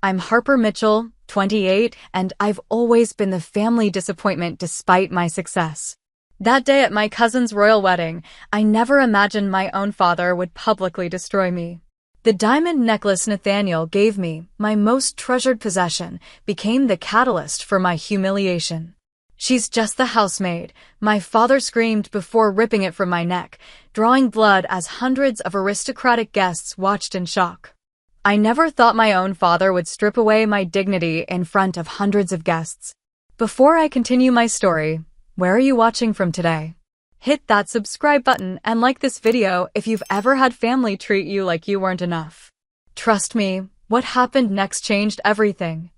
I'm Harper Mitchell, 28, and I've always been the family disappointment despite my success. That day at my cousin's royal wedding, I never imagined my own father would publicly destroy me. The diamond necklace Nathaniel gave me, my most treasured possession, became the catalyst for my humiliation. "She's just the housemaid," my father screamed before ripping it from my neck, drawing blood as hundreds of aristocratic guests watched in shock. I never thought my own father would strip away my dignity in front of hundreds of guests. Before I continue my story, where are you watching from today? Hit that subscribe button and like this video if you've ever had family treat you like you weren't enough. Trust me, what happened next changed everything.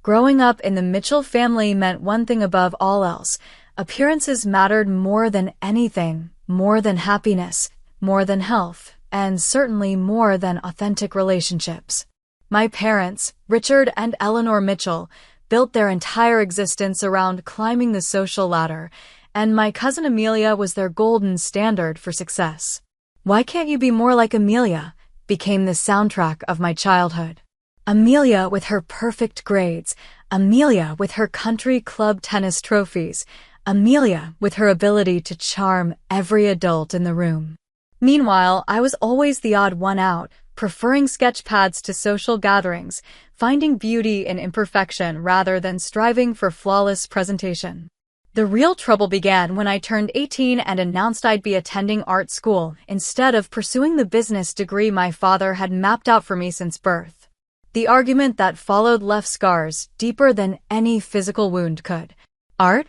Growing up in the Mitchell family meant one thing above all else. Appearances mattered more than anything, more than happiness, more than health, and certainly more than authentic relationships. My parents, Richard and Eleanor Mitchell, built their entire existence around climbing the social ladder, and my cousin Amelia was their golden standard for success. "Why can't you be more like Amelia?" became the soundtrack of my childhood. Amelia with her perfect grades, Amelia with her country club tennis trophies, Amelia with her ability to charm every adult in the room. Meanwhile, I was always the odd one out, preferring sketch pads to social gatherings, finding beauty in imperfection rather than striving for flawless presentation. The real trouble began when I turned 18 and announced I'd be attending art school instead of pursuing the business degree my father had mapped out for me since birth. The argument that followed left scars deeper than any physical wound could. Art?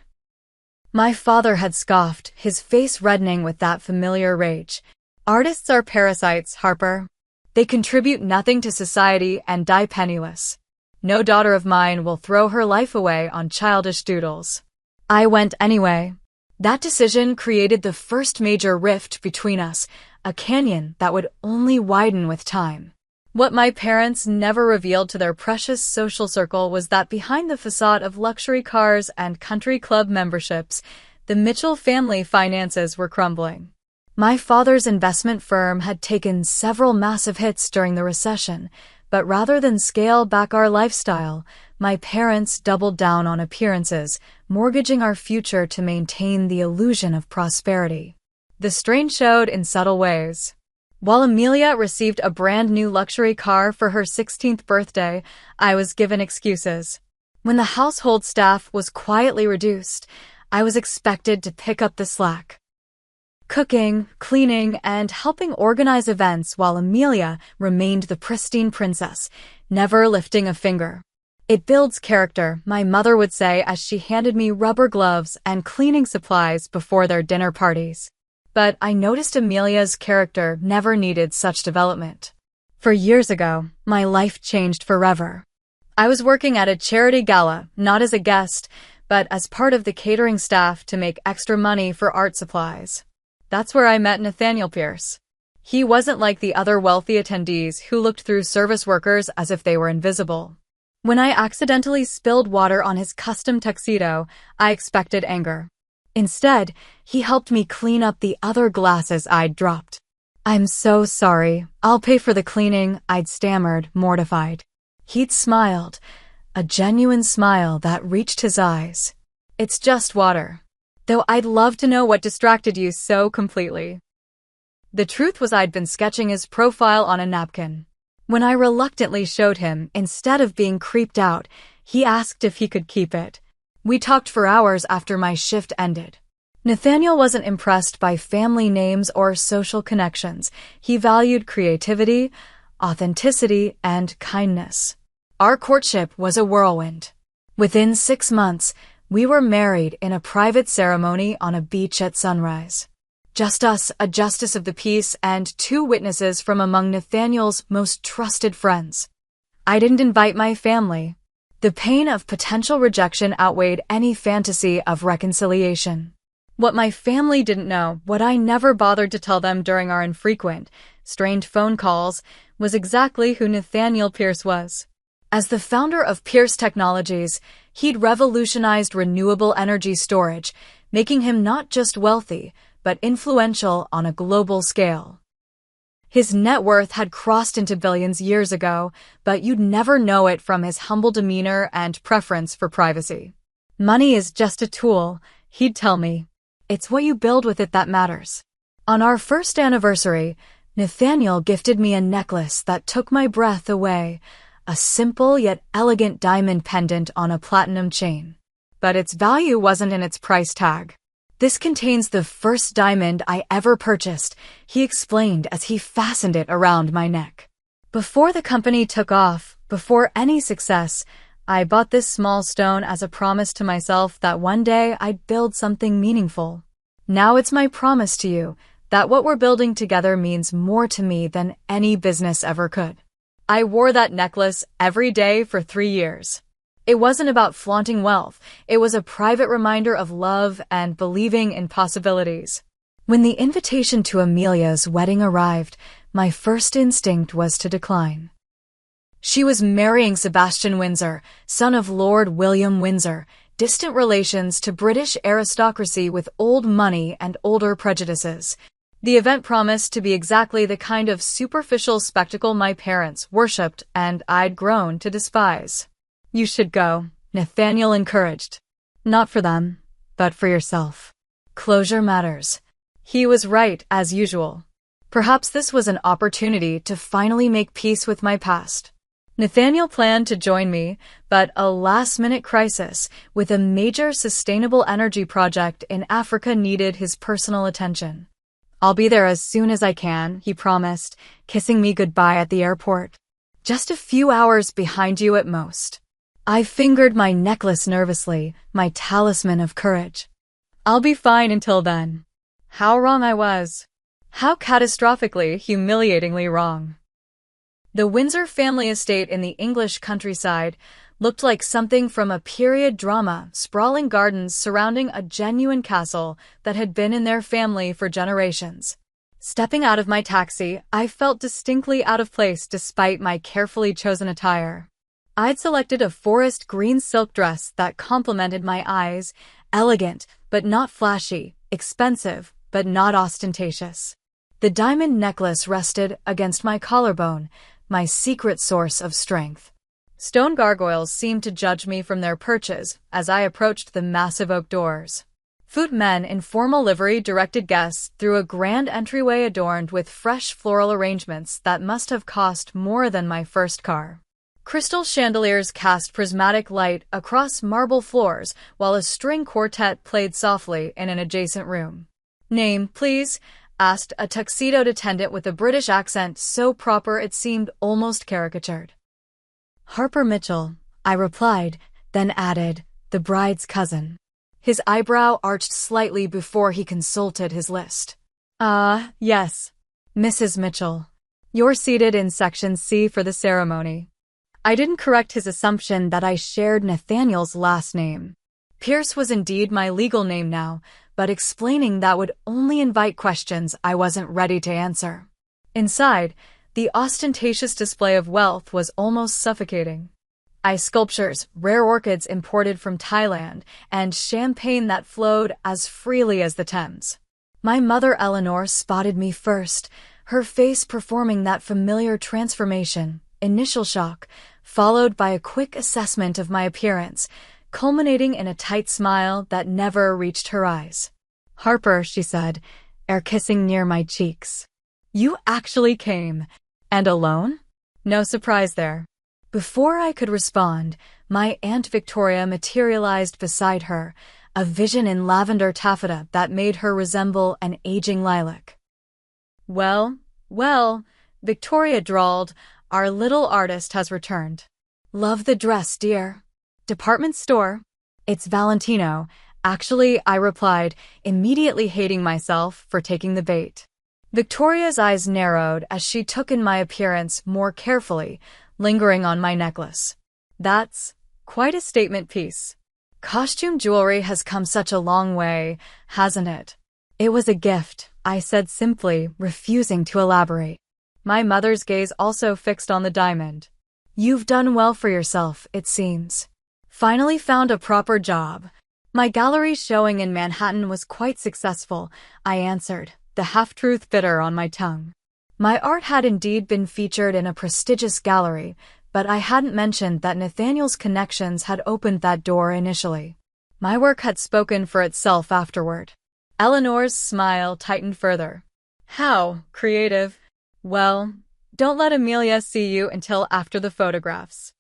My father had scoffed, his face reddening with that familiar rage. "Artists are parasites, Harper. They contribute nothing to society and die penniless. No daughter of mine will throw her life away on childish doodles." I went anyway. That decision created the first major rift between us, a canyon that would only widen with time. What my parents never revealed to their precious social circle was that behind the facade of luxury cars and country club memberships, the Mitchell family finances were crumbling. My father's investment firm had taken several massive hits during the recession, but rather than scale back our lifestyle, my parents doubled down on appearances, mortgaging our future to maintain the illusion of prosperity. The strain showed in subtle ways. While Amelia received a brand new luxury car for her 16th birthday, I was given excuses. When the household staff was quietly reduced, I was expected to pick up the slack. Cooking, cleaning, and helping organize events while Amelia remained the pristine princess, never lifting a finger. "It builds character," my mother would say as she handed me rubber gloves and cleaning supplies before their dinner parties. But I noticed Amelia's character never needed such development. For years ago, my life changed forever. I was working at a charity gala, not as a guest, but as part of the catering staff to make extra money for art supplies. That's where I met Nathaniel Pierce. He wasn't like the other wealthy attendees who looked through service workers as if they were invisible. When I accidentally spilled water on his custom tuxedo, I expected anger. Instead, he helped me clean up the other glasses I'd dropped. "I'm so sorry. I'll pay for the cleaning," I'd stammered, mortified. He'd smiled, a genuine smile that reached his eyes. "It's just water. Though I'd love to know what distracted you so completely." The truth was I'd been sketching his profile on a napkin. When I reluctantly showed him, instead of being creeped out, he asked if he could keep it. We talked for hours after my shift ended. Nathaniel wasn't impressed by family names or social connections. He valued creativity, authenticity, and kindness. Our courtship was a whirlwind. Within 6 months, we were married in a private ceremony on a beach at sunrise. Just us, a justice of the peace, and 2 witnesses from among Nathaniel's most trusted friends. I didn't invite my family. The pain of potential rejection outweighed any fantasy of reconciliation. What my family didn't know, what I never bothered to tell them during our infrequent, strained phone calls, was exactly who Nathaniel Pierce was. As the founder of Pierce Technologies, he'd revolutionized renewable energy storage, making him not just wealthy, but influential on a global scale. His net worth had crossed into billions years ago, but you'd never know it from his humble demeanor and preference for privacy. Money is just a tool, he'd tell me. It's what you build with it that matters. On our first anniversary, Nathaniel gifted me a necklace that took my breath away, a simple yet elegant diamond pendant on a platinum chain. But its value wasn't in its price tag. "This contains the first diamond I ever purchased," he explained as he fastened it around my neck. "Before the company took off, before any success, I bought this small stone as a promise to myself that one day I'd build something meaningful. Now it's my promise to you that what we're building together means more to me than any business ever could." I wore that necklace every day for 3 years. It wasn't about flaunting wealth, it was a private reminder of love and believing in possibilities. When the invitation to Amelia's wedding arrived, my first instinct was to decline. She was marrying Sebastian Windsor, son of Lord William Windsor, distant relations to British aristocracy with old money and older prejudices. The event promised to be exactly the kind of superficial spectacle my parents worshipped and I'd grown to despise. "You should go," Nathaniel encouraged. "Not for them, but for yourself. Closure matters." He was right, as usual. Perhaps this was an opportunity to finally make peace with my past. Nathaniel planned to join me, but a last-minute crisis with a major sustainable energy project in Africa needed his personal attention. "I'll be there as soon as I can," he promised, kissing me goodbye at the airport. "Just a few hours behind you at most." I fingered my necklace nervously, my talisman of courage. "I'll be fine until then." How wrong I was. How catastrophically, humiliatingly wrong. The Windsor family estate in the English countryside looked like something from a period drama, sprawling gardens surrounding a genuine castle that had been in their family for generations. Stepping out of my taxi, I felt distinctly out of place despite my carefully chosen attire. I'd selected a forest green silk dress that complemented my eyes, elegant but not flashy, expensive but not ostentatious. The diamond necklace rested against my collarbone, my secret source of strength. Stone gargoyles seemed to judge me from their perches as I approached the massive oak doors. Footmen in formal livery directed guests through a grand entryway adorned with fresh floral arrangements that must have cost more than my first car. Crystal chandeliers cast prismatic light across marble floors while a string quartet played softly in an adjacent room. "Name, please?" asked a tuxedoed attendant with a British accent so proper it seemed almost caricatured. "Harper Mitchell," I replied, then added, "the bride's cousin." His eyebrow arched slightly before he consulted his list. Yes, Mrs. Mitchell. You're seated in Section C for the ceremony." I didn't correct his assumption that I shared Nathaniel's last name. Pierce was indeed my legal name now, but explaining that would only invite questions I wasn't ready to answer. Inside, the ostentatious display of wealth was almost suffocating. Ice sculptures, rare orchids imported from Thailand, and champagne that flowed as freely as the Thames. My mother Eleanor spotted me first, her face performing that familiar transformation, initial shock, followed by a quick assessment of my appearance, culminating in a tight smile that never reached her eyes. "Harper," she said, air kissing near my cheeks. "You actually came. And alone?" No surprise there. Before I could respond, my Aunt Victoria materialized beside her, a vision in lavender taffeta that made her resemble an aging lilac. Well, Victoria drawled, "Our little artist has returned." "Love the dress, dear." "Department store?" "It's Valentino." "Actually," I replied, immediately hating myself for taking the bait. Victoria's eyes narrowed as she took in my appearance more carefully, lingering on my necklace. "That's quite a statement piece. Costume jewelry has come such a long way, hasn't it?" "It was a gift," I said simply, refusing to elaborate. My mother's gaze also fixed on the diamond. "You've done well for yourself, it seems. Finally found a proper job." "My gallery showing in Manhattan was quite successful," I answered, the half-truth bitter on my tongue. My art had indeed been featured in a prestigious gallery, but I hadn't mentioned that Nathaniel's connections had opened that door initially. My work had spoken for itself afterward. Eleanor's smile tightened further. How creative. Well, don't let Amelia see you until after the photographs.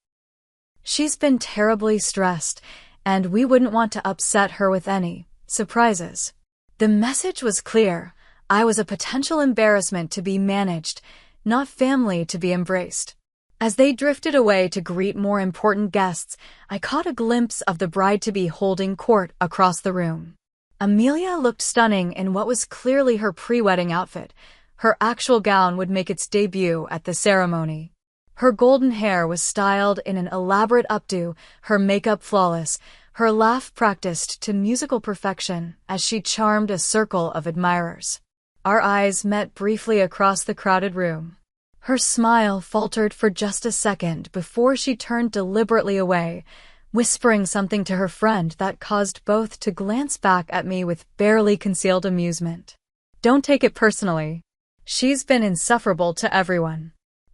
She's been terribly stressed, and we wouldn't want to upset her with any surprises. The message was clear. I was a potential embarrassment to be managed, not family to be embraced. As they drifted away to greet more important guests, I caught a glimpse of the bride-to-be holding court across the room. Amelia looked stunning in what was clearly her pre-wedding outfit. Her actual gown would make its debut at the ceremony. Her golden hair was styled in an elaborate updo, her makeup flawless, her laugh practiced to musical perfection as she charmed a circle of admirers. Our eyes met briefly across the crowded room. Her smile faltered for just a second before she turned deliberately away, whispering something to her friend that caused both to glance back at me with barely concealed amusement. Don't take it personally. She's been insufferable to everyone.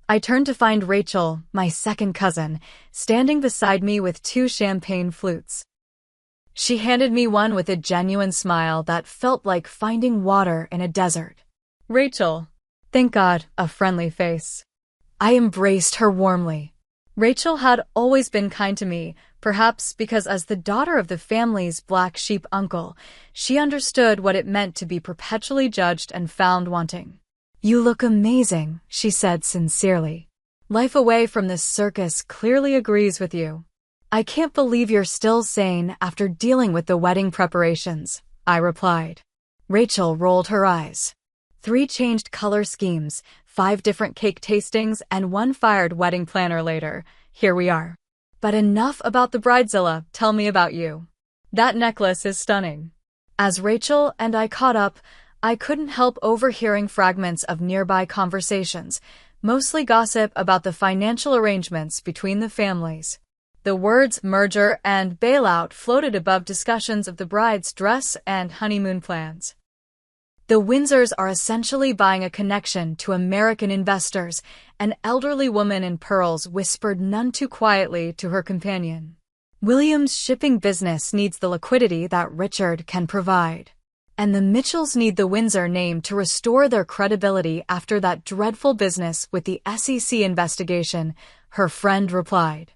I turned to find Rachel, my second cousin, standing beside me with 2 champagne flutes. She handed me one with a genuine smile that felt like finding water in a desert. Rachel. Thank God, a friendly face. I embraced her warmly. Rachel had always been kind to me, perhaps because as the daughter of the family's black sheep uncle, she understood what it meant to be perpetually judged and found wanting. You look amazing, she said sincerely. Life away from this circus clearly agrees with you. I can't believe you're still sane after dealing with the wedding preparations, I replied. Rachel rolled her eyes. 3 changed color schemes, 5 different cake tastings, and 1 fired wedding planner later. Here we are. But enough about the bridezilla, tell me about you. That necklace is stunning. As Rachel and I caught up, I couldn't help overhearing fragments of nearby conversations, mostly gossip about the financial arrangements between the families. The words merger and bailout floated above discussions of the bride's dress and honeymoon plans. The Windsors are essentially buying a connection to American investors, an elderly woman in pearls whispered none too quietly to her companion. William's shipping business needs the liquidity that Richard can provide. And the Mitchells need the Windsor name to restore their credibility after that dreadful business with the SEC investigation, her friend replied.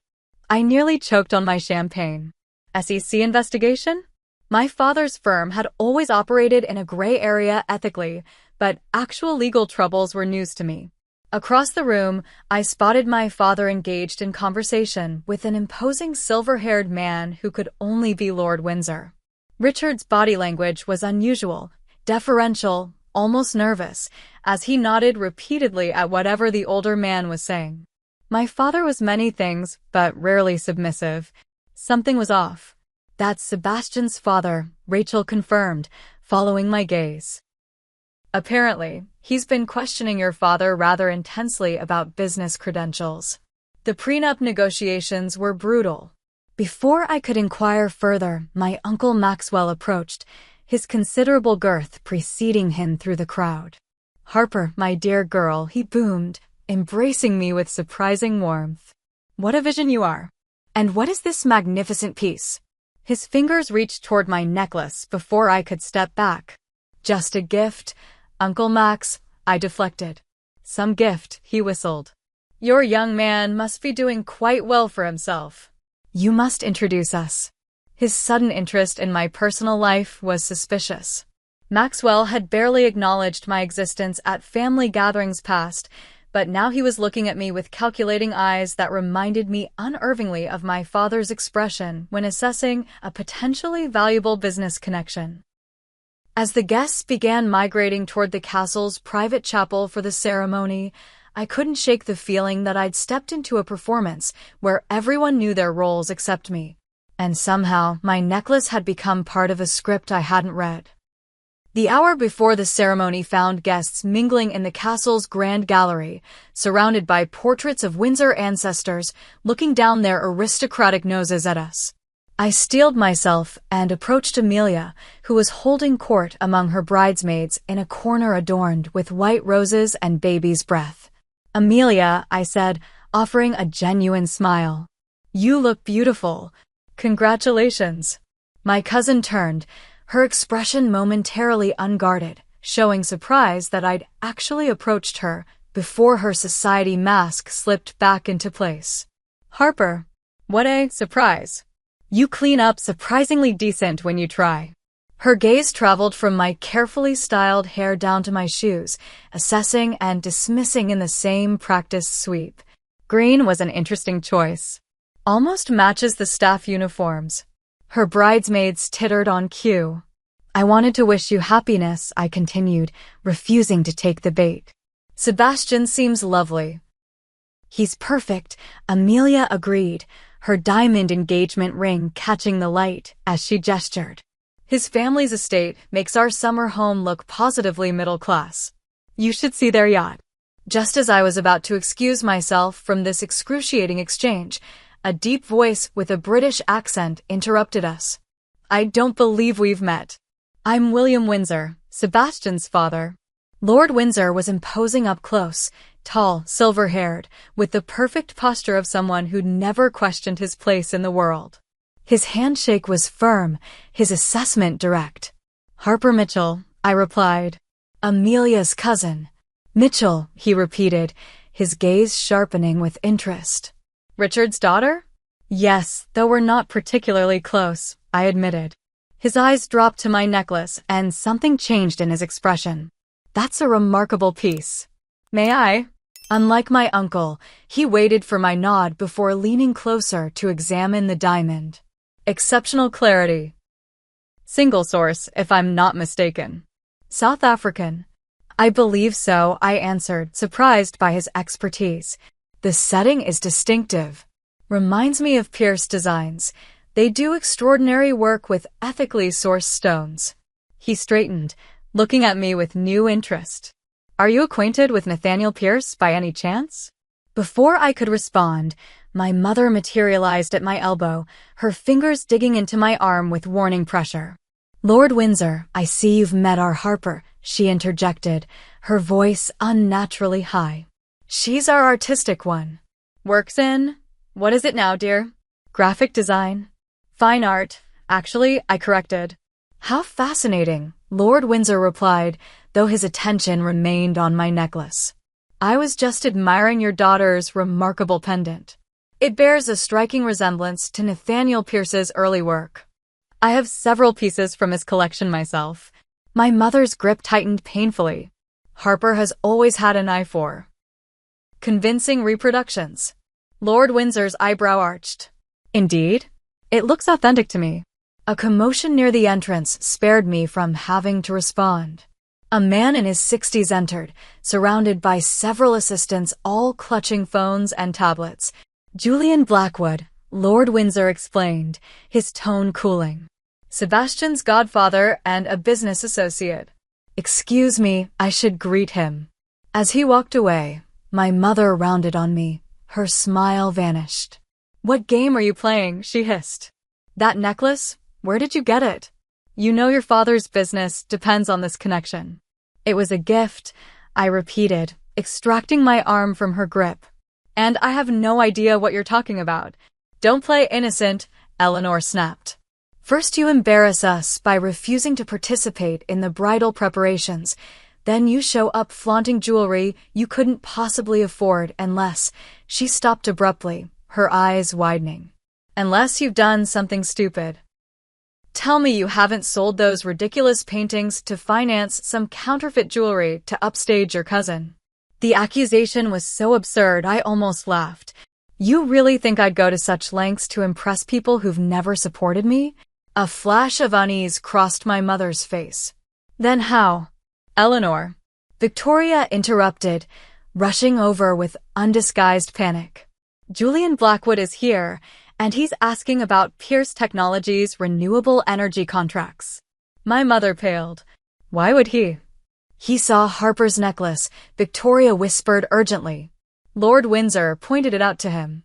I nearly choked on my champagne. SEC investigation? My father's firm had always operated in a gray area ethically, but actual legal troubles were news to me. Across the room, I spotted my father engaged in conversation with an imposing silver-haired man who could only be Lord Windsor. Richard's body language was unusual, deferential, almost nervous, as he nodded repeatedly at whatever the older man was saying. My father was many things, but rarely submissive. Something was off. That's Sebastian's father, Rachel confirmed, following my gaze. Apparently, he's been questioning your father rather intensely about business credentials. The prenup negotiations were brutal. Before I could inquire further, my Uncle Maxwell approached, his considerable girth preceding him through the crowd. Harper, my dear girl, he boomed, embracing me with surprising warmth. What a vision you are. And what is this magnificent piece? His fingers reached toward my necklace before I could step back. Just a gift, Uncle Max, I deflected. Some gift, he whistled. Your young man must be doing quite well for himself. You must introduce us. His sudden interest in my personal life was suspicious. Maxwell had barely acknowledged my existence at family gatherings past, but now he was looking at me with calculating eyes that reminded me unervingly of my father's expression when assessing a potentially valuable business connection. As the guests began migrating toward the castle's private chapel for the ceremony, I couldn't shake the feeling that I'd stepped into a performance where everyone knew their roles except me. And somehow, my necklace had become part of a script I hadn't read. The hour before the ceremony found guests mingling in the castle's grand gallery, surrounded by portraits of Windsor ancestors looking down their aristocratic noses at us. I steeled myself and approached Amelia, who was holding court among her bridesmaids in a corner adorned with white roses and baby's breath. "Amelia," I said, offering a genuine smile. "You look beautiful. Congratulations." My cousin turned, her expression momentarily unguarded, showing surprise that I'd actually approached her before her society mask slipped back into place. "Harper, what a surprise. You clean up surprisingly decent when you try." Her gaze traveled from my carefully styled hair down to my shoes, assessing and dismissing in the same practiced sweep. Green was an interesting choice. Almost matches the staff uniforms. Her bridesmaids tittered on cue. "I wanted to wish you happiness," I continued, refusing to take the bait. "Sebastian seems lovely." "He's perfect," Amelia agreed, her diamond engagement ring catching the light as she gestured. "His family's estate makes our summer home look positively middle class. You should see their yacht." Just as I was about to excuse myself from this excruciating exchange, a deep voice with a British accent interrupted us. "I don't believe we've met. I'm William Windsor, Sebastian's father." Lord Windsor was imposing up close, tall, silver-haired, with the perfect posture of someone who'd never questioned his place in the world. His handshake was firm, his assessment direct. "Harper Mitchell," I replied. "Amelia's cousin." "Mitchell," he repeated, his gaze sharpening with interest. "Richard's daughter?" "Yes, though we're not particularly close," I admitted. His eyes dropped to my necklace, and something changed in his expression. "That's a remarkable piece. May I?" Unlike my uncle, he waited for my nod before leaning closer to examine the diamond. "Exceptional clarity. Single source, if I'm not mistaken." "South African." "I believe so," I answered, surprised by his expertise. "The setting is distinctive. Reminds me of Pierce Designs. They do extraordinary work with ethically sourced stones." He straightened, looking at me with new interest. "Are you acquainted with Nathaniel Pierce by any chance?" Before I could respond, my mother materialized at my elbow, her fingers digging into my arm with warning pressure. "Lord Windsor, I see you've met our Harper," she interjected, her voice unnaturally high. "She's our artistic one." "Works in? What is it now, dear?" "Graphic design." "Fine art. Actually, I corrected." "How fascinating," Lord Windsor replied, though his attention remained on my necklace. "I was just admiring your daughter's remarkable pendant. It bears a striking resemblance to Nathaniel Pierce's early work. I have several pieces from his collection myself." My mother's grip tightened painfully. Harper has always had an eye for convincing reproductions. Lord Windsor's eyebrow arched. "Indeed? It looks authentic to me." A commotion near the entrance spared me from having to respond. A man in his 60s entered, surrounded by several assistants all clutching phones and tablets. "Julian Blackwood," Lord Windsor explained, his tone cooling. "Sebastian's godfather and a business associate." "Excuse me, I should greet him." As he walked away, my mother rounded on me. Her smile vanished. "What game are you playing?" she hissed. "That necklace? Where did you get it? You know your father's business depends on this connection." "It was a gift," I repeated, extracting my arm from her grip. "And I have no idea what you're talking about." "Don't play innocent," Eleanor snapped. "First you embarrass us by refusing to participate in the bridal preparations. Then you show up flaunting jewelry you couldn't possibly afford unless—" She stopped abruptly, her eyes widening. "Unless you've done something stupid. Tell me you haven't sold those ridiculous paintings to finance some counterfeit jewelry to upstage your cousin." The accusation was so absurd I almost laughed. "You really think I'd go to such lengths to impress people who've never supported me?" A flash of unease crossed my mother's face. "Then how?" "Eleanor," Victoria interrupted, rushing over with undisguised panic. "Julian Blackwood is here, and he's asking about Pierce Technologies' renewable energy contracts." My mother paled. "Why would he?" "He saw Harper's necklace," Victoria whispered urgently. Lord Windsor pointed it out to him.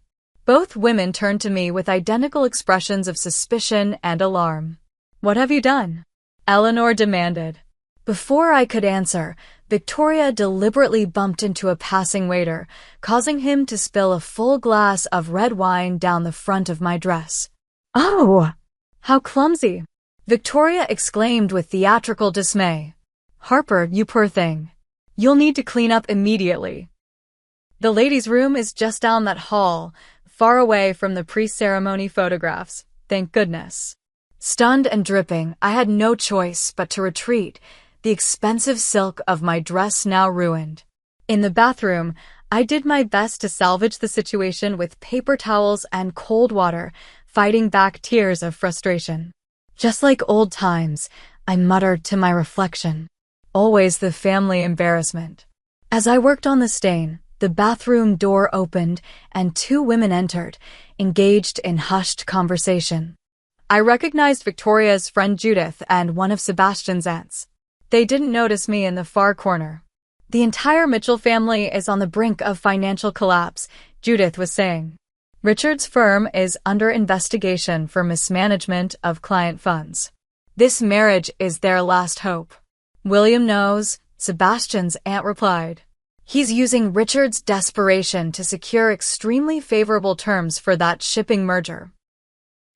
Both women turned to me with identical expressions of suspicion and alarm. "What have you done?" Eleanor demanded. Before I could answer, Victoria deliberately bumped into a passing waiter, causing him to spill a full glass of red wine down the front of my dress. "Oh, how clumsy!" Victoria exclaimed with theatrical dismay. "Harper, you poor thing. You'll need to clean up immediately." The ladies' room is just down that hall, far away from the pre-ceremony photographs, thank goodness. Stunned and dripping, I had no choice but to retreat, the expensive silk of my dress now ruined. In the bathroom, I did my best to salvage the situation with paper towels and cold water, fighting back tears of frustration. Just like old times, I muttered to my reflection. Always the family embarrassment. As I worked on the stain, the bathroom door opened and two women entered, engaged in hushed conversation. I recognized Victoria's friend Judith and one of Sebastian's aunts. They didn't notice me in the far corner. "The entire Mitchell family is on the brink of financial collapse," Judith was saying. "Richard's firm is under investigation for mismanagement of client funds. This marriage is their last hope." "William knows," Sebastian's aunt replied. "He's using Richard's desperation to secure extremely favorable terms for that shipping merger.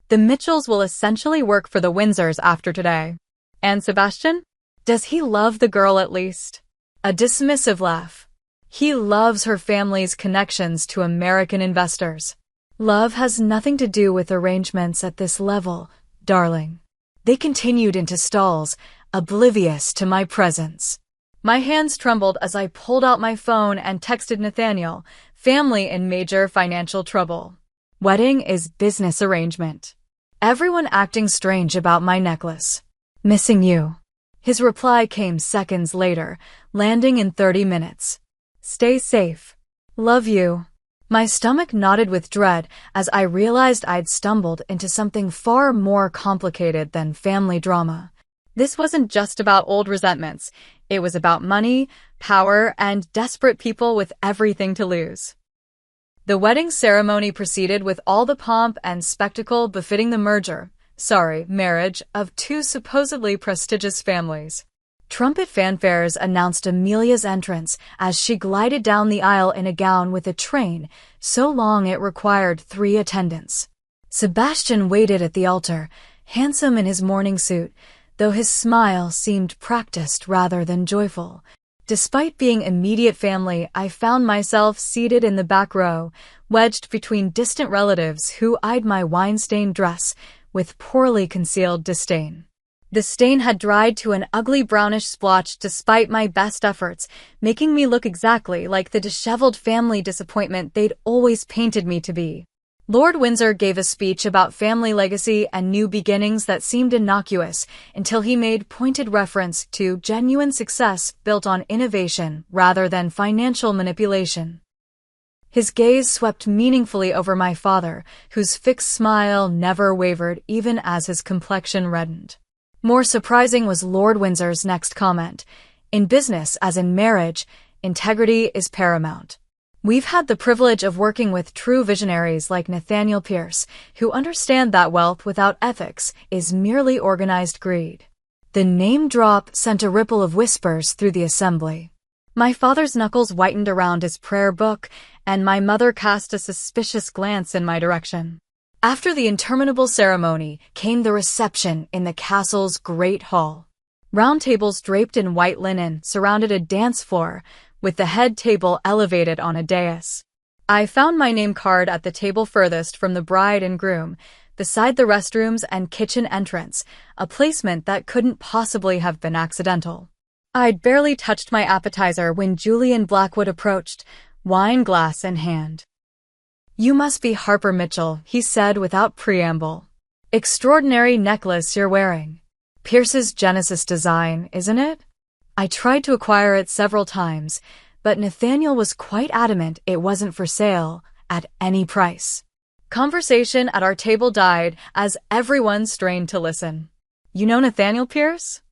The Mitchells will essentially work for the Windsors after today." "And Sebastian? Does he love the girl at least?" A dismissive laugh. "He loves her family's connections to American investors. Love has nothing to do with arrangements at this level, darling." They continued into stalls, oblivious to my presence. My hands trembled as I pulled out my phone and texted Nathaniel, "Family in major financial trouble. Wedding is business arrangement. Everyone acting strange about my necklace. Missing you." His reply came seconds later, landing in 30 minutes. "Stay safe. Love you." My stomach knotted with dread as I realized I'd stumbled into something far more complicated than family drama. This wasn't just about old resentments. It was about money, power, and desperate people with everything to lose. The wedding ceremony proceeded with all the pomp and spectacle befitting the marriage of two supposedly prestigious families. Trumpet fanfares announced Amelia's entrance as she glided down the aisle in a gown with a train so long it required 3 attendants. Sebastian waited at the altar, handsome in his morning suit, though his smile seemed practiced rather than joyful. Despite being immediate family, I found myself seated in the back row, wedged between distant relatives who eyed my wine-stained dress with poorly concealed disdain. The stain had dried to an ugly brownish splotch despite my best efforts, making me look exactly like the disheveled family disappointment they'd always painted me to be. Lord Windsor gave a speech about family legacy and new beginnings that seemed innocuous until he made pointed reference to genuine success built on innovation rather than financial manipulation. His gaze swept meaningfully over my father, whose fixed smile never wavered even as his complexion reddened. More surprising was Lord Windsor's next comment. "In business, as in marriage, integrity is paramount. We've had the privilege of working with true visionaries like Nathaniel Pierce, who understand that wealth without ethics is merely organized greed." The name drop sent a ripple of whispers through the assembly. My father's knuckles whitened around his prayer book, and my mother cast a suspicious glance in my direction. After the interminable ceremony came the reception in the castle's great hall. Round tables draped in white linen surrounded a dance floor, with the head table elevated on a dais. I found my name card at the table furthest from the bride and groom, beside the restrooms and kitchen entrance, a placement that couldn't possibly have been accidental. I'd barely touched my appetizer when Julian Blackwood approached, wine glass in hand. "You must be Harper Mitchell," he said without preamble. "Extraordinary necklace you're wearing. Pierce's Genesis design, isn't it?" I tried to acquire it several times, but Nathaniel was quite adamant it wasn't for sale at any price. Conversation at our table died as everyone strained to listen. "You know Nathaniel Pierce?"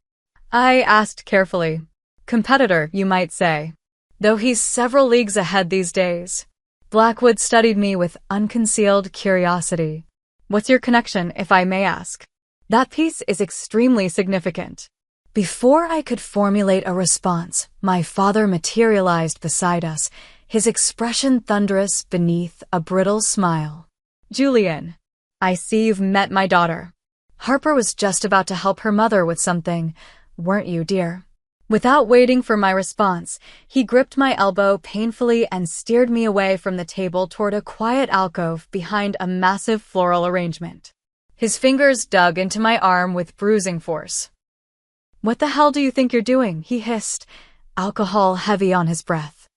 I asked carefully. "Competitor, you might say. Though he's several leagues ahead these days." Blackwood studied me with unconcealed curiosity. What's your connection, if I may ask? That piece is extremely significant. Before I could formulate a response, my father materialized beside us, his expression thunderous beneath a brittle smile. Julian, I see you've met my daughter. Harper was just about to help her mother with something, weren't you, dear? Without waiting for my response, he gripped my elbow painfully and steered me away from the table toward a quiet alcove behind a massive floral arrangement. His fingers dug into my arm with bruising force. What the hell do you think you're doing? He hissed, alcohol heavy on his breath.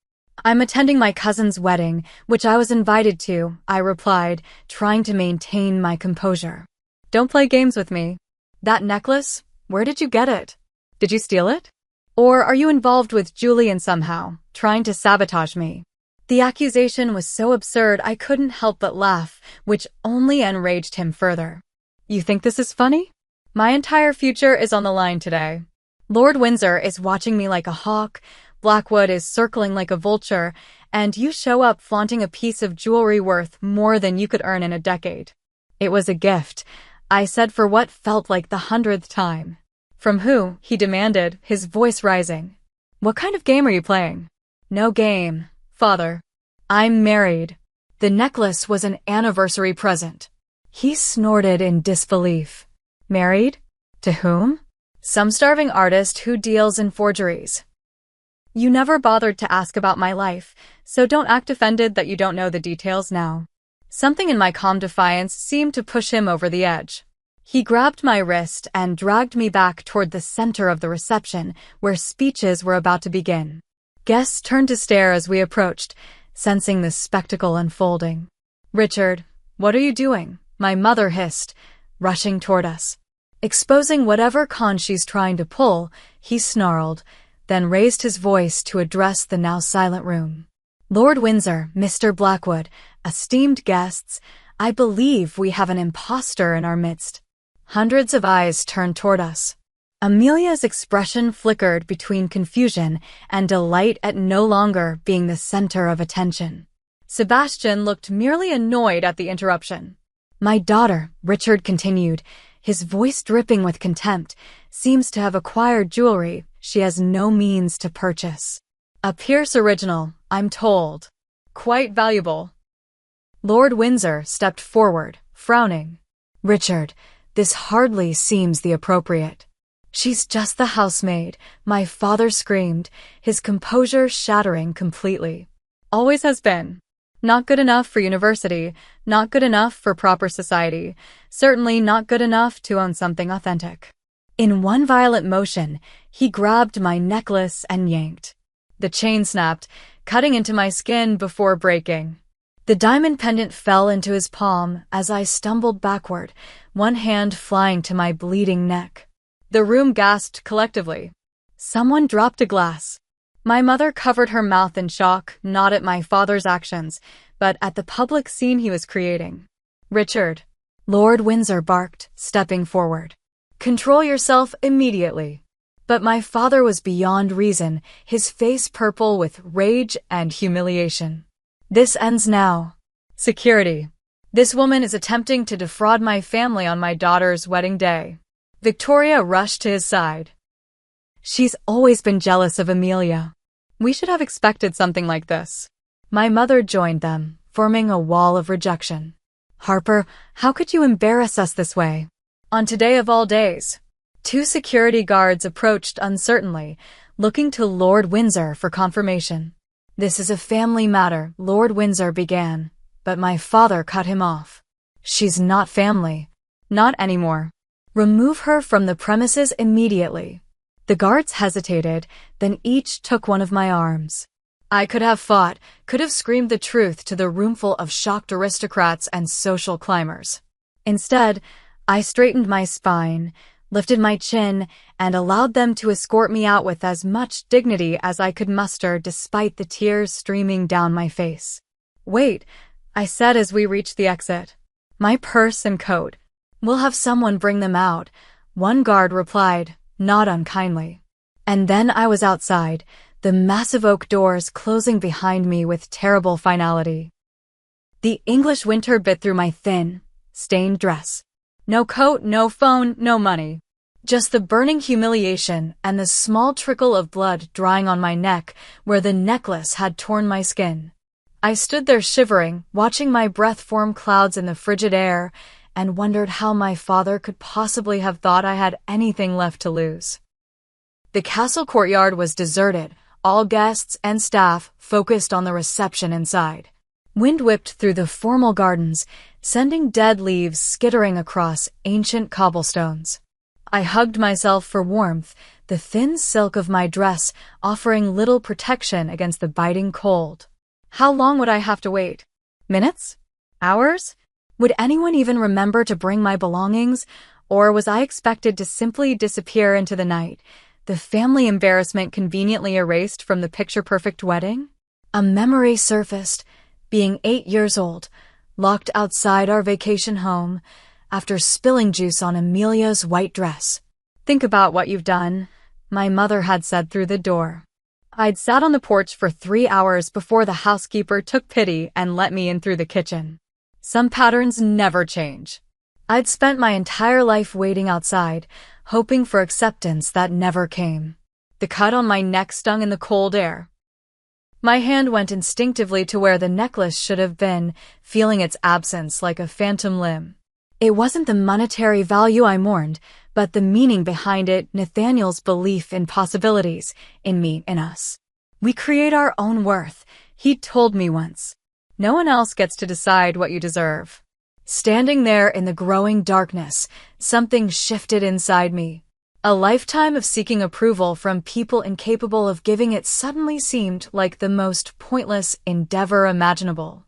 I'm attending my cousin's wedding, which I was invited to, I replied, trying to maintain my composure. Don't play games with me. That necklace? Where did you get it? Did you steal it? Or are you involved with Julian somehow, trying to sabotage me? The accusation was so absurd I couldn't help but laugh, which only enraged him further. You think this is funny? My entire future is on the line today. Lord Windsor is watching me like a hawk, Blackwood is circling like a vulture, and you show up flaunting a piece of jewelry worth more than you could earn in a decade. It was a gift, I said for what felt like the 100th time. From who? He demanded, his voice rising. What kind of game are you playing? No game, father. I'm married. The necklace was an anniversary present. He snorted in disbelief. Married? To whom? Some starving artist who deals in forgeries. You never bothered to ask about my life, so don't act offended that you don't know the details now. Something in my calm defiance seemed to push him over the edge. He grabbed my wrist and dragged me back toward the center of the reception, where speeches were about to begin. Guests turned to stare as we approached, sensing the spectacle unfolding. Richard, what are you doing? My mother hissed, rushing toward us. Exposing whatever con she's trying to pull, he snarled, then raised his voice to address the now silent room. Lord Windsor, Mr. Blackwood, esteemed guests, I believe we have an imposter in our midst. Hundreds of eyes turned toward us. Amelia's expression flickered between confusion and delight at no longer being the center of attention. Sebastian looked merely annoyed at the interruption. My daughter, Richard continued, his voice dripping with contempt, seems to have acquired jewelry she has no means to purchase. A Pierce original, I'm told. Quite valuable. Lord Windsor stepped forward, frowning. Richard, this hardly seems the appropriate. She's just the housemaid, my father screamed, his composure shattering completely. Always has been. Not good enough for university, not good enough for proper society, certainly not good enough to own something authentic. In one violent motion, he grabbed my necklace and yanked. The chain snapped, cutting into my skin before breaking. The diamond pendant fell into his palm as I stumbled backward, one hand flying to my bleeding neck. The room gasped collectively. Someone dropped a glass. My mother covered her mouth in shock, not at my father's actions, but at the public scene he was creating. Richard, Lord Windsor barked, stepping forward. Control yourself immediately. But my father was beyond reason, his face purple with rage and humiliation. This ends now. Security. This woman is attempting to defraud my family on my daughter's wedding day. Victoria rushed to his side. She's always been jealous of Amelia. We should have expected something like this. My mother joined them, forming a wall of rejection. Harper, how could you embarrass us this way? On today of all days. Two security guards approached uncertainly, looking to Lord Windsor for confirmation. This is a family matter, Lord Windsor began, but my father cut him off. She's not family. Not anymore. Remove her from the premises immediately. The guards hesitated, then each took one of my arms. I could have fought, could have screamed the truth to the roomful of shocked aristocrats and social climbers. Instead, I straightened my spine, lifted my chin, and allowed them to escort me out with as much dignity as I could muster despite the tears streaming down my face. Wait, I said as we reached the exit. My purse and coat. We'll have someone bring them out, one guard replied, not unkindly. And then I was outside, the massive oak doors closing behind me with terrible finality. The English winter bit through my thin, stained dress. No coat, no phone, no money. Just the burning humiliation and the small trickle of blood drying on my neck where the necklace had torn my skin. I stood there shivering, watching my breath form clouds in the frigid air, and wondered how my father could possibly have thought I had anything left to lose. The castle courtyard was deserted, all guests and staff focused on the reception inside. Wind whipped through the formal gardens, sending dead leaves skittering across ancient cobblestones. I hugged myself for warmth, the thin silk of my dress offering little protection against the biting cold. How long would I have to wait? Minutes? Hours? Would anyone even remember to bring my belongings, or was I expected to simply disappear into the night, the family embarrassment conveniently erased from the picture-perfect wedding? A memory surfaced, being 8 years old, locked outside our vacation home, after spilling juice on Amelia's white dress. Think about what you've done, my mother had said through the door. I'd sat on the porch for 3 hours before the housekeeper took pity and let me in through the kitchen. Some patterns never change. I'd spent my entire life waiting outside, hoping for acceptance that never came. The cut on my neck stung in the cold air. My hand went instinctively to where the necklace should have been, feeling its absence like a phantom limb. It wasn't the monetary value I mourned, but the meaning behind it, Nathaniel's belief in possibilities, in me, in us. We create our own worth, he told me once. No one else gets to decide what you deserve. Standing there in the growing darkness, something shifted inside me. A lifetime of seeking approval from people incapable of giving it suddenly seemed like the most pointless endeavor imaginable.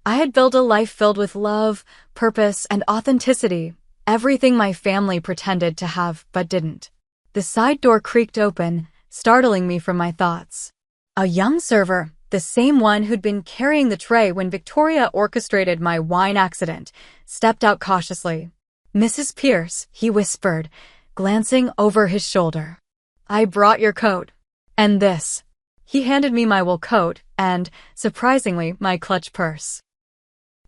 I had built a life filled with love, purpose, and authenticity, everything my family pretended to have but didn't. The side door creaked open, startling me from my thoughts. A young server, the same one who'd been carrying the tray when Victoria orchestrated my wine accident, stepped out cautiously. "Mrs. Pierce," he whispered, glancing over his shoulder. "I brought your coat. And this." He handed me my wool coat and, surprisingly, my clutch purse.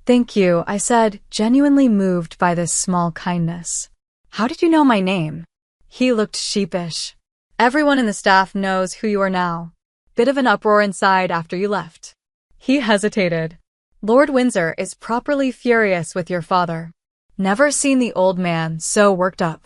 "Thank you," I said, genuinely moved by this small kindness. "How did you know my name?" He looked sheepish. "Everyone in the staff knows who you are now. Bit of an uproar inside after you left." He hesitated. "Lord Windsor is properly furious with your father. Never seen the old man so worked up."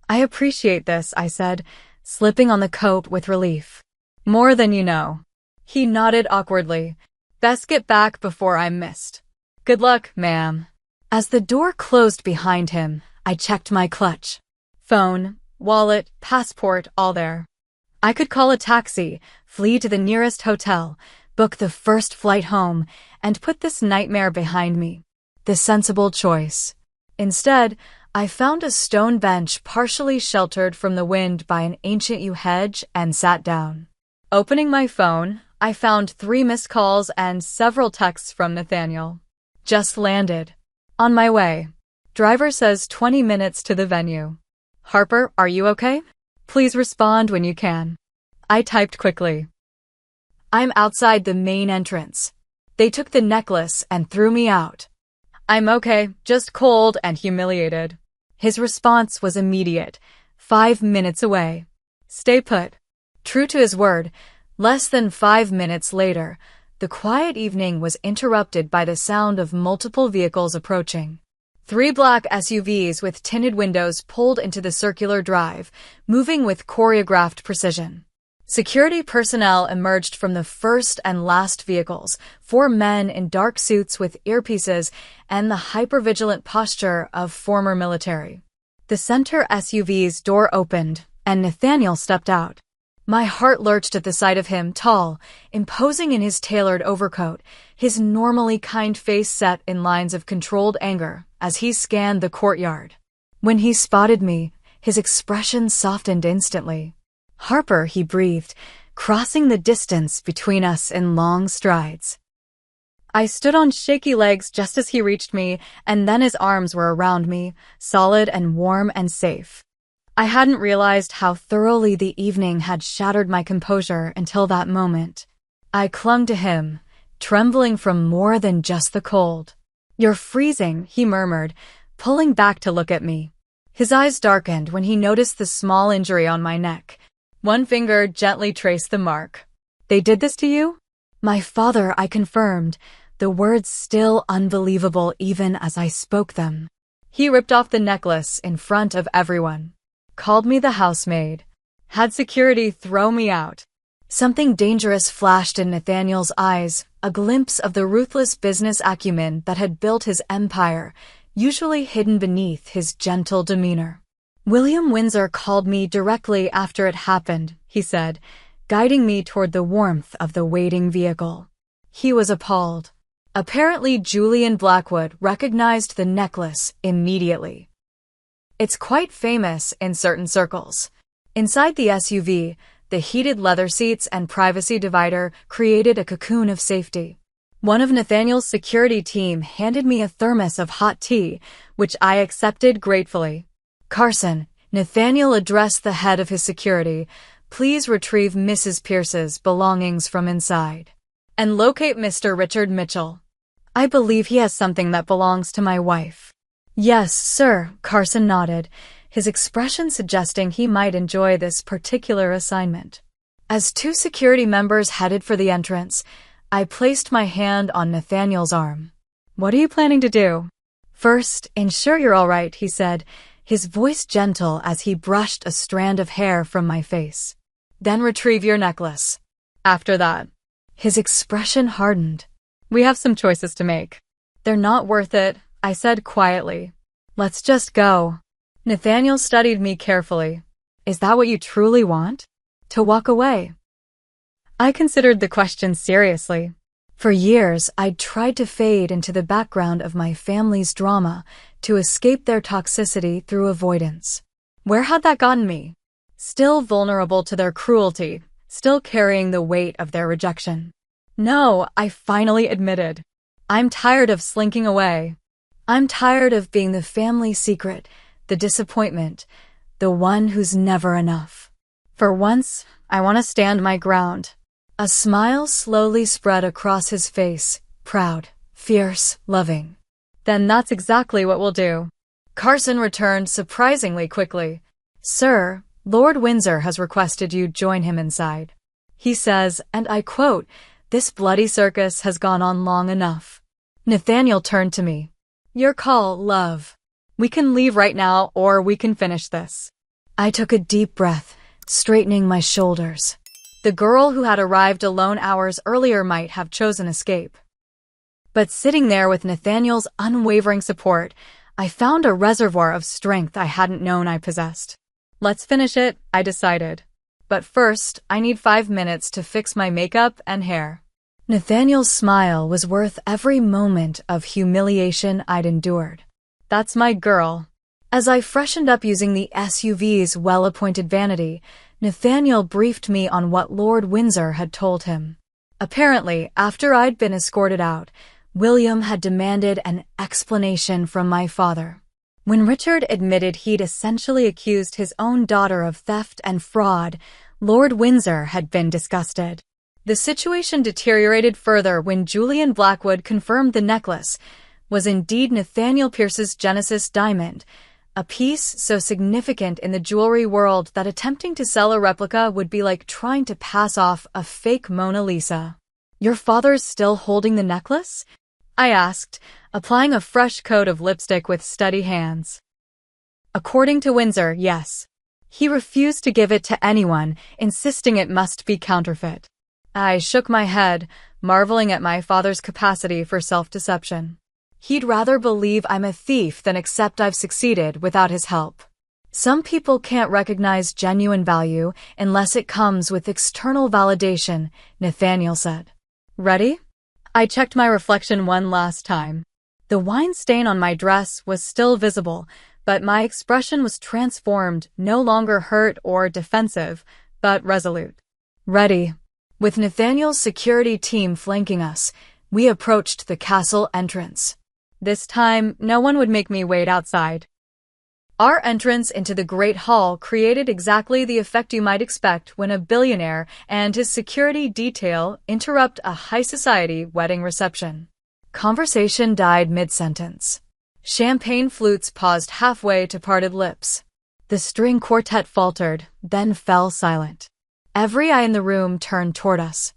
"I appreciate this," I said, slipping on the coat with relief. "More than you know." He nodded awkwardly. "Best get back before I'm missed." "Good luck, ma'am." As the door closed behind him, I checked my clutch. Phone, wallet, passport, all there. I could call a taxi, flee to the nearest hotel, book the first flight home, and put this nightmare behind me. The sensible choice. Instead, I found a stone bench partially sheltered from the wind by an ancient yew hedge and sat down. Opening my phone, I found 3 missed calls and several texts from Nathaniel. "Just landed. On my way. Driver says 20 minutes to the venue. Harper, are you okay? Please respond when you can." I typed quickly. "I'm outside the main entrance. They took the necklace and threw me out. I'm okay, just cold and humiliated." His response was immediate. 5 minutes away. Stay put. True to his word, less than 5 minutes later, the quiet evening was interrupted by the sound of multiple vehicles approaching. 3 black SUVs with tinted windows pulled into the circular drive, moving with choreographed precision. Security personnel emerged from the first and last vehicles, 4 men in dark suits with earpieces and the hypervigilant posture of former military. The center SUV's door opened, and Nathaniel stepped out. My heart lurched at the sight of him, tall, imposing in his tailored overcoat, his normally kind face set in lines of controlled anger as he scanned the courtyard. When he spotted me, his expression softened instantly. "Harper," he breathed, crossing the distance between us in long strides. I stood on shaky legs just as he reached me, and then his arms were around me, solid and warm and safe. I hadn't realized how thoroughly the evening had shattered my composure until that moment. I clung to him, trembling from more than just the cold. You're freezing, he murmured, pulling back to look at me. His eyes darkened when he noticed the small injury on my neck. One finger gently traced the mark. They did this to you? My father, I confirmed, the words still unbelievable even as I spoke them. He ripped off the necklace in front of everyone. Called me the housemaid. Had security throw me out. Something dangerous flashed in Nathaniel's eyes, a glimpse of the ruthless business acumen that had built his empire, usually hidden beneath his gentle demeanor. William Windsor called me directly after it happened, he said, guiding me toward the warmth of the waiting vehicle. He was appalled. Apparently, Julian Blackwood recognized the necklace immediately. It's quite famous in certain circles. Inside the SUV, the heated leather seats and privacy divider created a cocoon of safety. One of Nathaniel's security team handed me a thermos of hot tea, which I accepted gratefully. Carson, Nathaniel addressed the head of his security, please retrieve Mrs. Pierce's belongings from inside. And locate Mr. Richard Mitchell. I believe he has something that belongs to my wife. Yes, sir, Carson nodded, his expression suggesting he might enjoy this particular assignment. As two security members headed for the entrance, I placed my hand on Nathaniel's arm. What are you planning to do? First, ensure you're all right, he said, his voice gentle as he brushed a strand of hair from my face. Then retrieve your necklace. After that, his expression hardened. We have some choices to make. They're not worth it, I said quietly. Let's just go. Nathaniel studied me carefully. Is that what you truly want? To walk away? I considered the question seriously. For years, I'd tried to fade into the background of my family's drama to escape their toxicity through avoidance. Where had that gotten me? Still vulnerable to their cruelty, still carrying the weight of their rejection. No, I finally admitted. I'm tired of slinking away. I'm tired of being the family secret, the disappointment, the one who's never enough. For once, I want to stand my ground. A smile slowly spread across his face, proud, fierce, loving. Then that's exactly what we'll do. Carson returned surprisingly quickly. Sir, Lord Windsor has requested you join him inside. He says, and I quote, this bloody circus has gone on long enough. Nathaniel turned to me. Your call, love. We can leave right now or we can finish this. I took a deep breath, straightening my shoulders. The girl who had arrived alone hours earlier might have chosen escape. But sitting there with Nathaniel's unwavering support, I found a reservoir of strength I hadn't known I possessed. Let's finish it, I decided. But first, I need 5 minutes to fix my makeup and hair. Nathaniel's smile was worth every moment of humiliation I'd endured. That's my girl. As I freshened up using the SUV's well-appointed vanity, Nathaniel briefed me on what Lord Windsor had told him. Apparently, after I'd been escorted out, William had demanded an explanation from my father. When Richard admitted he'd essentially accused his own daughter of theft and fraud, Lord Windsor had been disgusted. The situation deteriorated further when Julian Blackwood confirmed the necklace was indeed Nathaniel Pierce's Genesis diamond, a piece so significant in the jewelry world that attempting to sell a replica would be like trying to pass off a fake Mona Lisa. Your father's still holding the necklace? I asked, applying a fresh coat of lipstick with steady hands. According to Windsor, yes. He refused to give it to anyone, insisting it must be counterfeit. I shook my head, marveling at my father's capacity for self-deception. He'd rather believe I'm a thief than accept I've succeeded without his help. Some people can't recognize genuine value unless it comes with external validation, Nathaniel said. Ready? I checked my reflection one last time. The wine stain on my dress was still visible, but my expression was transformed, no longer hurt or defensive, but resolute. Ready. With Nathaniel's security team flanking us, we approached the castle entrance. This time, no one would make me wait outside. Our entrance into the Great Hall created exactly the effect you might expect when a billionaire and his security detail interrupt a high society wedding reception. Conversation died mid-sentence. Champagne flutes paused halfway to parted lips. The string quartet faltered, then fell silent. Every eye in the room turned toward us.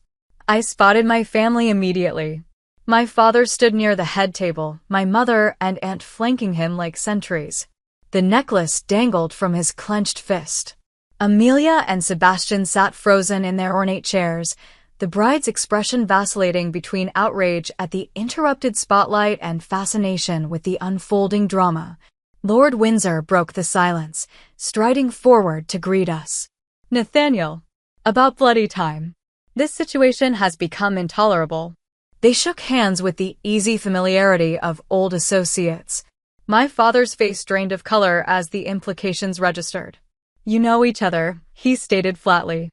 I spotted my family immediately. My father stood near the head table, my mother and aunt flanking him like sentries. The necklace dangled from his clenched fist. Amelia and Sebastian sat frozen in their ornate chairs, the bride's expression vacillating between outrage at the interrupted spotlight and fascination with the unfolding drama. Lord Windsor broke the silence, striding forward to greet us. "Nathaniel, about bloody time. This situation has become intolerable." They shook hands with the easy familiarity of old associates. My father's face drained of color as the implications registered. "You know each other," he stated flatly.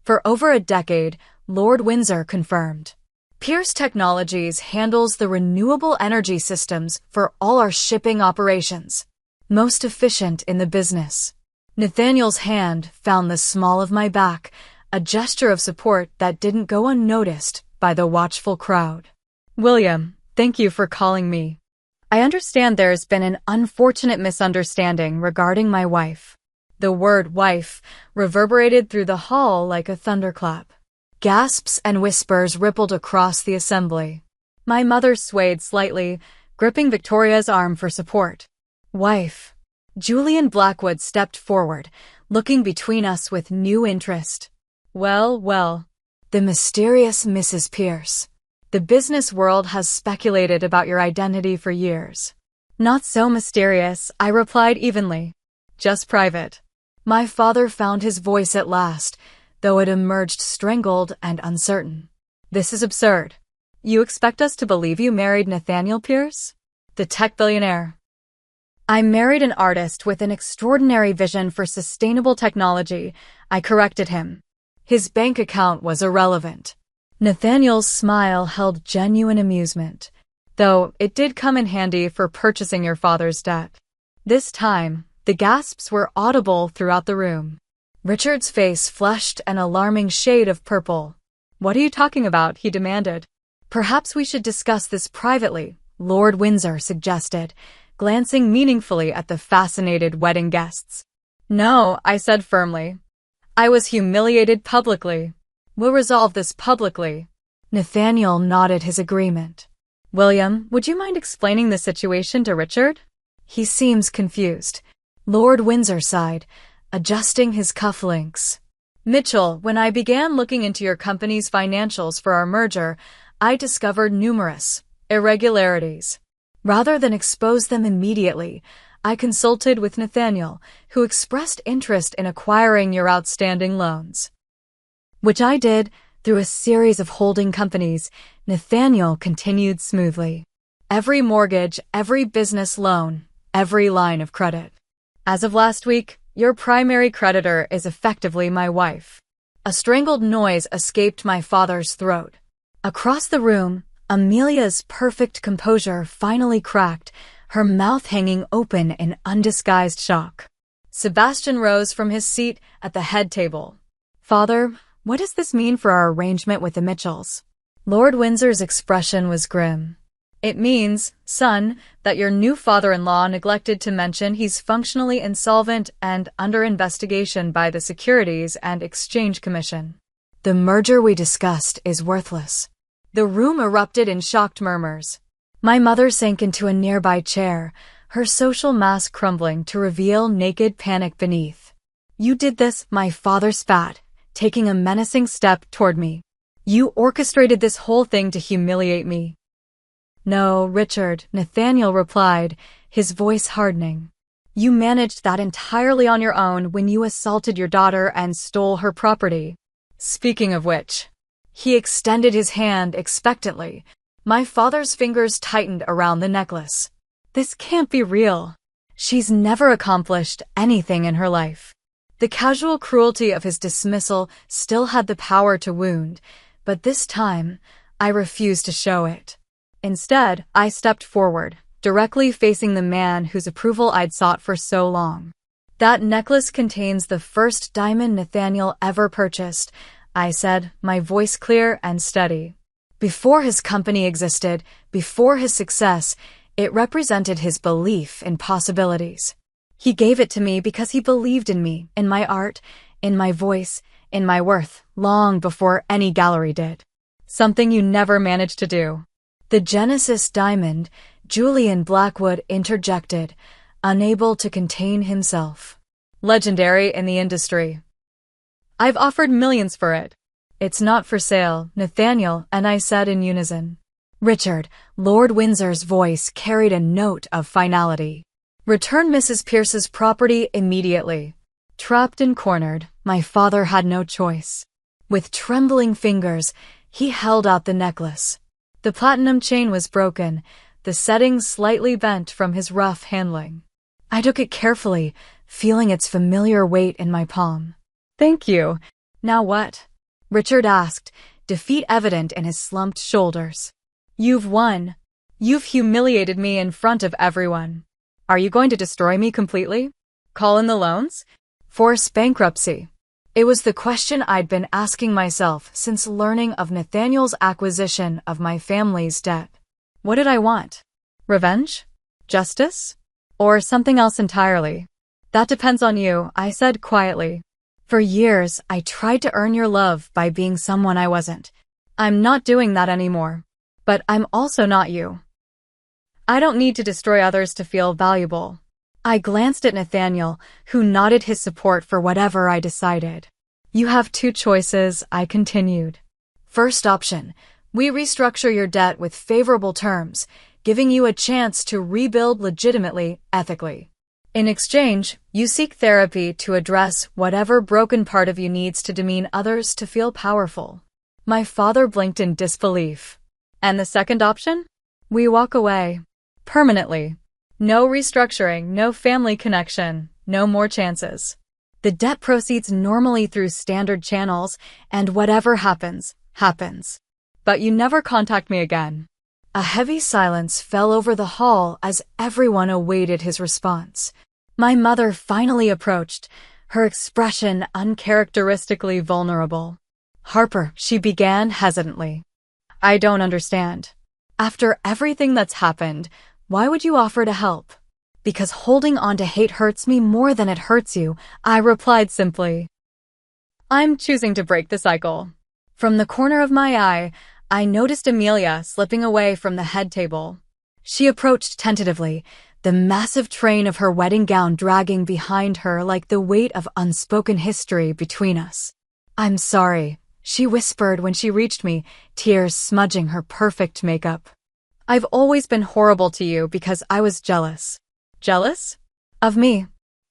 "For over a decade," Lord Windsor confirmed. "Pierce Technologies handles the renewable energy systems for all our shipping operations. Most efficient in the business." Nathaniel's hand found the small of my back, a gesture of support that didn't go unnoticed by the watchful crowd. "William, thank you for calling me. I understand there's been an unfortunate misunderstanding regarding my wife." The word wife reverberated through the hall like a thunderclap. Gasps and whispers rippled across the assembly. My mother swayed slightly, gripping Victoria's arm for support. "Wife." Julian Blackwood stepped forward, looking between us with new interest. "Well, well. The mysterious Mrs. Pierce. The business world has speculated about your identity for years." "Not so mysterious," I replied evenly. "Just private." My father found his voice at last, though it emerged strangled and uncertain. "This is absurd. You expect us to believe you married Nathaniel Pierce, the tech billionaire?" "I married an artist with an extraordinary vision for sustainable technology," I corrected him. His bank account was irrelevant. Nathaniel's smile held genuine amusement, though it did come in handy for purchasing your father's debt. This time, the gasps were audible throughout the room. Richard's face flushed an alarming shade of purple. "What are you talking about?" he demanded. "Perhaps we should discuss this privately," Lord Windsor suggested, glancing meaningfully at the fascinated wedding guests. "No," I said firmly. "I was humiliated publicly. We'll resolve this publicly." Nathaniel nodded his agreement. "William, would you mind explaining the situation to Richard? He seems confused." Lord Windsor sighed, adjusting his cufflinks. "Mitchell, when I began looking into your company's financials for our merger, I discovered numerous irregularities. Rather than expose them immediately, I consulted with Nathaniel, who expressed interest in acquiring your outstanding loans. Which I did through a series of holding companies," Nathaniel continued smoothly. "Every mortgage, every business loan, every line of credit. As of last week, your primary creditor is effectively my wife." A strangled noise escaped my father's throat. Across the room, Amelia's perfect composure finally cracked, her mouth hanging open in undisguised shock. Sebastian rose from his seat at the head table. "Father, what does this mean for our arrangement with the Mitchells?" Lord Windsor's expression was grim. "It means, son, that your new father-in-law neglected to mention he's functionally insolvent and under investigation by the Securities and Exchange Commission. The merger we discussed is worthless." The room erupted in shocked murmurs. My mother sank into a nearby chair, her social mask crumbling to reveal naked panic beneath. "You did this," my father spat, taking a menacing step toward me. "You orchestrated this whole thing to humiliate me." "No, Richard," Nathaniel replied, his voice hardening. "You managed that entirely on your own when you assaulted your daughter and stole her property. Speaking of which..." He extended his hand expectantly. My father's fingers tightened around the necklace. "This can't be real. She's never accomplished anything in her life." The casual cruelty of his dismissal still had the power to wound, but this time, I refused to show it. Instead, I stepped forward, directly facing the man whose approval I'd sought for so long. "That necklace contains the first diamond Nathaniel ever purchased," I said, my voice clear and steady. Before his company existed, before his success, it represented his belief in possibilities. He gave it to me because he believed in me, in my art, in my voice, in my worth, long before any gallery did. Something you never managed to do. The Genesis diamond, Julian Blackwood interjected, unable to contain himself. Legendary in the industry. I've offered millions for it. It's not for sale, Nathaniel and I said in unison. Richard, Lord Windsor's voice carried a note of finality. Return Mrs. Pierce's property immediately. Trapped and cornered, my father had no choice. With trembling fingers, he held out the necklace. The platinum chain was broken, the setting slightly bent from his rough handling. I took it carefully, feeling its familiar weight in my palm. Thank you. Now what? Richard asked, defeat evident in his slumped shoulders. You've won. You've humiliated me in front of everyone. Are you going to destroy me completely? Call in the loans? Force bankruptcy? It was the question I'd been asking myself since learning of Nathaniel's acquisition of my family's debt. What did I want? Revenge? Justice? Or something else entirely? That depends on you, I said quietly. For years, I tried to earn your love by being someone I wasn't. I'm not doing that anymore. But I'm also not you. I don't need to destroy others to feel valuable. I glanced at Nathaniel, who nodded his support for whatever I decided. You have two choices, I continued. First option, we restructure your debt with favorable terms, giving you a chance to rebuild legitimately, ethically. In exchange, you seek therapy to address whatever broken part of you needs to demean others to feel powerful. My father blinked in disbelief. And the second option? We walk away. Permanently. No restructuring, no family connection, no more chances. The debt proceeds normally through standard channels, and whatever happens, happens. But you never contact me again. A heavy silence fell over the hall as everyone awaited his response. My mother finally approached, her expression uncharacteristically vulnerable. Harper, she began hesitantly. I don't understand. After everything that's happened, why would you offer to help? Because holding on to hate hurts me more than it hurts you, I replied simply. I'm choosing to break the cycle. From the corner of my eye, I noticed Amelia slipping away from the head table. She approached tentatively, the massive train of her wedding gown dragging behind her like the weight of unspoken history between us. I'm sorry, she whispered when she reached me, tears smudging her perfect makeup. I've always been horrible to you because I was jealous. Jealous? Of me.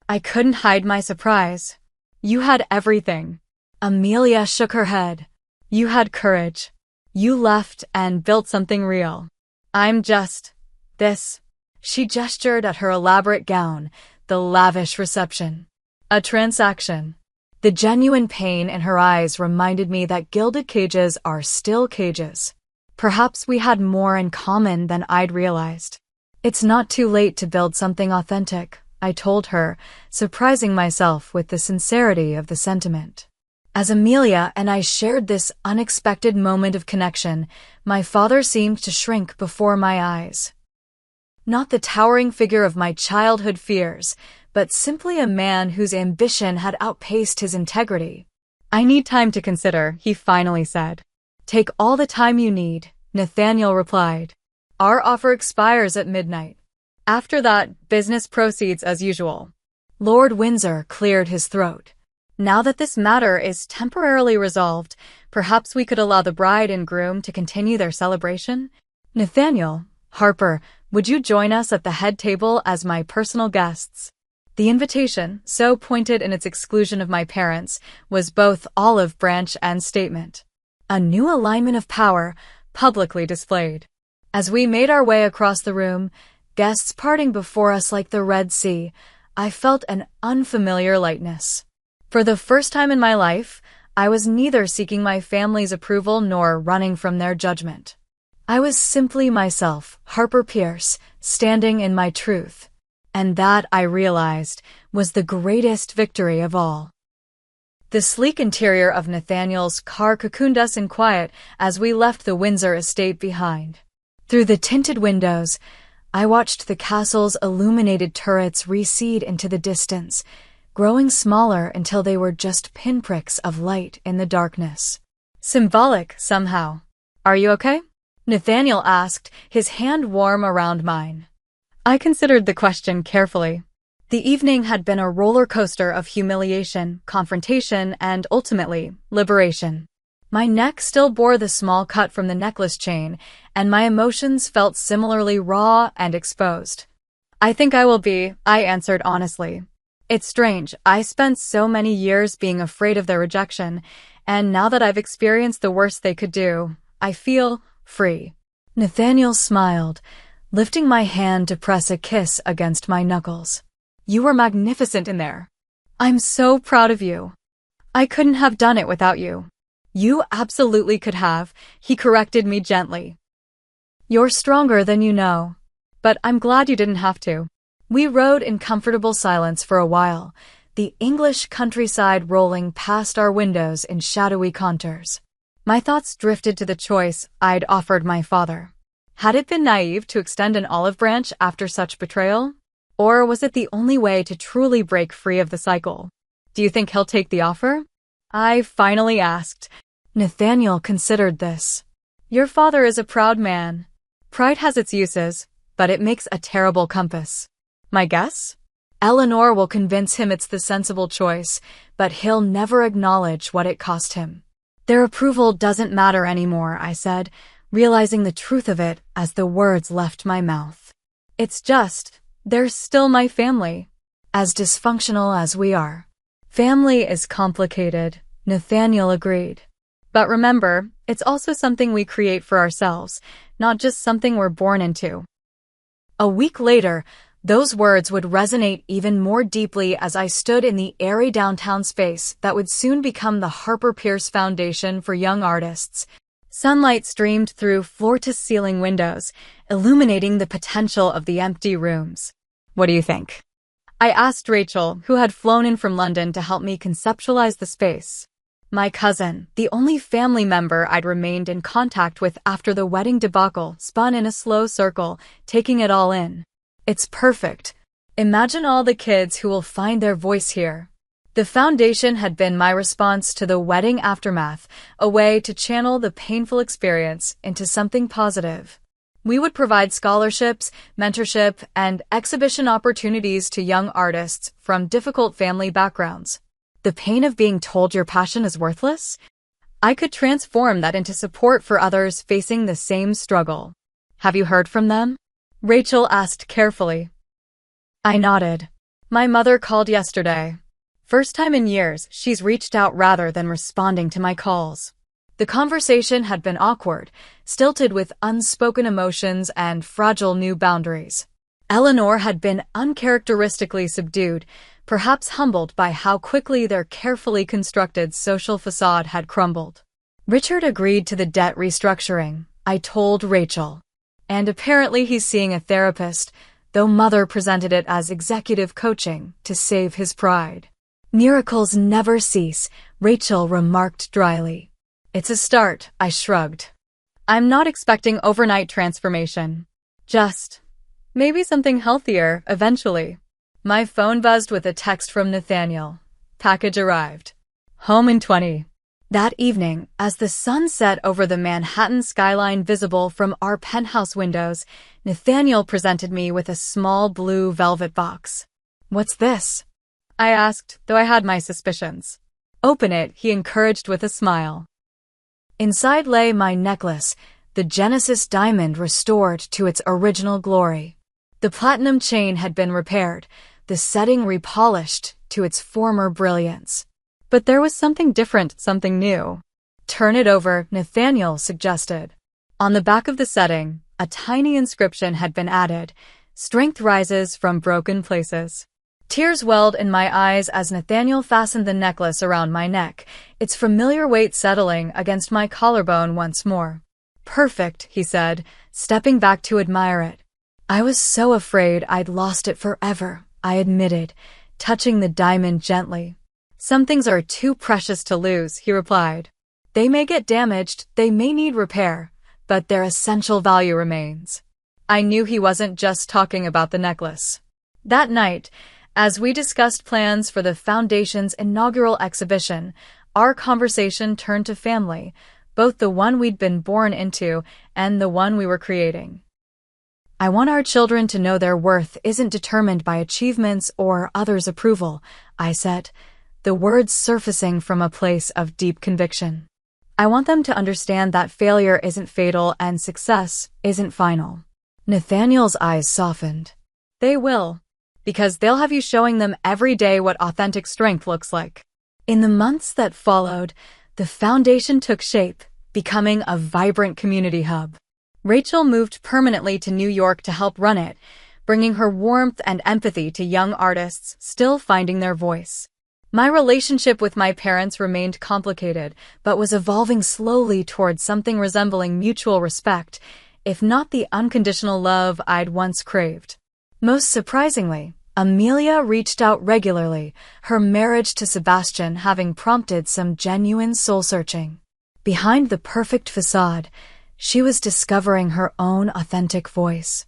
I couldn't hide my surprise. You had everything. Amelia shook her head. You had courage. You left and built something real. I'm just this. She gestured at her elaborate gown, the lavish reception. A transaction. The genuine pain in her eyes reminded me that gilded cages are still cages. Perhaps we had more in common than I'd realized. It's not too late to build something authentic, I told her, surprising myself with the sincerity of the sentiment. As Amelia and I shared this unexpected moment of connection, my father seemed to shrink before my eyes. Not the towering figure of my childhood fears, but simply a man whose ambition had outpaced his integrity. I need time to consider, he finally said. Take all the time you need, Nathaniel replied. Our offer expires at midnight. After that, business proceeds as usual. Lord Windsor cleared his throat. Now that this matter is temporarily resolved, perhaps we could allow the bride and groom to continue their celebration? Nathaniel, Harper, would you join us at the head table as my personal guests? The invitation, so pointed in its exclusion of my parents, was both olive branch and statement. A new alignment of power, publicly displayed. As we made our way across the room, guests parting before us like the Red Sea, I felt an unfamiliar lightness. For the first time in my life, I was neither seeking my family's approval nor running from their judgment. I was simply myself, Harper Pierce, standing in my truth. And that, I realized, was the greatest victory of all. The sleek interior of Nathaniel's car cocooned us in quiet as we left the Windsor estate behind. Through the tinted windows, I watched the castle's illuminated turrets recede into the distance, growing smaller until they were just pinpricks of light in the darkness. Symbolic, somehow. Are you okay? Nathaniel asked, his hand warm around mine. I considered the question carefully. The evening had been a roller coaster of humiliation, confrontation, and ultimately, liberation. My neck still bore the small cut from the necklace chain, and my emotions felt similarly raw and exposed. I think I will be, I answered honestly. It's strange, I spent so many years being afraid of their rejection, and now that I've experienced the worst they could do, I feel free. Nathaniel smiled, lifting my hand to press a kiss against my knuckles. You were magnificent in there. I'm so proud of you. I couldn't have done it without you. You absolutely could have, he corrected me gently. You're stronger than you know. But I'm glad you didn't have to. We rode in comfortable silence for a while, the English countryside rolling past our windows in shadowy contours. My thoughts drifted to the choice I'd offered my father. Had it been naive to extend an olive branch after such betrayal? Or was it the only way to truly break free of the cycle? Do you think he'll take the offer? I finally asked. Nathaniel considered this. Your father is a proud man. Pride has its uses, but it makes a terrible compass. My guess? Eleanor will convince him it's the sensible choice, but he'll never acknowledge what it cost him. Their approval doesn't matter anymore, I said, realizing the truth of it as the words left my mouth. It's just, they're still my family, as dysfunctional as we are. Family is complicated, Nathaniel agreed. But remember, it's also something we create for ourselves, not just something we're born into. A week later, those words would resonate even more deeply as I stood in the airy downtown space that would soon become the Harper Pierce Foundation for Young Artists. Sunlight streamed through floor-to-ceiling windows, illuminating the potential of the empty rooms. What do you think? I asked Rachel, who had flown in from London to help me conceptualize the space. My cousin, the only family member I'd remained in contact with after the wedding debacle, spun in a slow circle, taking it all in. It's perfect. Imagine all the kids who will find their voice here. The foundation had been my response to the wedding aftermath, a way to channel the painful experience into something positive. We would provide scholarships, mentorship, and exhibition opportunities to young artists from difficult family backgrounds. The pain of being told your passion is worthless? I could transform that into support for others facing the same struggle. Have you heard from them? Rachel asked carefully. I nodded. My mother called yesterday. First time in years, she's reached out rather than responding to my calls. The conversation had been awkward, stilted with unspoken emotions and fragile new boundaries. Eleanor had been uncharacteristically subdued, perhaps humbled by how quickly their carefully constructed social facade had crumbled. Richard agreed to the debt restructuring, I told Rachel. And apparently he's seeing a therapist, though Mother presented it as executive coaching to save his pride. Miracles never cease, Rachel remarked dryly. It's a start, I shrugged. I'm not expecting overnight transformation. Just, maybe something healthier, eventually. My phone buzzed with a text from Nathaniel. Package arrived. Home in 20. That evening, as the sun set over the Manhattan skyline visible from our penthouse windows, Nathaniel presented me with a small blue velvet box. What's this? I asked, though I had my suspicions. Open it, he encouraged with a smile. Inside lay my necklace, the Genesis diamond restored to its original glory. The platinum chain had been repaired, the setting repolished to its former brilliance. But there was something different, something new. Turn it over, Nathaniel suggested. On the back of the setting, a tiny inscription had been added, "Strength rises from broken places." Tears welled in my eyes as Nathaniel fastened the necklace around my neck, its familiar weight settling against my collarbone once more. Perfect, he said, stepping back to admire it. I was so afraid I'd lost it forever, I admitted, touching the diamond gently. Some things are too precious to lose, he replied. They may get damaged, they may need repair, but their essential value remains. I knew he wasn't just talking about the necklace. That night, as we discussed plans for the Foundation's inaugural exhibition, our conversation turned to family, both the one we'd been born into and the one we were creating. I want our children to know their worth isn't determined by achievements or others' approval, I said, the words surfacing from a place of deep conviction. I want them to understand that failure isn't fatal and success isn't final. Nathaniel's eyes softened. They will, because they'll have you showing them every day what authentic strength looks like. In the months that followed, the foundation took shape, becoming a vibrant community hub. Rachel moved permanently to New York to help run it, bringing her warmth and empathy to young artists still finding their voice. My relationship with my parents remained complicated, but was evolving slowly towards something resembling mutual respect, if not the unconditional love I'd once craved. Most surprisingly, Amelia reached out regularly, her marriage to Sebastian having prompted some genuine soul-searching. Behind the perfect facade, she was discovering her own authentic voice.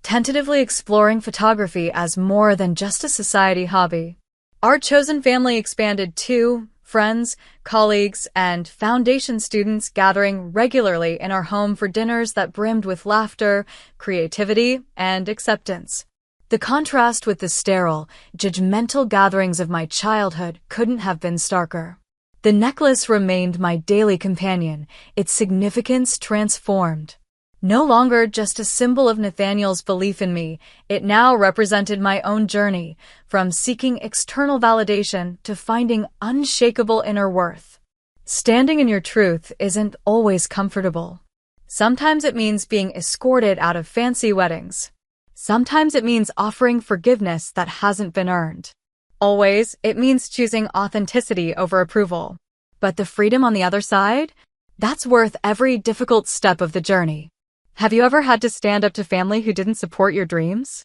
Tentatively exploring photography as more than just a society hobby. Our chosen family expanded too, friends, colleagues, and foundation students gathering regularly in our home for dinners that brimmed with laughter, creativity, and acceptance. The contrast with the sterile, judgmental gatherings of my childhood couldn't have been starker. The necklace remained my daily companion, its significance transformed. No longer just a symbol of Nathaniel's belief in me, it now represented my own journey, from seeking external validation to finding unshakable inner worth. Standing in your truth isn't always comfortable. Sometimes it means being escorted out of fancy weddings. Sometimes it means offering forgiveness that hasn't been earned. Always, it means choosing authenticity over approval. But the freedom on the other side? That's worth every difficult step of the journey. Have you ever had to stand up to family who didn't support your dreams?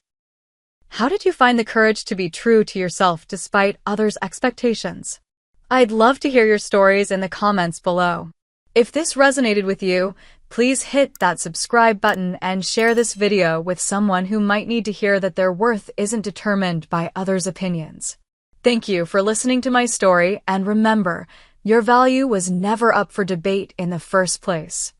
How did you find the courage to be true to yourself despite others' expectations? I'd love to hear your stories in the comments below. If this resonated with you, please hit that subscribe button and share this video with someone who might need to hear that their worth isn't determined by others' opinions. Thank you for listening to my story, and remember, your value was never up for debate in the first place.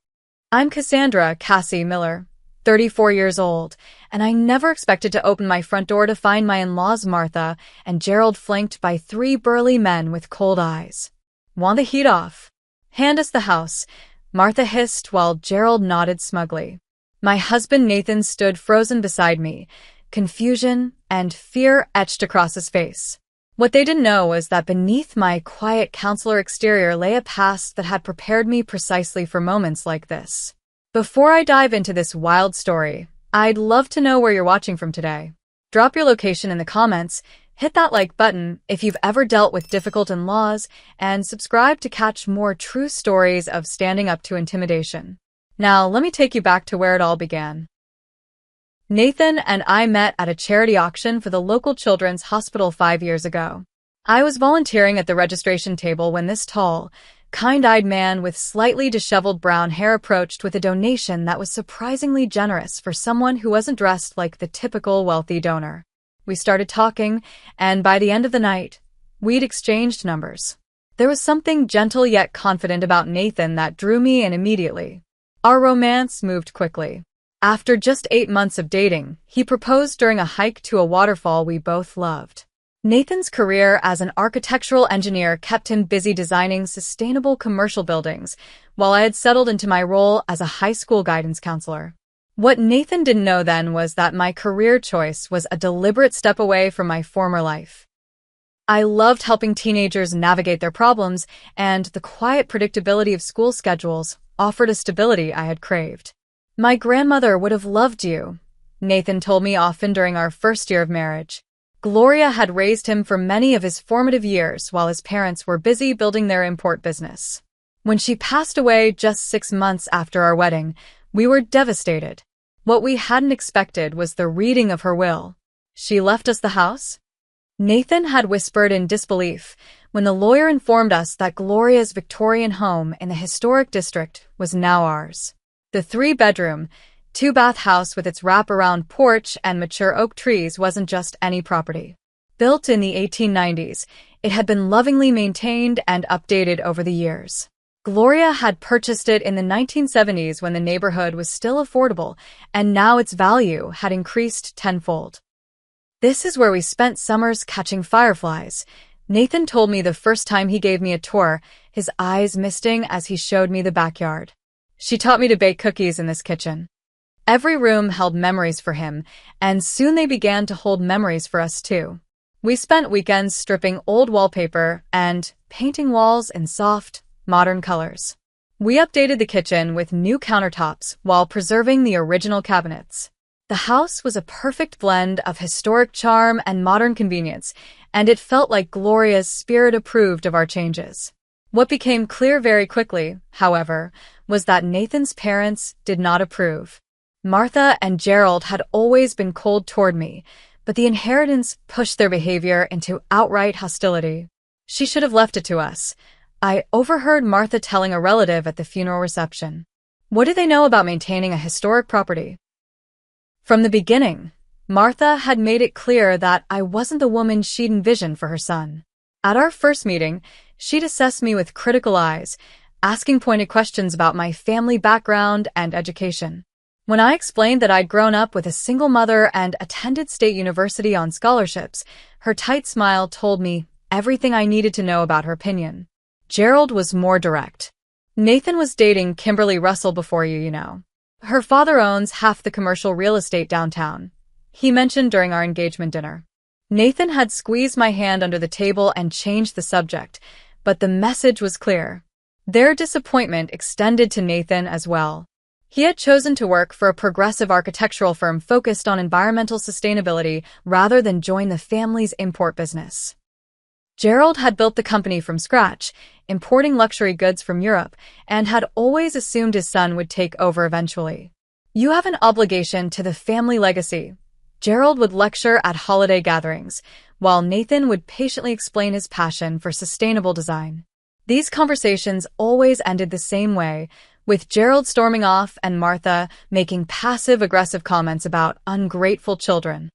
I'm Cassandra Cassie Miller, 34 years old, and I never expected to open my front door to find my in-laws Martha and Gerald flanked by 3 burly men with cold eyes. Want the heat off? Hand us the house, Martha hissed while Gerald nodded smugly. My husband Nathan stood frozen beside me, confusion and fear etched across his face. What they didn't know was that beneath my quiet counselor exterior lay a past that had prepared me precisely for moments like this. Before I dive into this wild story, I'd love to know where you're watching from today. Drop your location in the comments, hit that like button if you've ever dealt with difficult in-laws, and subscribe to catch more true stories of standing up to intimidation. Now, let me take you back to where it all began. Nathan and I met at a charity auction for the local children's hospital 5 years ago. I was volunteering at the registration table when this tall, kind-eyed man with slightly disheveled brown hair approached with a donation that was surprisingly generous for someone who wasn't dressed like the typical wealthy donor. We started talking, and by the end of the night, we'd exchanged numbers. There was something gentle yet confident about Nathan that drew me in immediately. Our romance moved quickly. After just 8 months of dating, he proposed during a hike to a waterfall we both loved. Nathan's career as an architectural engineer kept him busy designing sustainable commercial buildings, while I had settled into my role as a high school guidance counselor. What Nathan didn't know then was that my career choice was a deliberate step away from my former life. I loved helping teenagers navigate their problems, and the quiet predictability of school schedules offered a stability I had craved. My grandmother would have loved you, Nathan told me often during our first year of marriage. Gloria had raised him for many of his formative years while his parents were busy building their import business. When she passed away just 6 months after our wedding, we were devastated. What we hadn't expected was the reading of her will. She left us the house, Nathan had whispered in disbelief when the lawyer informed us that Gloria's Victorian home in the historic district was now ours. The three-bedroom, two-bath house with its wrap-around porch and mature oak trees wasn't just any property. Built in the 1890s, it had been lovingly maintained and updated over the years. Gloria had purchased it in the 1970s when the neighborhood was still affordable, and now its value had increased tenfold. "This is where we spent summers catching fireflies," Nathan told me the first time he gave me a tour, his eyes misting as he showed me the backyard. "She taught me to bake cookies in this kitchen." Every room held memories for him, and soon they began to hold memories for us too. We spent weekends stripping old wallpaper and painting walls in soft, modern colors. We updated the kitchen with new countertops while preserving the original cabinets. The house was a perfect blend of historic charm and modern convenience, and it felt like Gloria's spirit approved of our changes. What became clear very quickly, however, was that Nathan's parents did not approve. Martha and Gerald had always been cold toward me, but the inheritance pushed their behavior into outright hostility. "She should have left it to us," I overheard Martha telling a relative at the funeral reception. "What do they know about maintaining a historic property?" From the beginning, Martha had made it clear that I wasn't the woman she'd envisioned for her son. At our first meeting, she'd assessed me with critical eyes, asking pointed questions about my family background and education. When I explained that I'd grown up with a single mother and attended state university on scholarships, her tight smile told me everything I needed to know about her opinion. Gerald was more direct. "Nathan was dating Kimberly Russell before you know. Her father owns half the commercial real estate downtown," he mentioned during our engagement dinner. Nathan had squeezed my hand under the table and changed the subject, but the message was clear. Their disappointment extended to Nathan as well. He had chosen to work for a progressive architectural firm focused on environmental sustainability rather than join the family's import business. Gerald had built the company from scratch, importing luxury goods from Europe, and had always assumed his son would take over eventually. "You have an obligation to the family legacy," Gerald would lecture at holiday gatherings, while Nathan would patiently explain his passion for sustainable design. These conversations always ended the same way, with Gerald storming off and Martha making passive-aggressive comments about ungrateful children.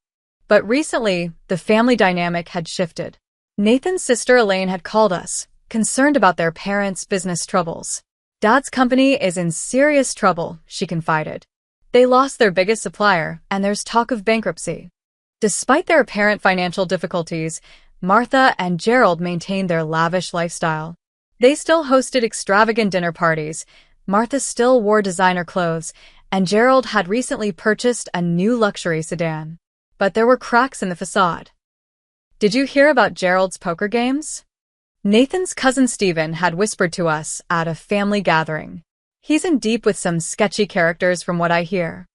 But recently, the family dynamic had shifted. Nathan's sister Elaine had called us, concerned about their parents' business troubles. "Dad's company is in serious trouble," she confided. "They lost their biggest supplier, and there's talk of bankruptcy." Despite their apparent financial difficulties, Martha and Gerald maintained their lavish lifestyle. They still hosted extravagant dinner parties, Martha still wore designer clothes, and Gerald had recently purchased a new luxury sedan. But there were cracks in the facade. "Did you hear about Gerald's poker games?" Nathan's cousin Stephen had whispered to us at a family gathering. "He's in deep with some sketchy characters from what I hear."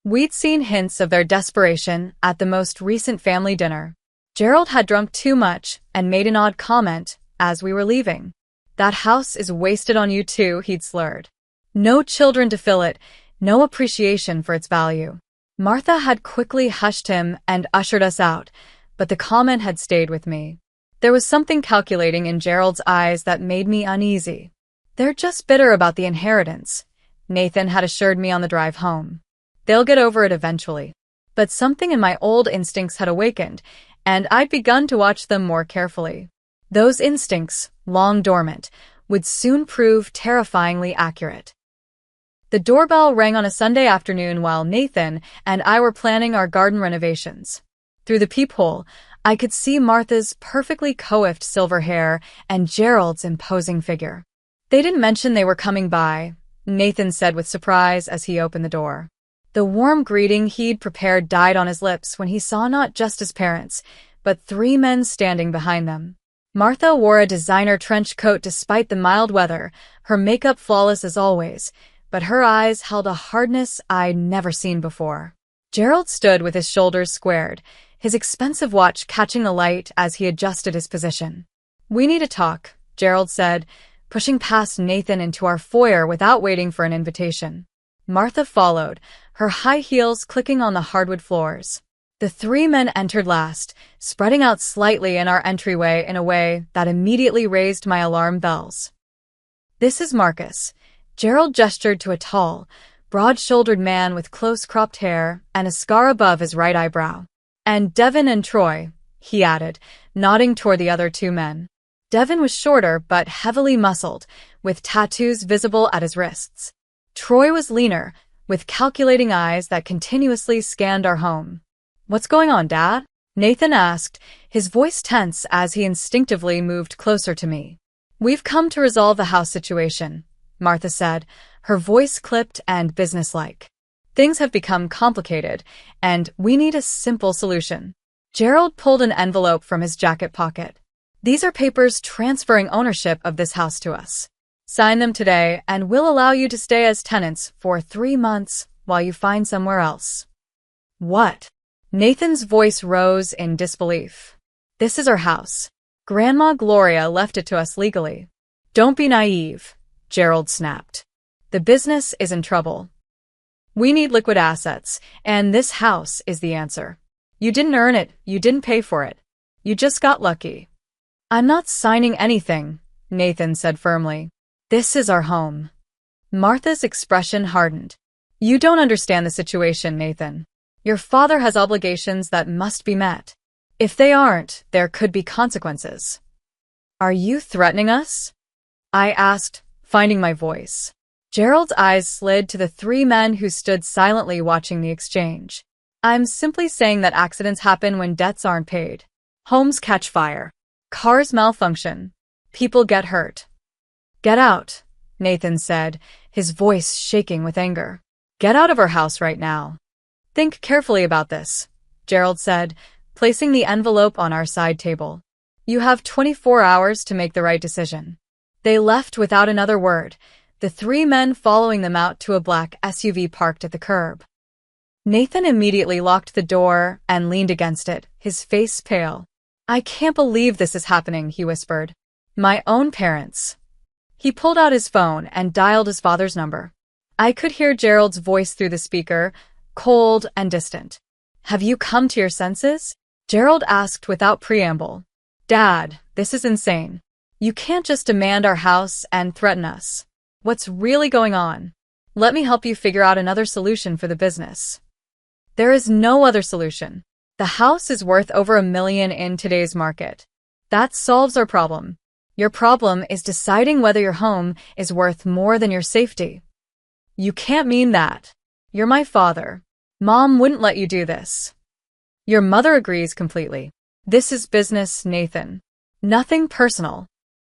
We'd seen hints of their desperation at the most recent family dinner. Gerald had drunk too much and made an odd comment as we were leaving. "That house is wasted on you too," he'd slurred. No children to fill it, no appreciation for its value. Martha had quickly hushed him and ushered us out, but the comment had stayed with me. There was something calculating in Gerald's eyes that made me uneasy. "They're just bitter about the inheritance," Nathan had assured me on the drive home. "They'll get over it eventually." But something in my old instincts had awakened, and I'd begun to watch them more carefully. Those instincts, long dormant, would soon prove terrifyingly accurate. The doorbell rang on a Sunday afternoon while Nathan and I were planning our garden renovations. Through the peephole, I could see Martha's perfectly coiffed silver hair and Gerald's imposing figure. "They didn't mention they were coming by," Nathan said with surprise as he opened the door. The warm greeting he'd prepared died on his lips when he saw not just his parents, but three men standing behind them. Martha wore a designer trench coat despite the mild weather, her makeup flawless as always, but her eyes held a hardness I'd never seen before. Gerald stood with his shoulders squared, his expensive watch catching the light as he adjusted his position. "We need to talk," Gerald said, pushing past Nathan into our foyer without waiting for an invitation. Martha followed, her high heels clicking on the hardwood floors. The three men entered last, spreading out slightly in our entryway in a way that immediately raised my alarm bells. "This is Marcus." Gerald gestured to a tall, broad-shouldered man with close-cropped hair and a scar above his right eyebrow. "And Devin and Troy," he added, nodding toward the other two men. Devin was shorter but heavily muscled, with tattoos visible at his wrists. Troy was leaner, with calculating eyes that continuously scanned our home. "What's going on, Dad?" Nathan asked, his voice tense as he instinctively moved closer to me. "We've come to resolve the house situation," Martha said, her voice clipped and businesslike. "Things have become complicated, and we need a simple solution." Gerald pulled an envelope from his jacket pocket. "These are papers transferring ownership of this house to us. Sign them today, and we'll allow you to stay as tenants for 3 months while you find somewhere else." "What?" Nathan's voice rose in disbelief. "This is our house. Grandma Gloria left it to us legally." "Don't be naive," Gerald snapped. "The business is in trouble. We need liquid assets, and this house is the answer. You didn't earn it, you didn't pay for it. You just got lucky." "I'm not signing anything," Nathan said firmly. "This is our home." Martha's expression hardened. "You don't understand the situation, Nathan. Your father has obligations that must be met. If they aren't, there could be consequences." "Are you threatening us?" I asked, finding my voice. Gerald's eyes slid to the three men who stood silently watching the exchange. "I'm simply saying that accidents happen when debts aren't paid. Homes catch fire. Cars malfunction. People get hurt." "Get out," Nathan said, his voice shaking with anger. "Get out of our house right now." "Think carefully about this," Gerald said, placing the envelope on our side table. "You have 24 hours to make the right decision." They left without another word, the three men following them out to a black SUV parked at the curb. Nathan immediately locked the door and leaned against it, his face pale. "I can't believe this is happening," he whispered. "My own parents." He pulled out his phone and dialed his father's number. I could hear Gerald's voice through the speaker, cold and distant. "Have you come to your senses?" Gerald asked without preamble. "Dad, this is insane. You can't just demand our house and threaten us. What's really going on? Let me help you figure out another solution for the business." "There is no other solution. The house is worth over $1 million in today's market. That solves our problem. Your problem is deciding whether your home is worth more than your safety." "You can't mean that. You're my father. Mom wouldn't let you do this." "Your mother agrees completely. This is business, Nathan. Nothing personal."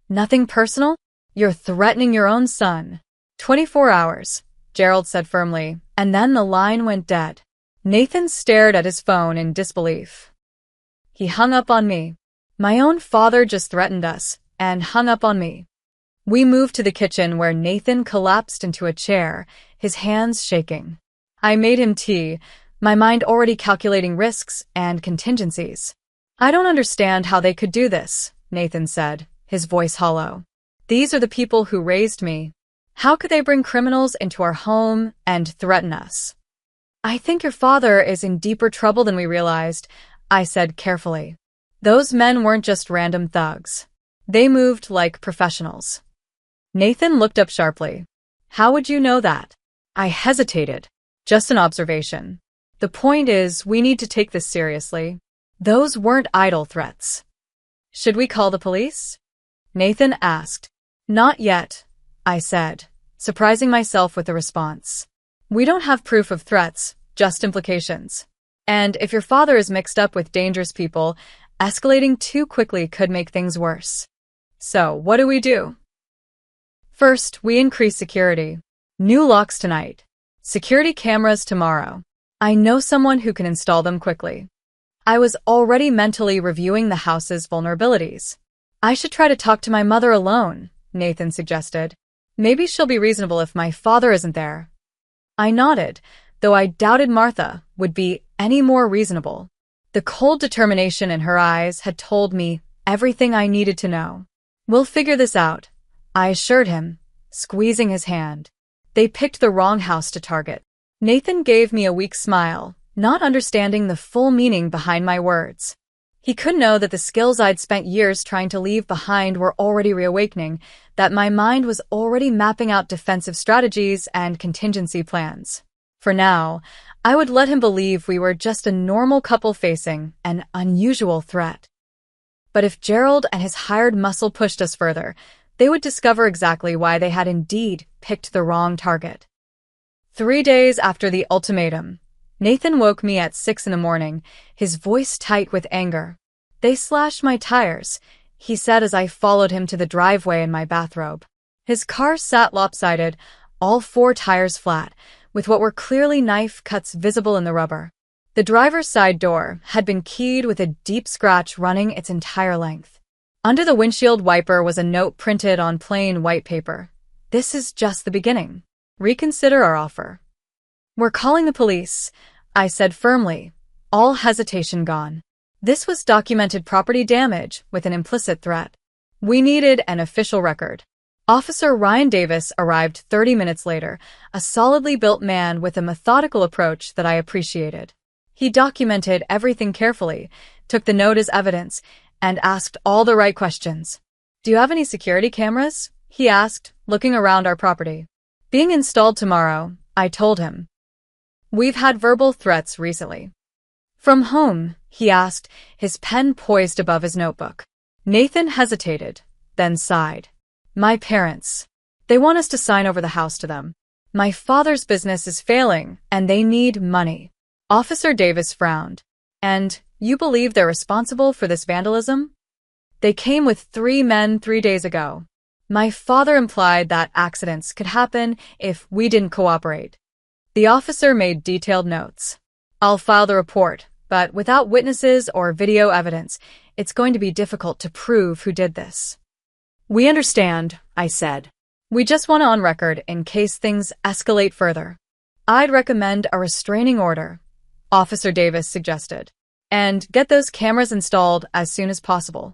"Nothing personal? You're threatening your own son." 24 hours, Gerald said firmly, and then the line went dead. Nathan stared at his phone in disbelief. He hung up on me. My own father just threatened us, and hung up on me. We moved to the kitchen where Nathan collapsed into a chair, his hands shaking. I made him tea, my mind already calculating risks and contingencies. "I don't understand how they could do this," Nathan said, his voice hollow. "These are the people who raised me. How could they bring criminals into our home and threaten us?" "I think your father is in deeper trouble than we realized," I said carefully. "Those men weren't just random thugs. They moved like professionals." Nathan looked up sharply. "How would you know that?" I hesitated. "Just an observation. The point is, we need to take this seriously. Those weren't idle threats." "Should we call the police?" Nathan asked. "Not yet," I said, surprising myself with the response. "We don't have proof of threats, just implications. And if your father is mixed up with dangerous people, escalating too quickly could make things worse. So, what do we do?" "First, we increase security. New locks tonight. Security cameras tomorrow. I know someone who can install them quickly." I was already mentally reviewing the house's vulnerabilities. "I should try to talk to my mother alone," Nathan suggested. "Maybe she'll be reasonable if my father isn't there." I nodded, though I doubted Martha would be any more reasonable. The cold determination in her eyes had told me everything I needed to know. "We'll figure this out," I assured him, squeezing his hand. They picked the wrong house to target. Nathan gave me a weak smile, not understanding the full meaning behind my words. He could know that the skills I'd spent years trying to leave behind were already reawakening, that my mind was already mapping out defensive strategies and contingency plans. For now, I would let him believe we were just a normal couple facing an unusual threat. But if Gerald and his hired muscle pushed us further, they would discover exactly why they had indeed picked the wrong target. 3 days after the ultimatum, Nathan woke me at 6 in the morning, his voice tight with anger. "They slashed my tires," he said as I followed him to the driveway in my bathrobe. His car sat lopsided, all 4 tires flat, with what were clearly knife cuts visible in the rubber. The driver's side door had been keyed with a deep scratch running its entire length. Under the windshield wiper was a note printed on plain white paper. "This is just the beginning. Reconsider our offer." "We're calling the police," I said firmly, all hesitation gone. This was documented property damage with an implicit threat. We needed an official record. Officer Ryan Davis arrived 30 minutes later, a solidly built man with a methodical approach that I appreciated. He documented everything carefully, took the note as evidence, and asked all the right questions. "Do you have any security cameras?" he asked, looking around our property. "Being installed tomorrow," I told him. "We've had verbal threats recently." "From whom?" he asked, his pen poised above his notebook. Nathan hesitated, then sighed. "My parents. They want us to sign over the house to them. My father's business is failing, and they need money." Officer Davis frowned. "And you believe they're responsible for this vandalism?" "They came with 3 men 3 days ago. My father implied that accidents could happen if we didn't cooperate." The officer made detailed notes. "I'll file the report, but without witnesses or video evidence, it's going to be difficult to prove who did this." "We understand," I said. "We just want it on record in case things escalate further." "I'd recommend a restraining order," Officer Davis suggested, "and get those cameras installed as soon as possible."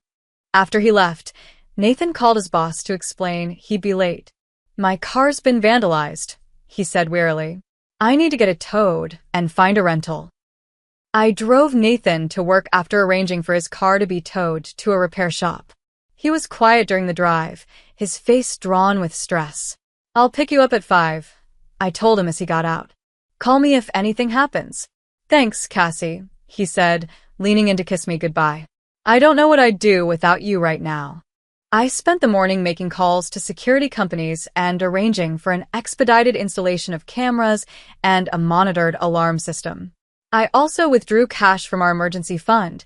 After he left, Nathan called his boss to explain he'd be late. "My car's been vandalized," he said wearily. "I need to get it towed and find a rental." I drove Nathan to work after arranging for his car to be towed to a repair shop. He was quiet during the drive, his face drawn with stress. "I'll pick you up at 5, I told him as he got out. "Call me if anything happens." "Thanks, Cassie," he said, leaning in to kiss me goodbye. "I don't know what I'd do without you right now." I spent the morning making calls to security companies and arranging for an expedited installation of cameras and a monitored alarm system. I also withdrew cash from our emergency fund,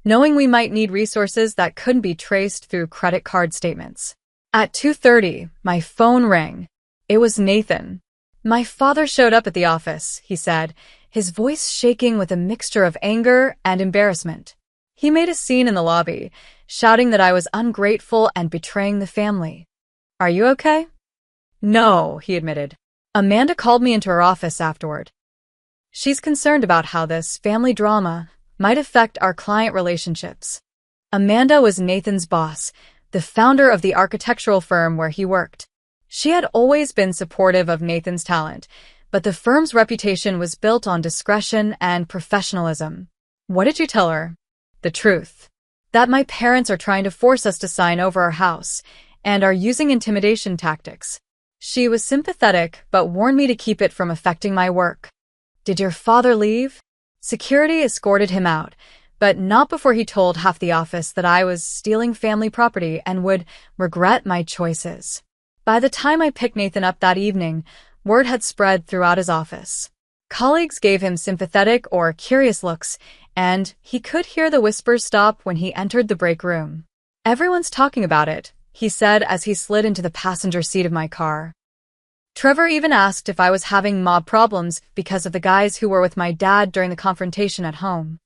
knowing we might need resources that couldn't be traced through credit card statements. At 2:30, my phone rang. It was Nathan. "My father showed up at the office," he said, his voice shaking with a mixture of anger and embarrassment. He made a scene in the lobby, shouting that I was ungrateful and betraying the family. "Are you okay?" "No," he admitted. "Amanda called me into her office afterward. She's concerned about how this family drama might affect our client relationships." Amanda was Nathan's boss, the founder of the architectural firm where he worked. She had always been supportive of Nathan's talent, but the firm's reputation was built on discretion and professionalism. "What did you tell her?" "The truth. That my parents are trying to force us to sign over our house and are using intimidation tactics." She was sympathetic but warned me to keep it from affecting my work. "Did your father leave?" "Security escorted him out, but not before he told half the office that I was stealing family property and would regret my choices." By the time I picked Nathan up that evening, word had spread throughout his office. Colleagues gave him sympathetic or curious looks, and he could hear the whispers stop when he entered the break room. "Everyone's talking about it," he said as he slid into the passenger seat of my car. Trevor even asked if I was having mob problems because of the guys who were with my dad during the confrontation at home.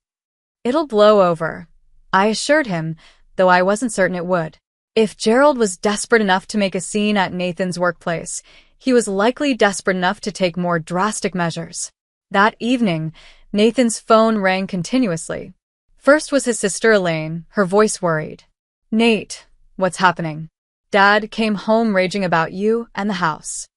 "It'll blow over," I assured him, though I wasn't certain it would. If Gerald was desperate enough to make a scene at Nathan's workplace, he was likely desperate enough to take more drastic measures. That evening, Nathan's phone rang continuously. First was his sister Elaine, her voice worried. "Nate, what's happening?" "Dad came home raging about you and the house.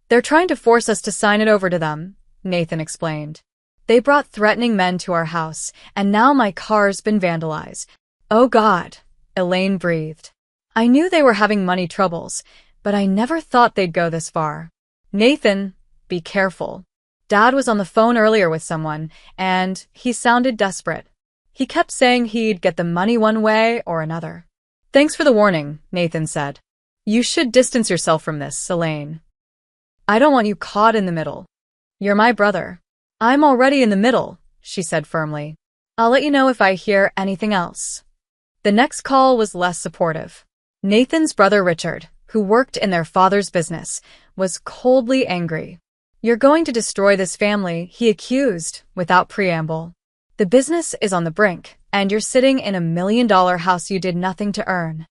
They're trying to force us to sign it over to them," Nathan explained. They brought threatening men to our house, and now my car's been vandalized. Oh God, Elaine breathed. I knew they were having money troubles, but I never thought they'd go this far. Nathan, be careful. Dad was on the phone earlier with someone, and he sounded desperate. He kept saying he'd get the money one way or another. Thanks for the warning, Nathan said. You should distance yourself from this, Elaine. I don't want you caught in the middle. You're my brother. I'm already in the middle, she said firmly. I'll let you know if I hear anything else. The next call was less supportive. Nathan's brother Richard, who worked in their father's business, was coldly angry. You're going to destroy this family, he accused, without preamble. The business is on the brink, and you're sitting in $1 million house you did nothing to earn.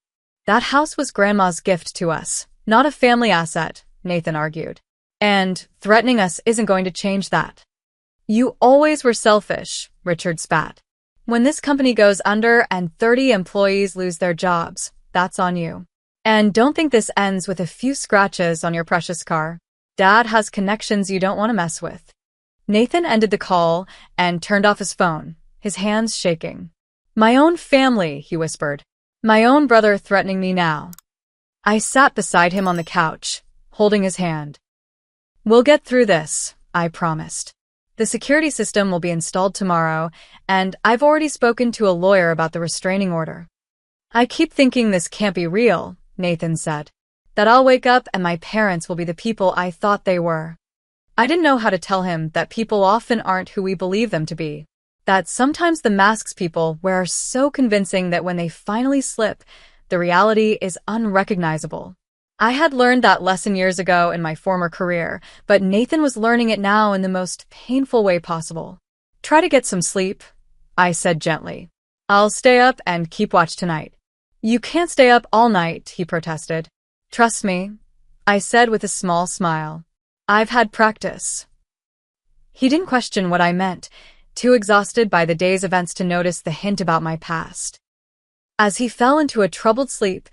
That house was Grandma's gift to us, not a family asset, Nathan argued. And threatening us isn't going to change that. You always were selfish, Richard spat. When this company goes under and 30 employees lose their jobs, that's on you. And don't think this ends with a few scratches on your precious car. Dad has connections you don't want to mess with. Nathan ended the call and turned off his phone, his hands shaking. My own family, he whispered. My own brother threatening me now. I sat beside him on the couch, holding his hand. We'll get through this, I promised. The security system will be installed tomorrow, and I've already spoken to a lawyer about the restraining order. I keep thinking this can't be real, Nathan said. That I'll wake up and my parents will be the people I thought they were. I didn't know how to tell him that people often aren't who we believe them to be. That sometimes the masks people wear are so convincing that when they finally slip, the reality is unrecognizable. I had learned that lesson years ago in my former career, but Nathan was learning it now in the most painful way possible. Try to get some sleep, I said gently. I'll stay up and keep watch tonight. You can't stay up all night, he protested. Trust me, I said with a small smile. I've had practice. He didn't question what I meant, too exhausted by the day's events to notice the hint about my past. As he fell into a troubled sleep,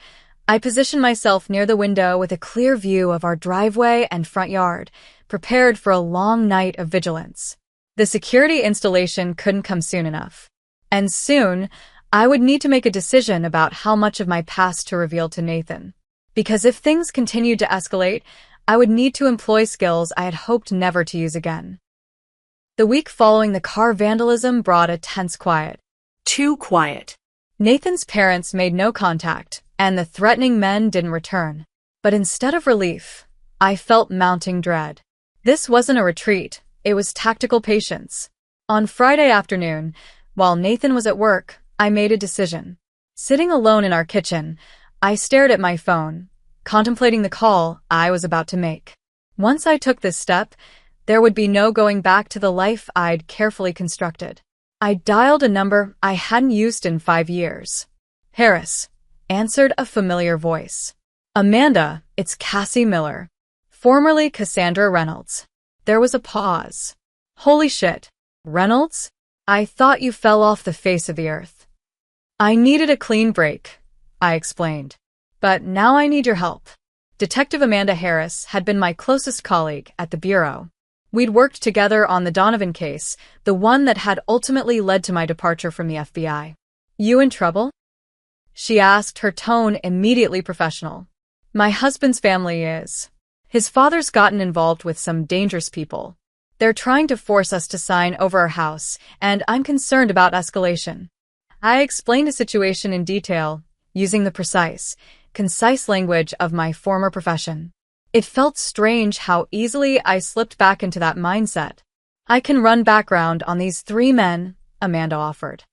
I positioned myself near the window with a clear view of our driveway and front yard, prepared for a long night of vigilance. The security installation couldn't come soon enough. And soon, I would need to make a decision about how much of my past to reveal to Nathan. Because if things continued to escalate, I would need to employ skills I had hoped never to use again. The week following the car vandalism brought a tense quiet. Too quiet. Nathan's parents made no contact, and the threatening men didn't return. But instead of relief, I felt mounting dread. This wasn't a retreat, it was tactical patience. On Friday afternoon, while Nathan was at work, I made a decision. Sitting alone in our kitchen, I stared at my phone, contemplating the call I was about to make. Once I took this step, there would be no going back to the life I'd carefully constructed. I dialed a number I hadn't used in 5 years. Harris, answered a familiar voice. Amanda, it's Cassie Miller. Formerly Cassandra Reynolds. There was a pause. Holy shit. Reynolds? I thought you fell off the face of the earth. I needed a clean break, I explained. But now I need your help. Detective Amanda Harris had been my closest colleague at the Bureau. We'd worked together on the Donovan case, the one that had ultimately led to my departure from the FBI. You in trouble? She asked, her tone immediately professional. My husband's family is. His father's gotten involved with some dangerous people. They're trying to force us to sign over our house, and I'm concerned about escalation. I explained the situation in detail, using the concise language of my former profession. It felt strange how easily I slipped back into that mindset. I can run background on these 3 men, Amanda offered.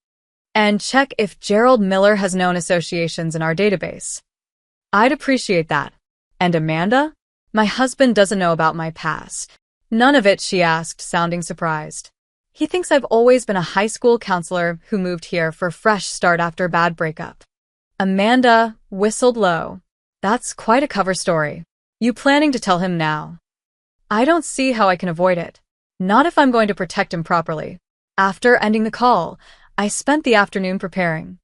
And check if Gerald Miller has known associations in our database. I'd appreciate that. And Amanda? My husband doesn't know about my past. None of it, she asked, sounding surprised. He thinks I've always been a high school counselor who moved here for a fresh start after a bad breakup. Amanda whistled low. That's quite a cover story. You planning to tell him now? I don't see how I can avoid it. Not if I'm going to protect him properly. After ending the call, I spent the afternoon preparing.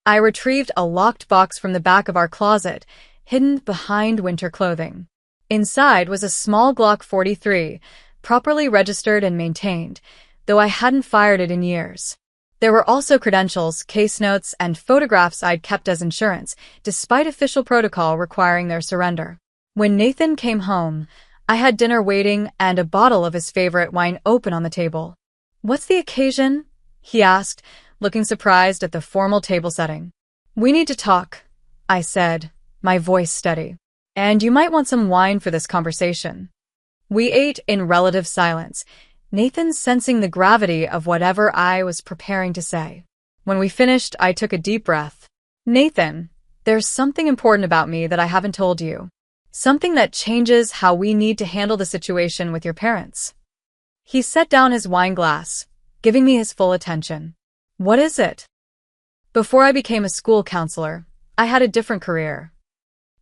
I retrieved a locked box from the back of our closet, hidden behind winter clothing. Inside was a small Glock 43, properly registered and maintained, though I hadn't fired it in years. There were also credentials, case notes, and photographs I'd kept as insurance, despite official protocol requiring their surrender. When Nathan came home, I had dinner waiting and a bottle of his favorite wine open on the table. "What's the occasion?" he asked, looking surprised at the formal table setting. "We need to talk," I said, my voice steady. "And you might want some wine for this conversation." We ate in relative silence, Nathan sensing the gravity of whatever I was preparing to say. When we finished, I took a deep breath. "Nathan, there's something important about me that I haven't told you. Something that changes how we need to handle the situation with your parents." He set down his wine glass, giving me his full attention. "What is it?" "Before I became a school counselor, I had a different career."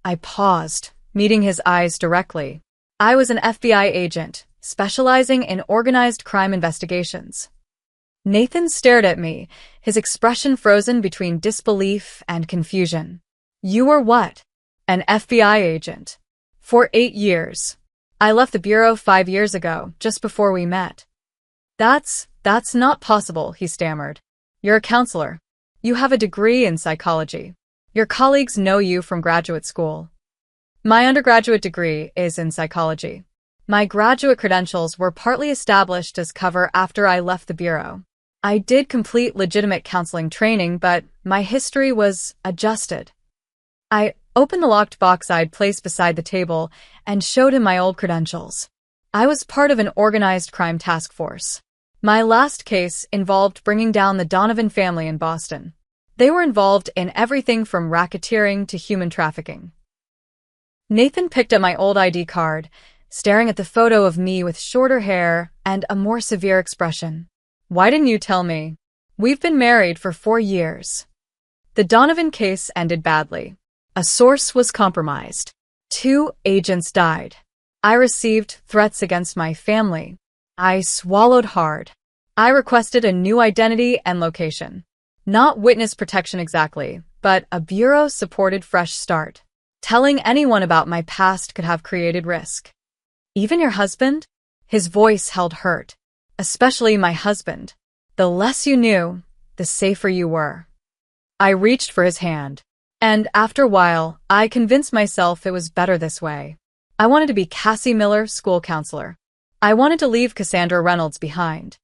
I paused, meeting his eyes directly. I was an FBI agent, specializing in organized crime investigations. Nathan stared at me, his expression frozen between disbelief and confusion. "You were what?" "An FBI agent. For 8 years. I left the bureau 5 years ago, just before we met." That's not possible," he stammered. "You're a counselor. You have a degree in psychology. Your colleagues know you from graduate school." "My undergraduate degree is in psychology. My graduate credentials were partly established as cover after I left the bureau. I did complete legitimate counseling training, but my history was adjusted." I opened the locked box I'd placed beside the table and showed him my old credentials. I was part of an organized crime task force. My last case involved bringing down the Donovan family in Boston. They were involved in everything from racketeering to human trafficking. Nathan picked up my old ID card, staring at the photo of me with shorter hair and a more severe expression. "Why didn't you tell me? We've been married for 4 years." The Donovan case ended badly. A source was compromised. 2 agents died. I received threats against my family. I swallowed hard. I requested a new identity and location. Not witness protection exactly, but a bureau-supported fresh start. Telling anyone about my past could have created risk. "Even your husband?" His voice held hurt. "Especially my husband. The less you knew, the safer you were." I reached for his hand. And after a while, I convinced myself it was better this way. I wanted to be Cassie Miller, school counselor. I wanted to leave Cassandra Reynolds behind.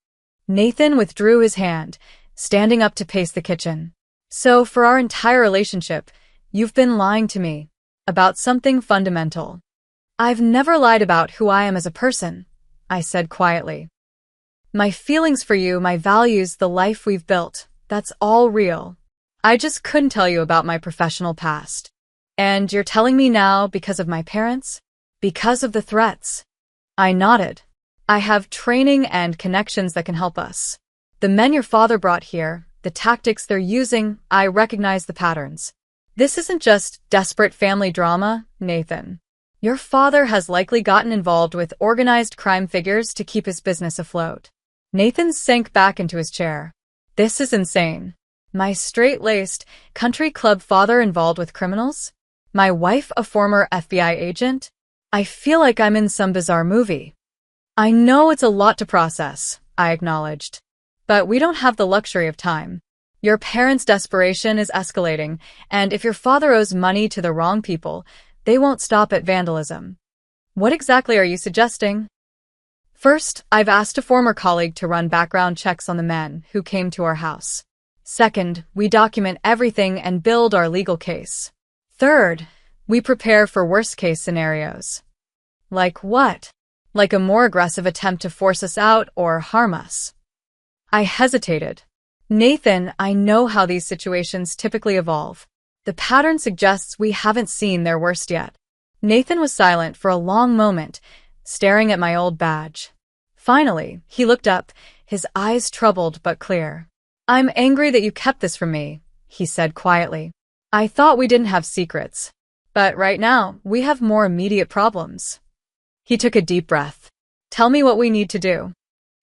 Nathan withdrew his hand, standing up to pace the kitchen. "So for our entire relationship, you've been lying to me about something fundamental." "I've never lied about who I am as a person," I said quietly. "My feelings for you, my values, the life we've built, that's all real. I just couldn't tell you about my professional past. And you're telling me now because of my parents? Because of the threats?" I nodded. "I have training and connections that can help us. The men your father brought here, the tactics they're using, I recognize the patterns. This isn't just desperate family drama, Nathan. Your father has likely gotten involved with organized crime figures to keep his business afloat." Nathan sank back into his chair. "This is insane. My straight-laced, country club father involved with criminals? My wife a former FBI agent? I feel like I'm in some bizarre movie." "I know it's a lot to process," I acknowledged. "But we don't have the luxury of time. Your parents' desperation is escalating, and if your father owes money to the wrong people, they won't stop at vandalism." "What exactly are you suggesting?" "First, I've asked a former colleague to run background checks on the men who came to our house. Second, we document everything and build our legal case. Third, we prepare for worst-case scenarios." "Like what?" "Like a more aggressive attempt to force us out or harm us." I hesitated. "Nathan, I know how these situations typically evolve. The pattern suggests we haven't seen their worst yet." Nathan was silent for a long moment, staring at my old badge. Finally, he looked up, his eyes troubled but clear. "I'm angry that you kept this from me," he said quietly. "I thought we didn't have secrets. But right now, we have more immediate problems." He took a deep breath. "Tell me what we need to do."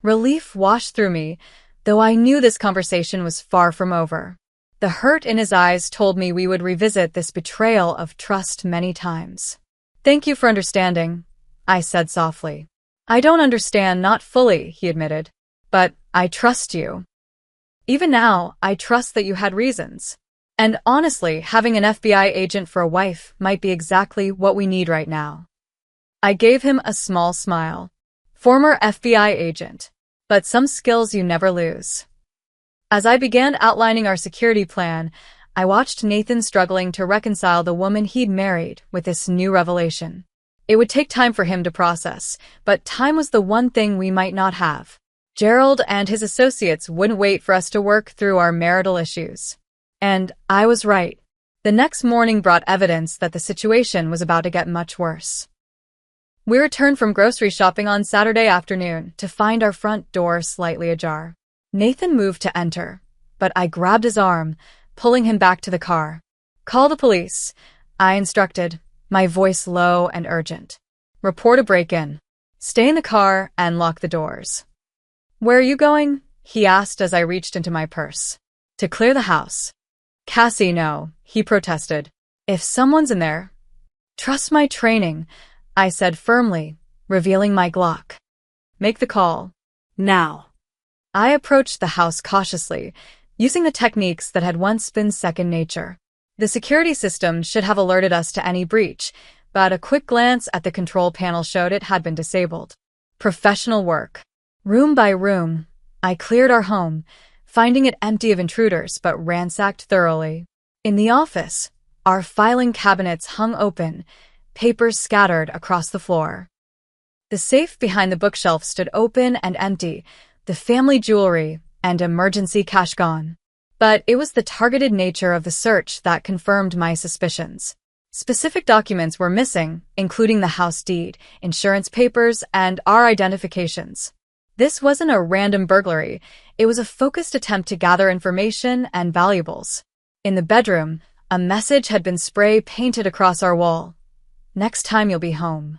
Relief washed through me, though I knew this conversation was far from over. The hurt in his eyes told me we would revisit this betrayal of trust many times. "Thank you for understanding," I said softly. "I don't understand, not fully," he admitted. "But I trust you. Even now, I trust that you had reasons. And honestly, having an FBI agent for a wife might be exactly what we need right now. I gave him a small smile. Former FBI agent. But some skills you never lose. As I began outlining our security plan, I watched Nathan struggling to reconcile the woman he'd married with this new revelation. It would take time for him to process, but time was the one thing we might not have. Gerald and his associates wouldn't wait for us to work through our marital issues. And I was right. The next morning brought evidence that the situation was about to get much worse. We returned from grocery shopping on Saturday afternoon to find our front door slightly ajar. Nathan moved to enter, but I grabbed his arm, pulling him back to the car. Call the police, I instructed, my voice low and urgent. Report a break-in. Stay in the car and lock the doors. Where are you going? He asked as I reached into my purse. To clear the house. Cassie, no, he protested. If someone's in there. Trust my training, I said firmly, revealing my Glock. Make the call. Now. I approached the house cautiously, using the techniques that had once been second nature. The security system should have alerted us to any breach, but a quick glance at the control panel showed it had been disabled. Professional work. Room by room, I cleared our home, finding it empty of intruders but ransacked thoroughly. In the office, our filing cabinets hung open, papers scattered across the floor. The safe behind the bookshelf stood open and empty, the family jewelry and emergency cash gone. But it was the targeted nature of the search that confirmed my suspicions. Specific documents were missing, including the house deed, insurance papers, and our identifications. This wasn't a random burglary, it was a focused attempt to gather information and valuables. In the bedroom, a message had been spray painted across our wall. Next time you'll be home.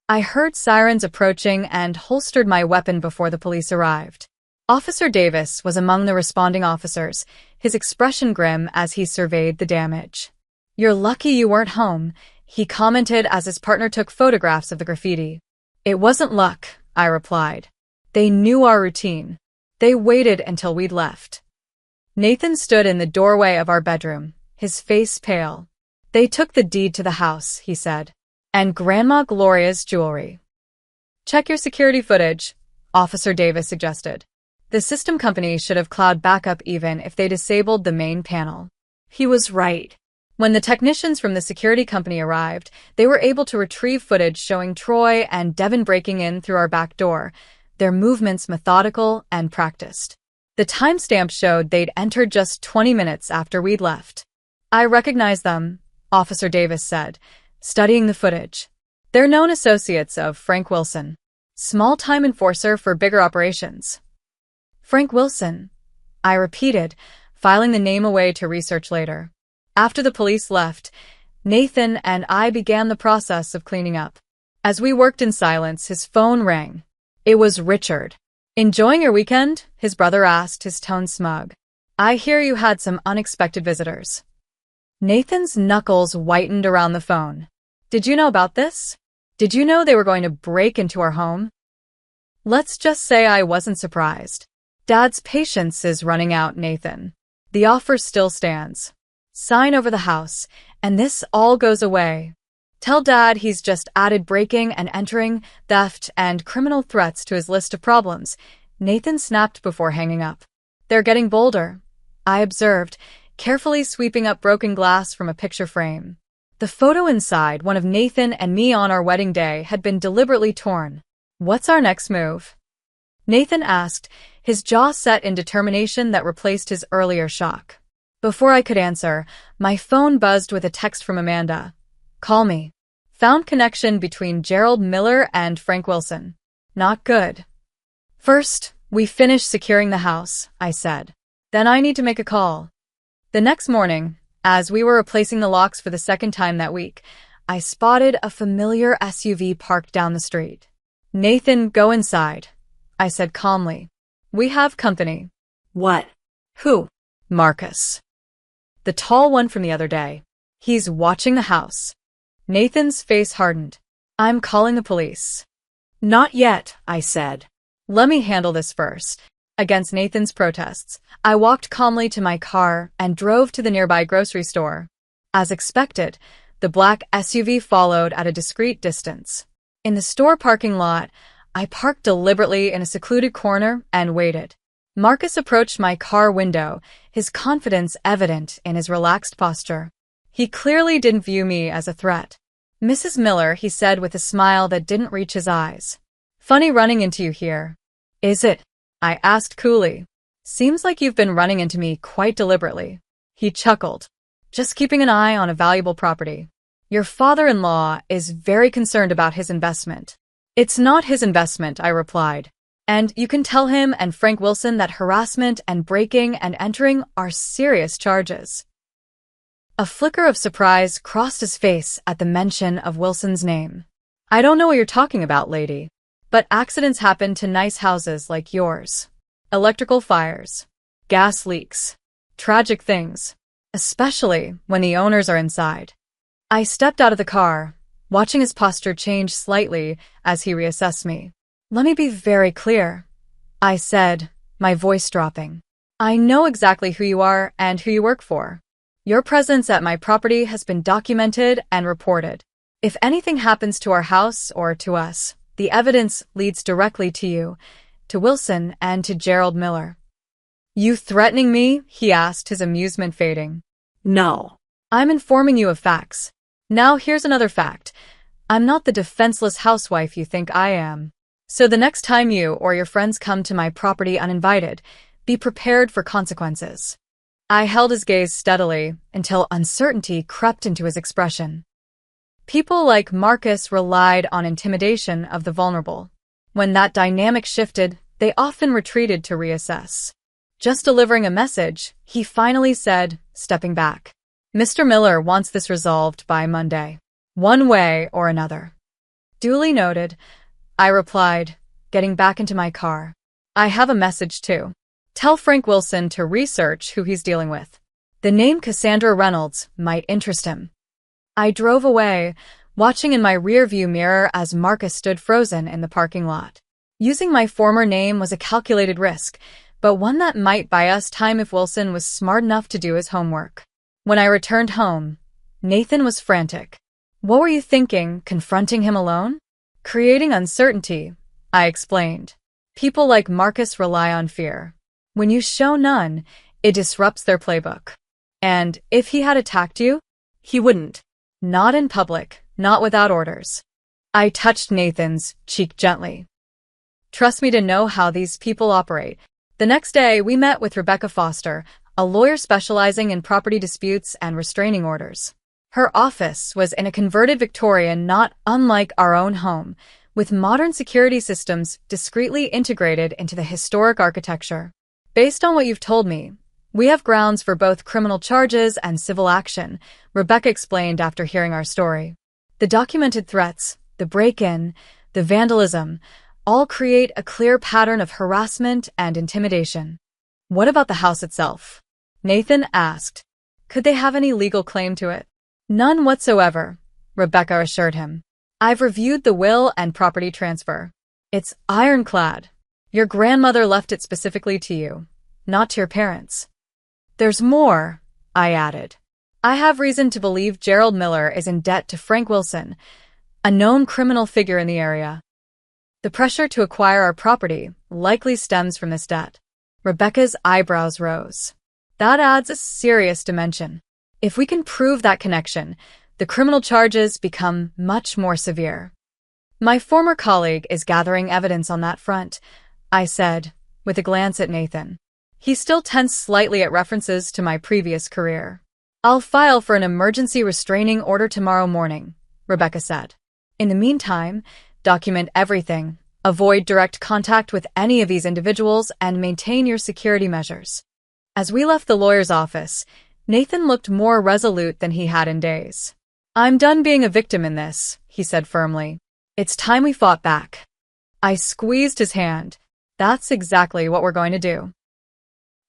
I heard sirens approaching and holstered my weapon before the police arrived. Officer Davis was among the responding officers, his expression grim as he surveyed the damage. You're lucky you weren't home, he commented as his partner took photographs of the graffiti. It wasn't luck, I replied. They knew our routine. They waited until we'd left. Nathan stood in the doorway of our bedroom, his face pale. They took the deed to the house, he said. And Grandma Gloria's jewelry. Check your security footage, Officer Davis suggested. The system company should have cloud backup even if they disabled the main panel. He was right. When the technicians from the security company arrived, they were able to retrieve footage showing Troy and Devin breaking in through our back door, their movements methodical and practiced. The timestamp showed they'd entered just 20 minutes after we'd left. I recognize them, Officer Davis said, studying the footage. They're known associates of Frank Wilson, small-time enforcer for bigger operations. Frank Wilson, I repeated, filing the name away to research later. After the police left, Nathan and I began the process of cleaning up. As we worked in silence, his phone rang. It was Richard. Enjoying your weekend? His brother asked, his tone smug. I hear you had some unexpected visitors. Nathan's knuckles whitened around the phone. Did you know about this? Did you know they were going to break into our home? Let's just say I wasn't surprised. Dad's patience is running out, Nathan. The offer still stands. Sign over the house, and this all goes away. Tell Dad he's just added breaking and entering, theft, and criminal threats to his list of problems. Nathan snapped before hanging up. They're getting bolder, I observed, carefully sweeping up broken glass from a picture frame. The photo inside, one of Nathan and me on our wedding day, had been deliberately torn. What's our next move? Nathan asked, his jaw set in determination that replaced his earlier shock. Before I could answer, my phone buzzed with a text from Amanda. Call me. Found connection between Gerald Miller and Frank Wilson. Not good. First, we finish securing the house, I said. Then I need to make a call. The next morning, as we were replacing the locks for the second time that week, I spotted a familiar SUV parked down the street. Nathan, go inside, I said calmly. We have company. What? Who? Marcus. The tall one from the other day. He's watching the house. Nathan's face hardened. I'm calling the police. Not yet, I said. Let me handle this first. Against Nathan's protests, I walked calmly to my car and drove to the nearby grocery store. As expected, the black SUV followed at a discreet distance. In the store parking lot, I parked deliberately in a secluded corner and waited. Marcus approached my car window, his confidence evident in his relaxed posture. He clearly didn't view me as a threat. "Mrs. Miller," he said with a smile that didn't reach his eyes. "Funny running into you here." "Is it?" I asked coolly. "Seems like you've been running into me quite deliberately." He chuckled. "Just keeping an eye on a valuable property. Your father-in-law is very concerned about his investment." "It's not his investment," I replied. "And you can tell him and Frank Wilson that harassment and breaking and entering are serious charges." A flicker of surprise crossed his face at the mention of Wilson's name. "I don't know what you're talking about, lady. But accidents happen to nice houses like yours. Electrical fires, gas leaks, tragic things, especially when the owners are inside." I stepped out of the car, watching his posture change slightly as he reassessed me. "Let me be very clear," I said, my voice dropping. "I know exactly who you are and who you work for. Your presence at my property has been documented and reported. If anything happens to our house or to us, the evidence leads directly to you, to Wilson, and to Gerald Miller." "You threatening me?" he asked, his amusement fading. "No. I'm informing you of facts. Now here's another fact. I'm not the defenseless housewife you think I am. So the next time you or your friends come to my property uninvited, be prepared for consequences." I held his gaze steadily until uncertainty crept into his expression. People like Marcus relied on intimidation of the vulnerable. When that dynamic shifted, they often retreated to reassess. Just delivering a message, he finally said, stepping back, "Mr. Miller wants this resolved by Monday, one way or another." "Duly noted," I replied, getting back into my car. "I have a message too. Tell Frank Wilson to research who he's dealing with. The name Cassandra Reynolds might interest him." I drove away, watching in my rearview mirror as Marcus stood frozen in the parking lot. Using my former name was a calculated risk, but one that might buy us time if Wilson was smart enough to do his homework. When I returned home, Nathan was frantic. "What were you thinking, confronting him alone?" "Creating uncertainty," I explained. "People like Marcus rely on fear. When you show none, it disrupts their playbook. And if he had attacked you, he wouldn't. Not in public, not without orders." I touched Nathan's cheek gently. "Trust me to know how these people operate." The next day, we met with Rebecca Foster, a lawyer specializing in property disputes and restraining orders. Her office was in a converted Victorian not unlike our own home, with modern security systems discreetly integrated into the historic architecture. "Based on what you've told me, we have grounds for both criminal charges and civil action," Rebecca explained after hearing our story. "The documented threats, the break-in, the vandalism, all create a clear pattern of harassment and intimidation." "What about the house itself?" Nathan asked. "Could they have any legal claim to it?" "None whatsoever," Rebecca assured him. "I've reviewed the will and property transfer. It's ironclad. Your grandmother left it specifically to you, not to your parents." "There's more," I added. "I have reason to believe Gerald Miller is in debt to Frank Wilson, a known criminal figure in the area. The pressure to acquire our property likely stems from this debt." Rebecca's eyebrows rose. "That adds a serious dimension. If we can prove that connection, the criminal charges become much more severe." "My former colleague is gathering evidence on that front," I said, with a glance at Nathan. He still tensed slightly at references to my previous career. "I'll file for an emergency restraining order tomorrow morning," Rebecca said. "In the meantime, document everything, avoid direct contact with any of these individuals, and maintain your security measures." As we left the lawyer's office, Nathan looked more resolute than he had in days. "I'm done being a victim in this," he said firmly. "It's time we fought back." I squeezed his hand. "That's exactly what we're going to do."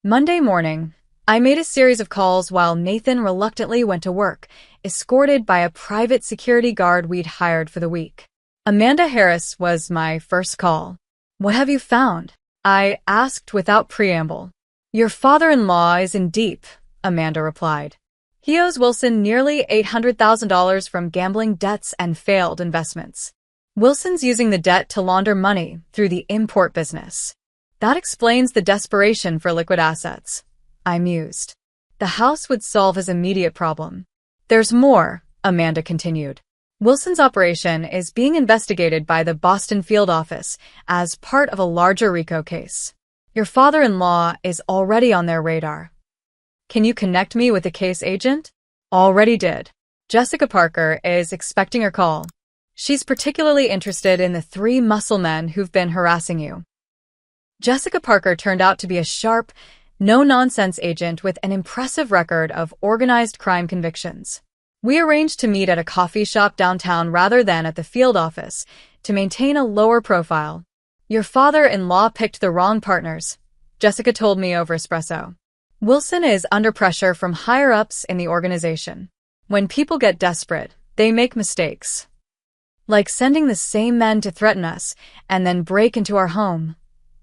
Monday morning, I made a series of calls while Nathan reluctantly went to work, escorted by a private security guard we'd hired for the week. Amanda Harris was my first call. "What have you found?" I asked without preamble. Your father-in-law is in deep, Amanda replied. He owes Wilson nearly $800,000 from gambling debts and failed investments. Wilson's using the debt to launder money through the import business. That explains the desperation for liquid assets, I mused. The house would solve his immediate problem. There's more, Amanda continued. Wilson's operation is being investigated by the Boston field office as part of a larger RICO case. Your father-in-law is already on their radar. Can you connect me with the case agent? Already did. Jessica Parker is expecting her call. She's particularly interested in the 3 muscle men who've been harassing you. Jessica Parker turned out to be a sharp, no-nonsense agent with an impressive record of organized crime convictions. We arranged to meet at a coffee shop downtown rather than at the field office to maintain a lower profile. Your father-in-law picked the wrong partners, Jessica told me over espresso. Wilson is under pressure from higher-ups in the organization. When people get desperate, they make mistakes. Like sending the same men to threaten us and then break into our home,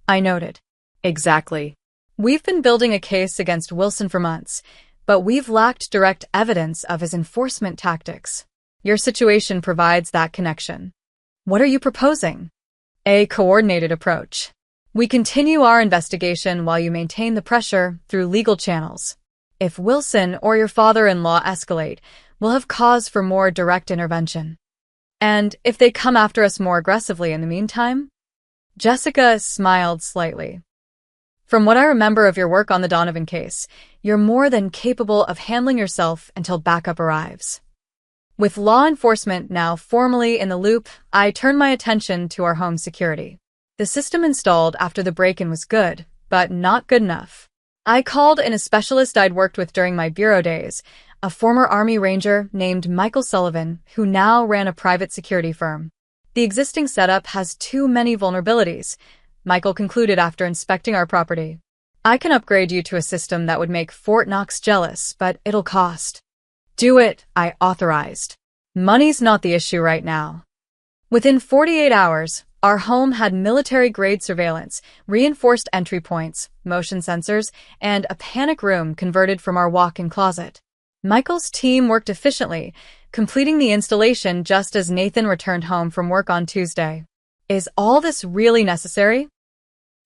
I noted. Exactly. We've been building a case against Wilson for months, but we've lacked direct evidence of his enforcement tactics. Your situation provides that connection. What are you proposing? A coordinated approach. We continue our investigation while you maintain the pressure through legal channels. If Wilson or your father-in-law escalate, we'll have cause for more direct intervention. And if they come after us more aggressively in the meantime? Jessica smiled slightly. From what I remember of your work on the Donovan case, you're more than capable of handling yourself until backup arrives. With law enforcement now formally in the loop, I turned my attention to our home security. The system installed after the break-in was good, but not good enough. I called in a specialist I'd worked with during my bureau days, a former Army Ranger named Michael Sullivan, who now ran a private security firm. The existing setup has too many vulnerabilities, Michael concluded after inspecting our property. I can upgrade you to a system that would make Fort Knox jealous, but it'll cost. Do it, I authorized. Money's not the issue right now. Within 48 hours, our home had military-grade surveillance, reinforced entry points, motion sensors, and a panic room converted from our walk-in closet. Michael's team worked efficiently, completing the installation just as Nathan returned home from work on Tuesday. Is all this really necessary?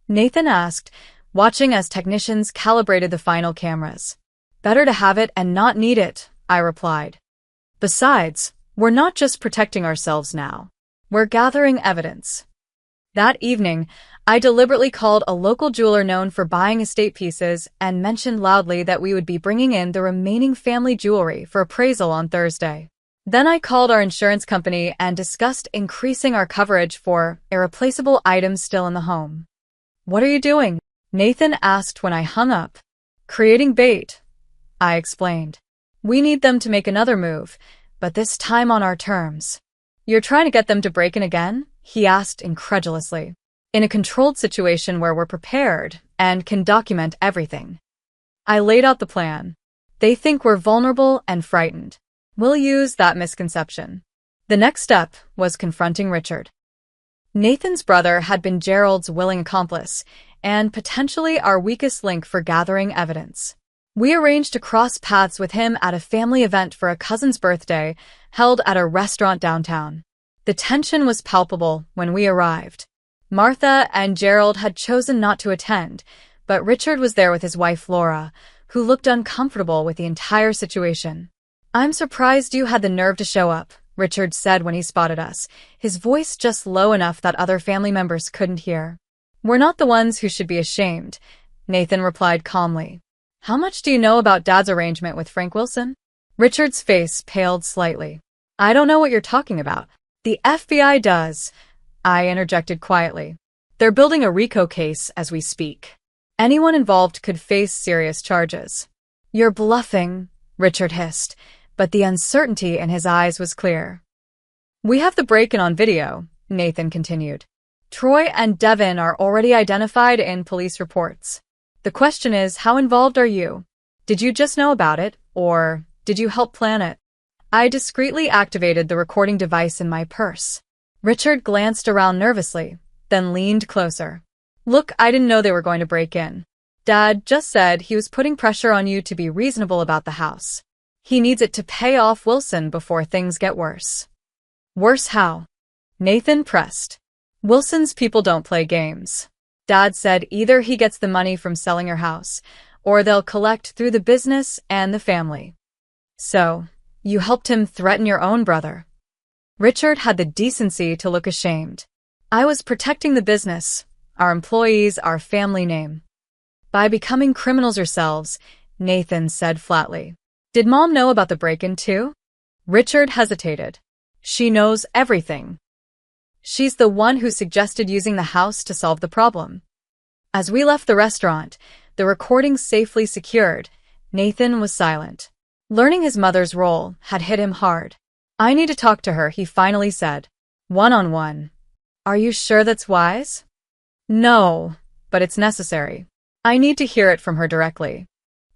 Nathan asked, watching as technicians calibrated the final cameras. Better to have it and not need it, I replied. Besides, we're not just protecting ourselves now. We're gathering evidence. That evening, I deliberately called a local jeweler known for buying estate pieces and mentioned loudly that we would be bringing in the remaining family jewelry for appraisal on Thursday. Then I called our insurance company and discussed increasing our coverage for irreplaceable items still in the home. What are you doing? Nathan asked when I hung up. Creating bait, I explained. We need them to make another move, but this time on our terms. You're trying to get them to break in again? He asked incredulously. In a controlled situation where we're prepared and can document everything. I laid out the plan. They think we're vulnerable and frightened. We'll use that misconception. The next step was confronting Richard. Nathan's brother had been Gerald's willing accomplice and potentially our weakest link for gathering evidence. We arranged to cross paths with him at a family event for a cousin's birthday held at a restaurant downtown. The tension was palpable when we arrived. Martha and Gerald had chosen not to attend, but Richard was there with his wife Laura, who looked uncomfortable with the entire situation. I'm surprised you had the nerve to show up, Richard said when he spotted us, his voice just low enough that other family members couldn't hear. We're not the ones who should be ashamed, Nathan replied calmly. How much do you know about Dad's arrangement with Frank Wilson? Richard's face paled slightly. I don't know what you're talking about. The FBI does, I interjected quietly. They're building a RICO case as we speak. Anyone involved could face serious charges. You're bluffing, Richard hissed, but the uncertainty in his eyes was clear. We have the break-in on video, Nathan continued. Troy and Devin are already identified in police reports. The question is, how involved are you? Did you just know about it, or did you help plan it? I discreetly activated the recording device in my purse. Richard glanced around nervously, then leaned closer. Look, I didn't know they were going to break in. Dad just said he was putting pressure on you to be reasonable about the house. He needs it to pay off Wilson before things get worse. Worse how? Nathan pressed. Wilson's people don't play games. Dad said either he gets the money from selling your house, or they'll collect through the business and the family. So, you helped him threaten your own brother. Richard had the decency to look ashamed. I was protecting the business, our employees, our family name. By becoming criminals yourselves, Nathan said flatly. Did Mom know about the break-in too? Richard hesitated. She knows everything. She's the one who suggested using the house to solve the problem. As we left the restaurant, the recording safely secured, Nathan was silent. Learning his mother's role had hit him hard. I need to talk to her, he finally said. One-on-one. Are you sure that's wise? No, but it's necessary. I need to hear it from her directly.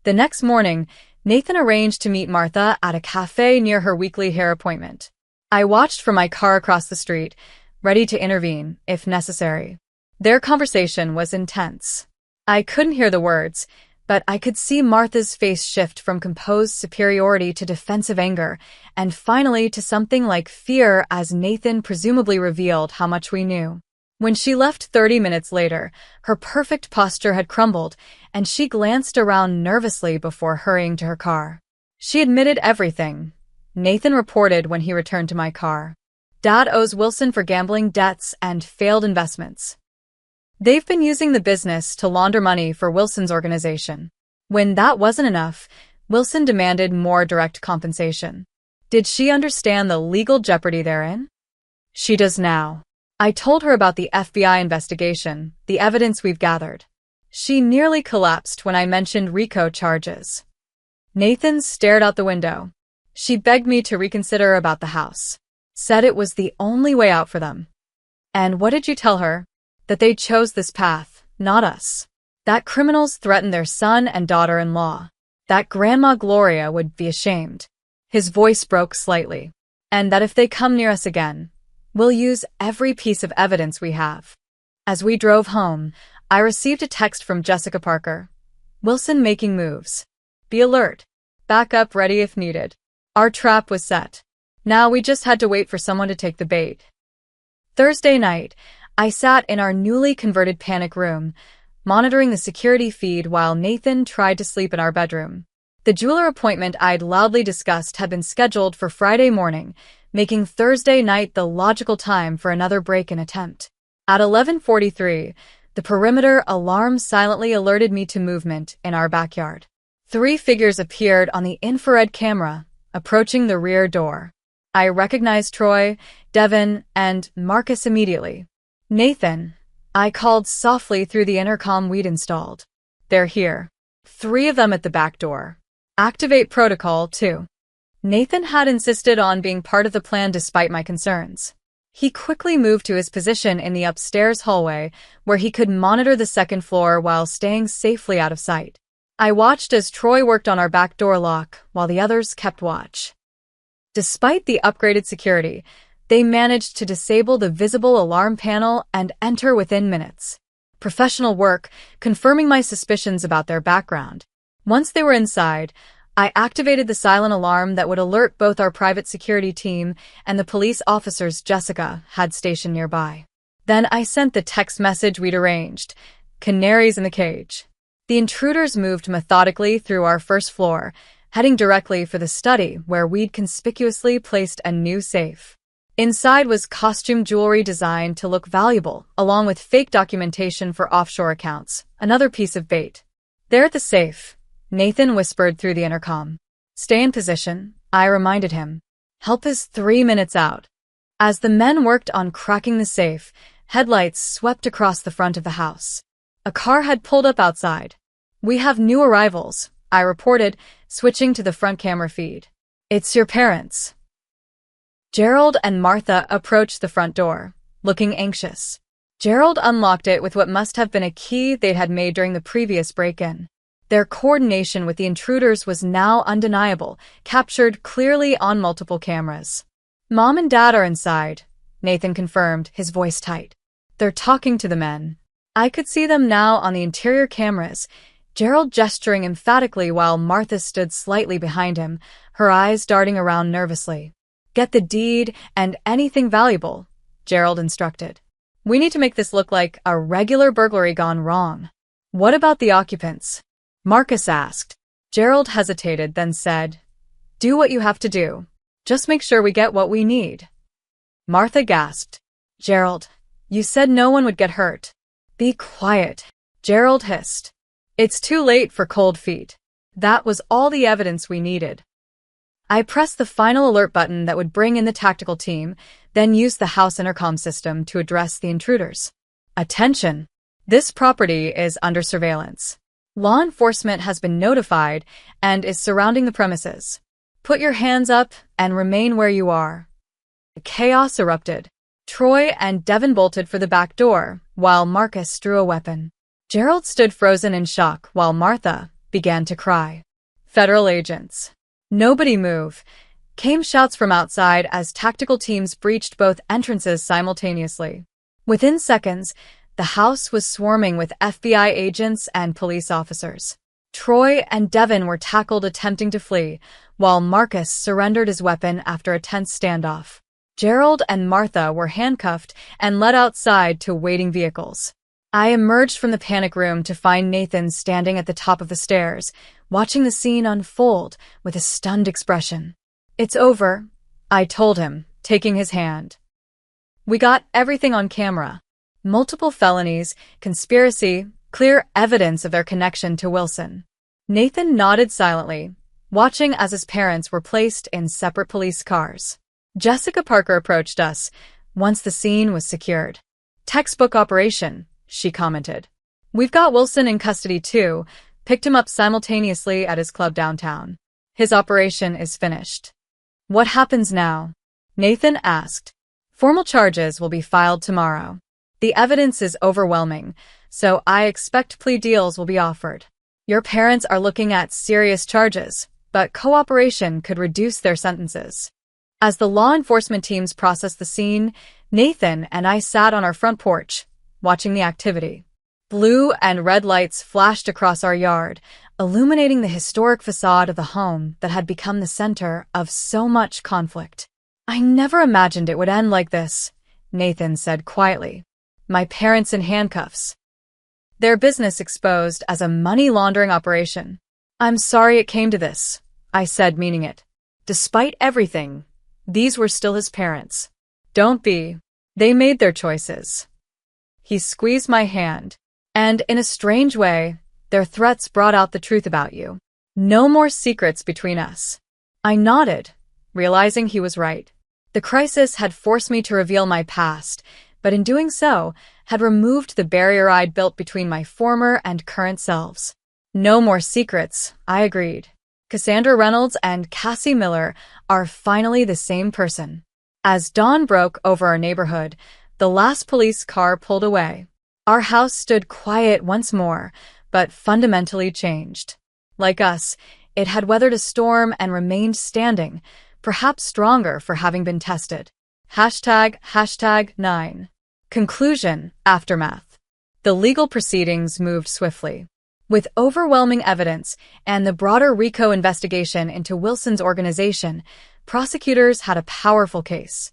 The next morning, Nathan arranged to meet Martha at a cafe near her weekly hair appointment. I watched from my car across the street, ready to intervene, if necessary. Their conversation was intense. I couldn't hear the words, but I could see Martha's face shift from composed superiority to defensive anger, and finally to something like fear as Nathan presumably revealed how much we knew. When she left 30 minutes later, her perfect posture had crumbled, and she glanced around nervously before hurrying to her car. She admitted everything, Nathan reported when he returned to my car. Dad owes Wilson for gambling debts and failed investments. They've been using the business to launder money for Wilson's organization. When that wasn't enough, Wilson demanded more direct compensation. Did she understand the legal jeopardy therein? She does now. I told her about the FBI investigation, the evidence we've gathered. She nearly collapsed when I mentioned RICO charges. Nathan stared out the window. She begged me to reconsider about the house. Said it was the only way out for them. And what did you tell her? That they chose this path, not us. That criminals threatened their son and daughter-in-law. That Grandma Gloria would be ashamed. His voice broke slightly. And that if they come near us again, we'll use every piece of evidence we have. As we drove home, I received a text from Jessica Parker. Wilson making moves. Be alert. Backup ready if needed. Our trap was set. Now we just had to wait for someone to take the bait. Thursday night, I sat in our newly converted panic room, monitoring the security feed while Nathan tried to sleep in our bedroom. The jeweler appointment I'd loudly discussed had been scheduled for Friday morning, making Thursday night the logical time for another break-in attempt. At 11:43, the perimeter alarm silently alerted me to movement in our backyard. 3 figures appeared on the infrared camera, approaching the rear door. I recognized Troy, Devin, and Marcus immediately. Nathan, I called softly through the intercom we'd installed. They're here. 3 of them at the back door. Activate protocol, too. Nathan had insisted on being part of the plan despite my concerns. He quickly moved to his position in the upstairs hallway, where he could monitor the second floor while staying safely out of sight. I watched as Troy worked on our back door lock, while the others kept watch. Despite the upgraded security, they managed to disable the visible alarm panel and enter within minutes. Professional work, confirming my suspicions about their background. Once they were inside, I activated the silent alarm that would alert both our private security team and the police officers Jessica had stationed nearby. Then I sent the text message we'd arranged, "Canaries in the cage." The intruders moved methodically through our first floor, heading directly for the study where we'd conspicuously placed a new safe. Inside was costume jewelry designed to look valuable, along with fake documentation for offshore accounts, another piece of bait. There at the safe, Nathan whispered through the intercom. Stay in position, I reminded him. Help is 3 minutes out. As the men worked on cracking the safe, headlights swept across the front of the house. A car had pulled up outside. We have new arrivals, I reported, switching to the front camera feed. It's your parents. Gerald and Martha approached the front door, looking anxious. Gerald unlocked it with what must have been a key they had made during the previous break-in. Their coordination with the intruders was now undeniable, captured clearly on multiple cameras. Mom and Dad are inside, Nathan confirmed, his voice tight. They're talking to the men. I could see them now on the interior cameras, Gerald gesturing emphatically while Martha stood slightly behind him, her eyes darting around nervously. Get the deed and anything valuable, Gerald instructed. We need to make this look like a regular burglary gone wrong. What about the occupants? Marcus asked. Gerald hesitated, then said, Do what you have to do. Just make sure we get what we need. Martha gasped. Gerald, you said no one would get hurt. Be quiet, Gerald hissed. It's too late for cold feet. That was all the evidence we needed. I pressed the final alert button that would bring in the tactical team, then used the house intercom system to address the intruders. Attention! This property is under surveillance. Law enforcement has been notified and is surrounding the premises. Put your hands up and remain where you are. Chaos erupted. Troy and Devin bolted for the back door, while Marcus drew a weapon. Gerald stood frozen in shock while Martha began to cry. Federal agents. Nobody move, came shouts from outside as tactical teams breached both entrances simultaneously. Within seconds, the house was swarming with FBI agents and police officers. Troy and Devin were tackled attempting to flee, while Marcus surrendered his weapon after a tense standoff. Gerald and Martha were handcuffed and led outside to waiting vehicles. I emerged from the panic room to find Nathan standing at the top of the stairs, watching the scene unfold with a stunned expression. It's over, I told him, taking his hand. We got everything on camera. Multiple felonies, conspiracy, clear evidence of their connection to Wilson. Nathan nodded silently, watching as his parents were placed in separate police cars. Jessica Parker approached us once the scene was secured. Textbook operation, she commented. We've got Wilson in custody too, picked him up simultaneously at his club downtown. His operation is finished. What happens now? Nathan asked. Formal charges will be filed tomorrow. The evidence is overwhelming, so I expect plea deals will be offered. Your parents are looking at serious charges, but cooperation could reduce their sentences. As the law enforcement teams processed the scene, Nathan and I sat on our front porch, watching the activity. Blue and red lights flashed across our yard, illuminating the historic facade of the home that had become the center of so much conflict. I never imagined it would end like this, Nathan said quietly. My parents in handcuffs. Their business exposed as a money laundering operation. I'm sorry it came to this, I said, meaning it. Despite everything, these were still his parents. Don't be. They made their choices. He squeezed my hand, and in a strange way, their threats brought out the truth about you. No more secrets between us. I nodded, realizing he was right. The crisis had forced me to reveal my past, but in doing so, had removed the barrier I'd built between my former and current selves. No more secrets, I agreed. Cassandra Reynolds and Cassie Miller are finally the same person. As dawn broke over our neighborhood, the last police car pulled away. Our house stood quiet once more, but fundamentally changed. Like us, it had weathered a storm and remained standing, perhaps stronger for having been tested. #9. Conclusion, aftermath. The legal proceedings moved swiftly. With overwhelming evidence and the broader RICO investigation into Wilson's organization, prosecutors had a powerful case.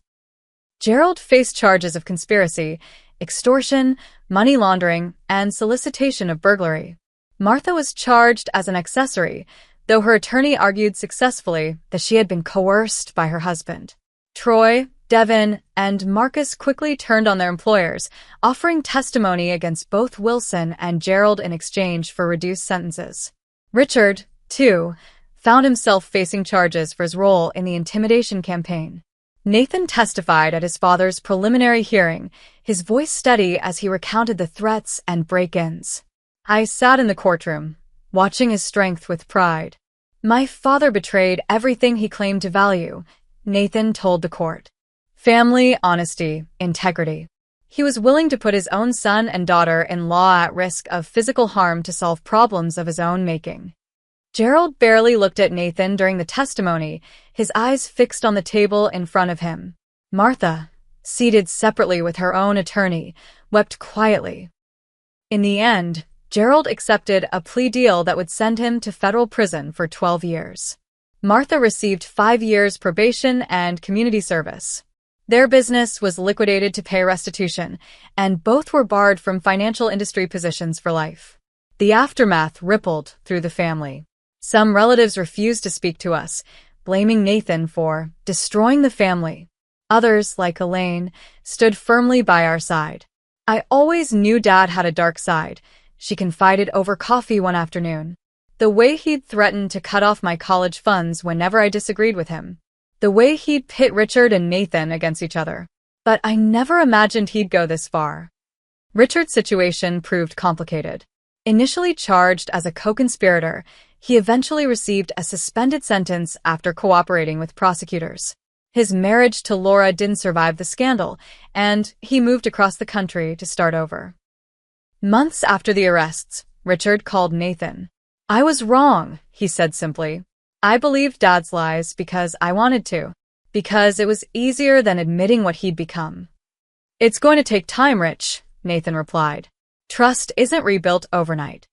Gerald faced charges of conspiracy, extortion, money laundering, and solicitation of burglary. Martha was charged as an accessory, though her attorney argued successfully that she had been coerced by her husband. Troy, Devin, and Marcus quickly turned on their employers, offering testimony against both Wilson and Gerald in exchange for reduced sentences. Richard, too, found himself facing charges for his role in the intimidation campaign. Nathan testified at his father's preliminary hearing, his voice steady as he recounted the threats and break-ins. I sat in the courtroom, watching his strength with pride. My father betrayed everything he claimed to value, Nathan told the court. Family, honesty, integrity. He was willing to put his own son and daughter-in-law at risk of physical harm to solve problems of his own making. Gerald barely looked at Nathan during the testimony, his eyes fixed on the table in front of him. Martha, seated separately with her own attorney, wept quietly. In the end, Gerald accepted a plea deal that would send him to federal prison for 12 years. Martha received 5 years probation and community service. Their business was liquidated to pay restitution, and both were barred from financial industry positions for life. The aftermath rippled through the family. Some relatives refused to speak to us, blaming Nathan for destroying the family. Others, like Elaine, stood firmly by our side. I always knew Dad had a dark side, she confided over coffee one afternoon. The way he'd threatened to cut off my college funds whenever I disagreed with him. The way he'd pit Richard and Nathan against each other. But I never imagined he'd go this far. Richard's situation proved complicated. Initially charged as a co-conspirator, he eventually received a suspended sentence after cooperating with prosecutors. His marriage to Laura didn't survive the scandal, and he moved across the country to start over. Months after the arrests, Richard called Nathan. "I was wrong," he said simply. "I believed Dad's lies because I wanted to. Because it was easier than admitting what he'd become." "It's going to take time, Rich," Nathan replied. "Trust isn't rebuilt overnight."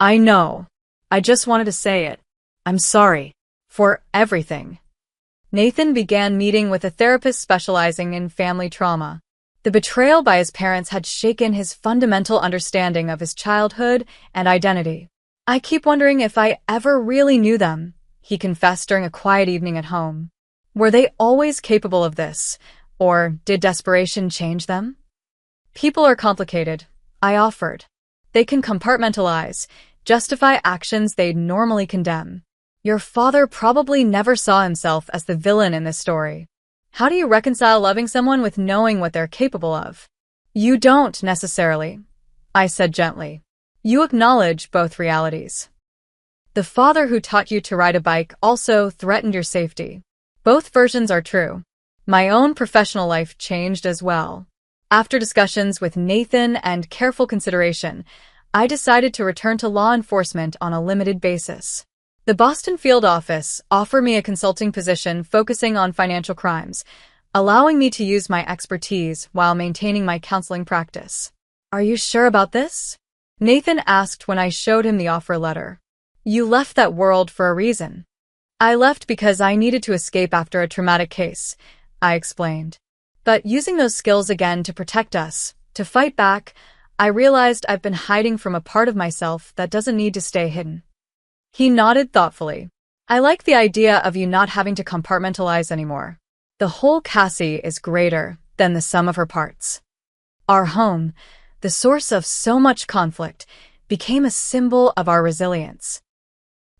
"I know. I just wanted to say it. I'm sorry. For everything." Nathan began meeting with a therapist specializing in family trauma. The betrayal by his parents had shaken his fundamental understanding of his childhood and identity. "I keep wondering if I ever really knew them," he confessed during a quiet evening at home. "Were they always capable of this, or did desperation change them?" "People are complicated," I offered. "They can compartmentalize, justify actions they'd normally condemn. Your father probably never saw himself as the villain in this story. How do you reconcile loving someone with knowing what they're capable of?" "You don't, necessarily," I said gently. "You acknowledge both realities. The father who taught you to ride a bike also threatened your safety. Both versions are true. My own professional life changed as well. After discussions with Nathan and careful consideration, I decided to return to law enforcement on a limited basis. The Boston field office offered me a consulting position focusing on financial crimes, allowing me to use my expertise while maintaining my counseling practice. "Are you sure about this?" Nathan asked when I showed him the offer letter. "You left that world for a reason." "I left because I needed to escape after a traumatic case," I explained. "But using those skills again to protect us, to fight back, I realized I've been hiding from a part of myself that doesn't need to stay hidden." He nodded thoughtfully. "I like the idea of you not having to compartmentalize anymore. The whole Cassie is greater than the sum of her parts." Our home, the source of so much conflict, became a symbol of our resilience.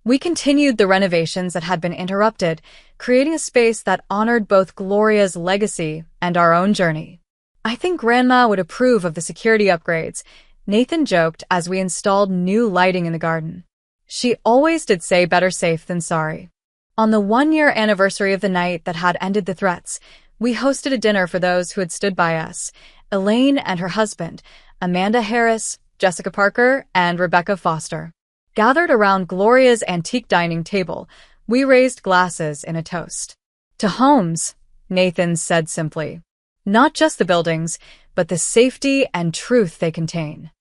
We continued the renovations that had been interrupted, creating a space that honored both Gloria's legacy and our own journey. "I think Grandma would approve of the security upgrades," Nathan joked as we installed new lighting in the garden. "She always did say better safe than sorry." On the 1-year anniversary of the night that had ended the threats, we hosted a dinner for those who had stood by us. Elaine and her husband, Amanda Harris, Jessica Parker, and Rebecca Foster. Gathered around Gloria's antique dining table, we raised glasses in a toast. "To homes," Nathan said simply. "Not just the buildings, but the safety and truth they contain."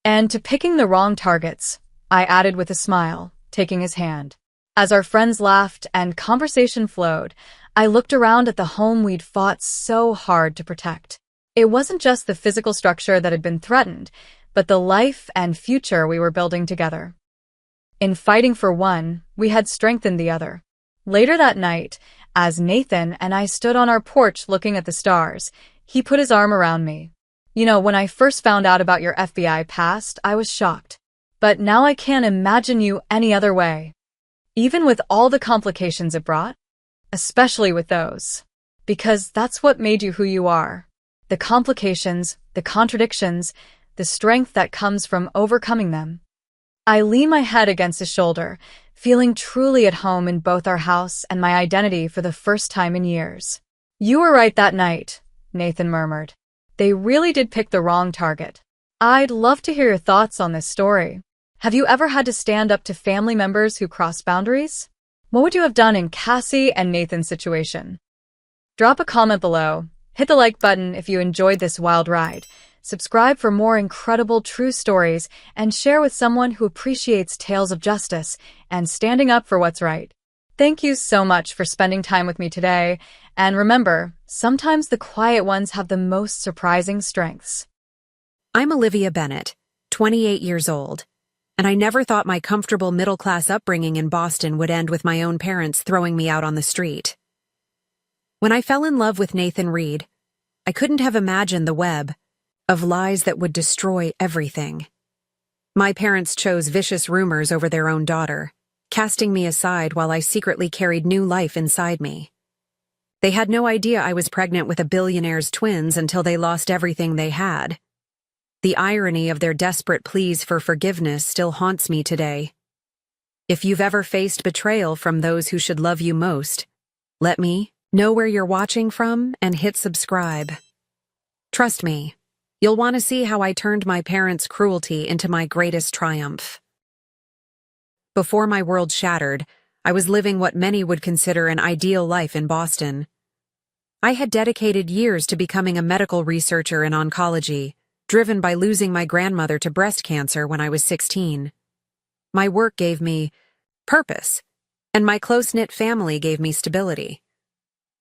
"And to picking the wrong targets," I added with a smile, taking his hand. As our friends laughed and conversation flowed, I looked around at the home we'd fought so hard to protect. It wasn't just the physical structure that had been threatened, but the life and future we were building together. In fighting for one, we had strengthened the other. Later that night, as Nathan and I stood on our porch looking at the stars, he put his arm around me. "You know, when I first found out about your FBI past, I was shocked. But now I can't imagine you any other way. Even with all the complications it brought. Especially with those. Because that's what made you who you are. The complications, the contradictions, the strength that comes from overcoming them." I leaned my head against his shoulder, feeling truly at home in both our house and my identity for the first time in years. "You were right that night," Nathan murmured. "They really did pick the wrong target." "I'd love to hear your thoughts on this story. Have you ever had to stand up to family members who crossed boundaries? What would you have done in Cassie and Nathan's situation?" Drop a comment below, hit the like button if you enjoyed this wild ride, subscribe for more incredible true stories, and share with someone who appreciates tales of justice and standing up for what's right. Thank you so much for spending time with me today, and remember, sometimes the quiet ones have the most surprising strengths. I'm Olivia Bennett, 28 years old, and I never thought my comfortable middle-class upbringing in Boston would end with my own parents throwing me out on the street. When I fell in love with Nathan Reed, I couldn't have imagined the web of lies that would destroy everything. My parents chose vicious rumors over their own daughter, casting me aside while I secretly carried new life inside me. They had no idea I was pregnant with a billionaire's twins until they lost everything they had. The irony of their desperate pleas for forgiveness still haunts me today. If you've ever faced betrayal from those who should love you most, let me know where you're watching from and hit subscribe. Trust me, you'll want to see how I turned my parents' cruelty into my greatest triumph. Before my world shattered, I was living what many would consider an ideal life in Boston. I had dedicated years to becoming a medical researcher in oncology, driven by losing my grandmother to breast cancer when I was 16. My work gave me purpose, and my close-knit family gave me stability.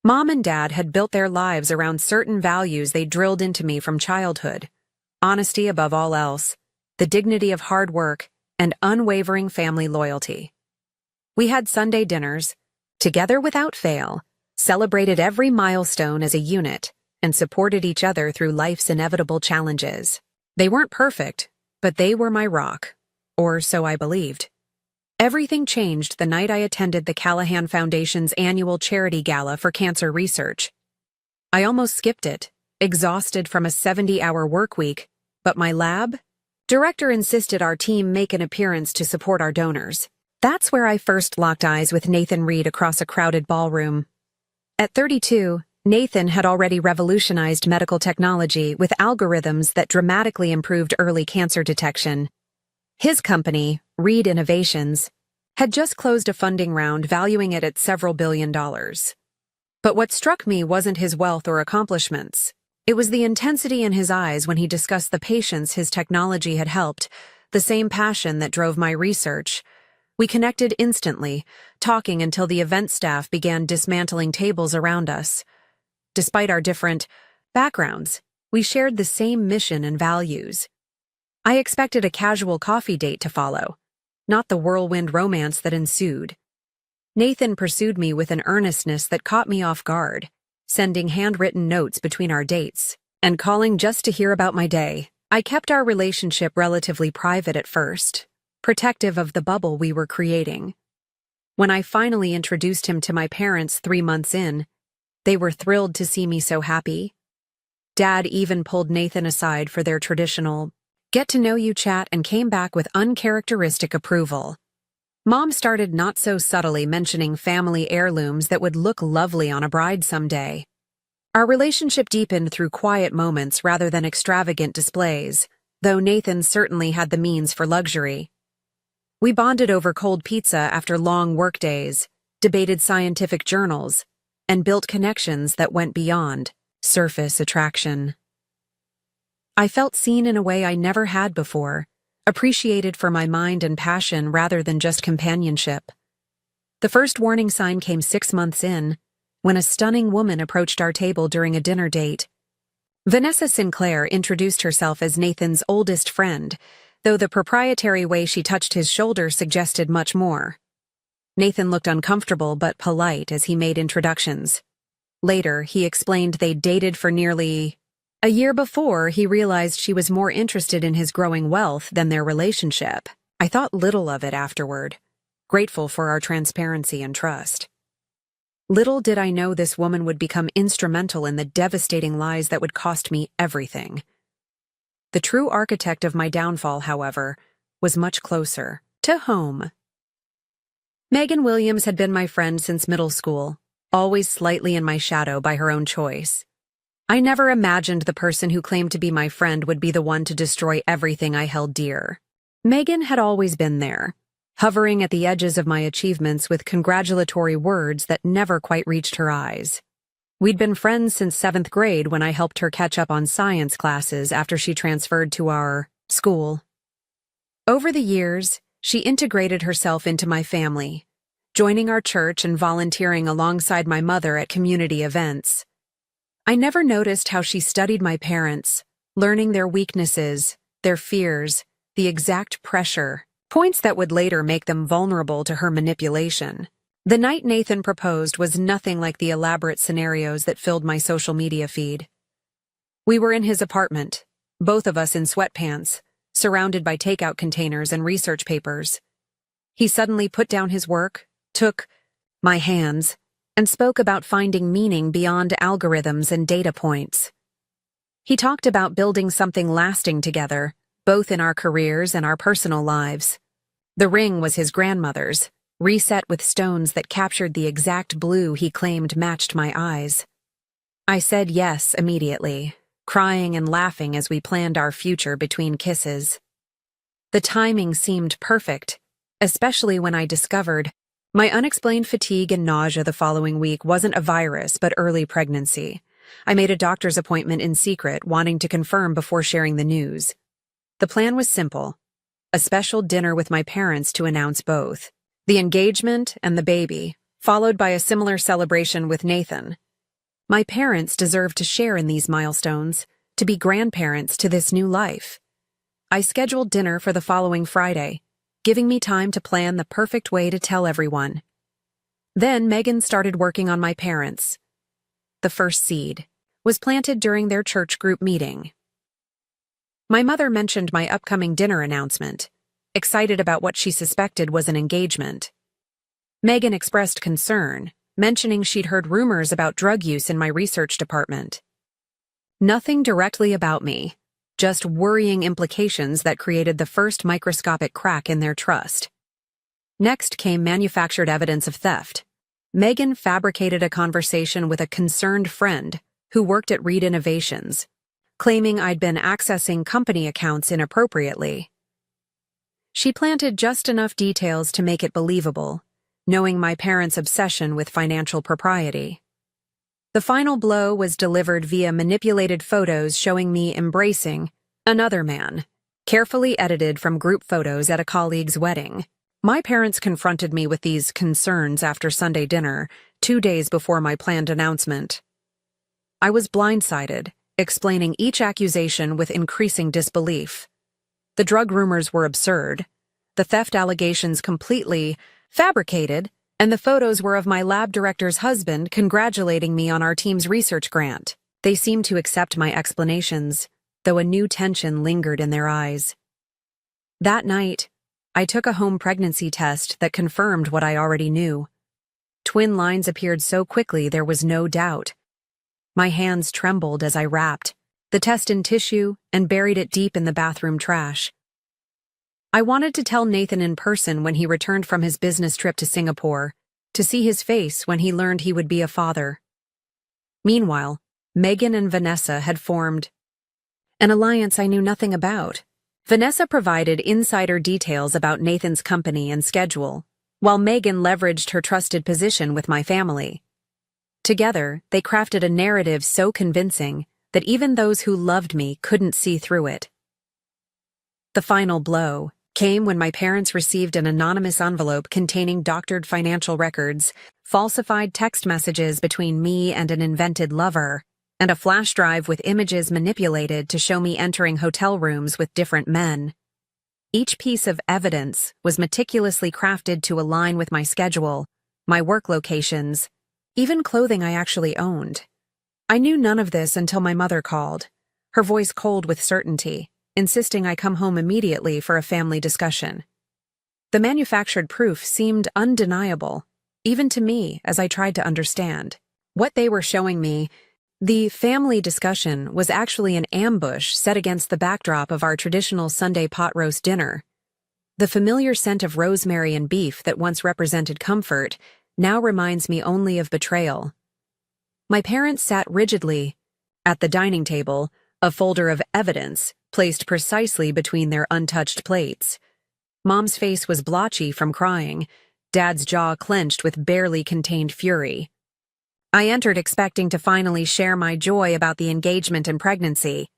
Mom and Dad had built their lives around certain values they drilled into me from childhood: honesty above all else, the dignity of hard work, and unwavering family loyalty. We had Sunday dinners, together without fail, celebrated every milestone as a unit, and supported each other through life's inevitable challenges. They weren't perfect, but they were my rock, or so I believed. Everything changed the night I attended the Callahan Foundation's annual charity gala for cancer research. I almost skipped it, exhausted from a 70-hour work week, but my lab director insisted our team make an appearance to support our donors. That's where I first locked eyes with Nathan Reed across a crowded ballroom. At 32, Nathan had already revolutionized medical technology with algorithms that dramatically improved early cancer detection. His company, Reed Innovations, had just closed a funding round valuing it at several $billion. But what struck me wasn't his wealth or accomplishments. It was the intensity in his eyes when he discussed the patients his technology had helped, the same passion that drove my research. We connected instantly, talking until the event staff began dismantling tables around us. Despite our different backgrounds, we shared the same mission and values. I expected a casual coffee date to follow, not the whirlwind romance that ensued. Nathan pursued me with an earnestness that caught me off guard, sending handwritten notes between our dates, and calling just to hear about my day. I kept our relationship relatively private at first, protective of the bubble we were creating. When I finally introduced him to my parents 3 months in, they were thrilled to see me so happy. Dad even pulled Nathan aside for their traditional get-to-know-you chat and came back with uncharacteristic approval. Mom started not so subtly mentioning family heirlooms that would look lovely on a bride someday. Our relationship deepened through quiet moments rather than extravagant displays, though Nathan certainly had the means for luxury. We bonded over cold pizza after long workdays, debated scientific journals, and built connections that went beyond surface attraction. I felt seen in a way I never had before, appreciated for my mind and passion rather than just companionship. The first warning sign came 6 months in, when a stunning woman approached our table during a dinner date. Vanessa Sinclair introduced herself as Nathan's oldest friend, though the proprietary way she touched his shoulder suggested much more. Nathan looked uncomfortable but polite as he made introductions. Later, he explained they'd dated for nearly a year before he realized she was more interested in his growing wealth than their relationship. I thought little of it afterward, grateful for our transparency and trust. Little did I know this woman would become instrumental in the devastating lies that would cost me everything. The true architect of my downfall, however, was much closer to home. Megan Williams had been my friend since middle school, always slightly in my shadow by her own choice. I never imagined the person who claimed to be my friend would be the one to destroy everything I held dear. Megan had always been there, hovering at the edges of my achievements with congratulatory words that never quite reached her eyes. We'd been friends since 7th grade when I helped her catch up on science classes after she transferred to our school. Over the years, she integrated herself into my family, joining our church and volunteering alongside my mother at community events. I never noticed how she studied my parents, learning their weaknesses, their fears, the exact pressure, points that would later make them vulnerable to her manipulation. The night Nathan proposed was nothing like the elaborate scenarios that filled my social media feed. We were in his apartment, both of us in sweatpants, surrounded by takeout containers and research papers. He suddenly put down his work, took my hands, and spoke about finding meaning beyond algorithms and data points. He talked about building something lasting together, both in our careers and our personal lives. The ring was his grandmother's, reset with stones that captured the exact blue he claimed matched my eyes. I said yes immediately, crying and laughing as we planned our future between kisses. The timing seemed perfect, especially when I discovered my unexplained fatigue and nausea the following week wasn't a virus but early pregnancy. I made a doctor's appointment in secret, wanting to confirm before sharing the news. The plan was simple: a special dinner with my parents to announce both the engagement and the baby, followed by a similar celebration with Nathan. My parents deserved to share in these milestones, to be grandparents to this new life. I scheduled dinner for the following Friday, giving me time to plan the perfect way to tell everyone. Then Megan started working on my parents. The first seed was planted during their church group meeting. My mother mentioned my upcoming dinner announcement, excited about what she suspected was an engagement. Megan expressed concern, mentioning she'd heard rumors about drug use in my research department. Nothing directly about me, just worrying implications that created the first microscopic crack in their trust. Next came manufactured evidence of theft. Megan fabricated a conversation with a concerned friend who worked at Reed Innovations, claiming I'd been accessing company accounts inappropriately. She planted just enough details to make it believable, knowing my parents' obsession with financial propriety. The final blow was delivered via manipulated photos showing me embracing another man, carefully edited from group photos at a colleague's wedding. My parents confronted me with these concerns after Sunday dinner, 2 days before my planned announcement. I was blindsided, explaining each accusation with increasing disbelief. The drug rumors were absurd, the theft allegations completely fabricated, and the photos were of my lab director's husband congratulating me on our team's research grant. They seemed to accept my explanations, though a new tension lingered in their eyes. That night, I took a home pregnancy test that confirmed what I already knew. Twin lines appeared so quickly there was no doubt. My hands trembled as I wrapped the test in tissue and buried it deep in the bathroom trash. I wanted to tell Nathan in person when he returned from his business trip to Singapore, to see his face when he learned he would be a father. Meanwhile, Megan and Vanessa had formed an alliance I knew nothing about. Vanessa provided insider details about Nathan's company and schedule, while Megan leveraged her trusted position with my family. Together, they crafted a narrative so convincing that even those who loved me couldn't see through it. The final blow came when my parents received an anonymous envelope containing doctored financial records, falsified text messages between me and an invented lover, and a flash drive with images manipulated to show me entering hotel rooms with different men. Each piece of evidence was meticulously crafted to align with my schedule, my work locations, even clothing I actually owned. I knew none of this until my mother called, her voice cold with certainty, insisting I come home immediately for a family discussion. The manufactured proof seemed undeniable, even to me as I tried to understand. What they were showing me, the family discussion, was actually an ambush set against the backdrop of our traditional Sunday pot roast dinner. The familiar scent of rosemary and beef that once represented comfort now reminds me only of betrayal. My parents sat rigidly at the dining table, a folder of evidence placed precisely between their untouched plates. Mom's face was blotchy from crying, Dad's jaw clenched with barely contained fury. I entered expecting to finally share my joy about the engagement and pregnancy,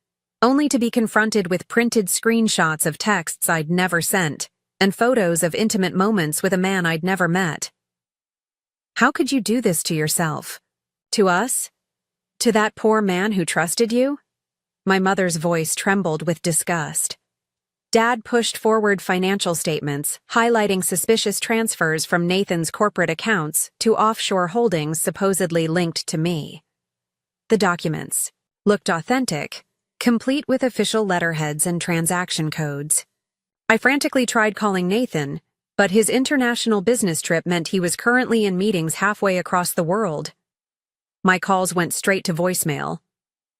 only to be confronted with printed screenshots of texts I'd never sent and photos of intimate moments with a man I'd never met. How could you do this to yourself? To us? To that poor man who trusted you? My mother's voice trembled with disgust. Dad pushed forward financial statements, highlighting suspicious transfers from Nathan's corporate accounts to offshore holdings supposedly linked to me. The documents looked authentic, complete with official letterheads and transaction codes. I frantically tried calling Nathan, but his international business trip meant he was currently in meetings halfway across the world. My calls went straight to voicemail.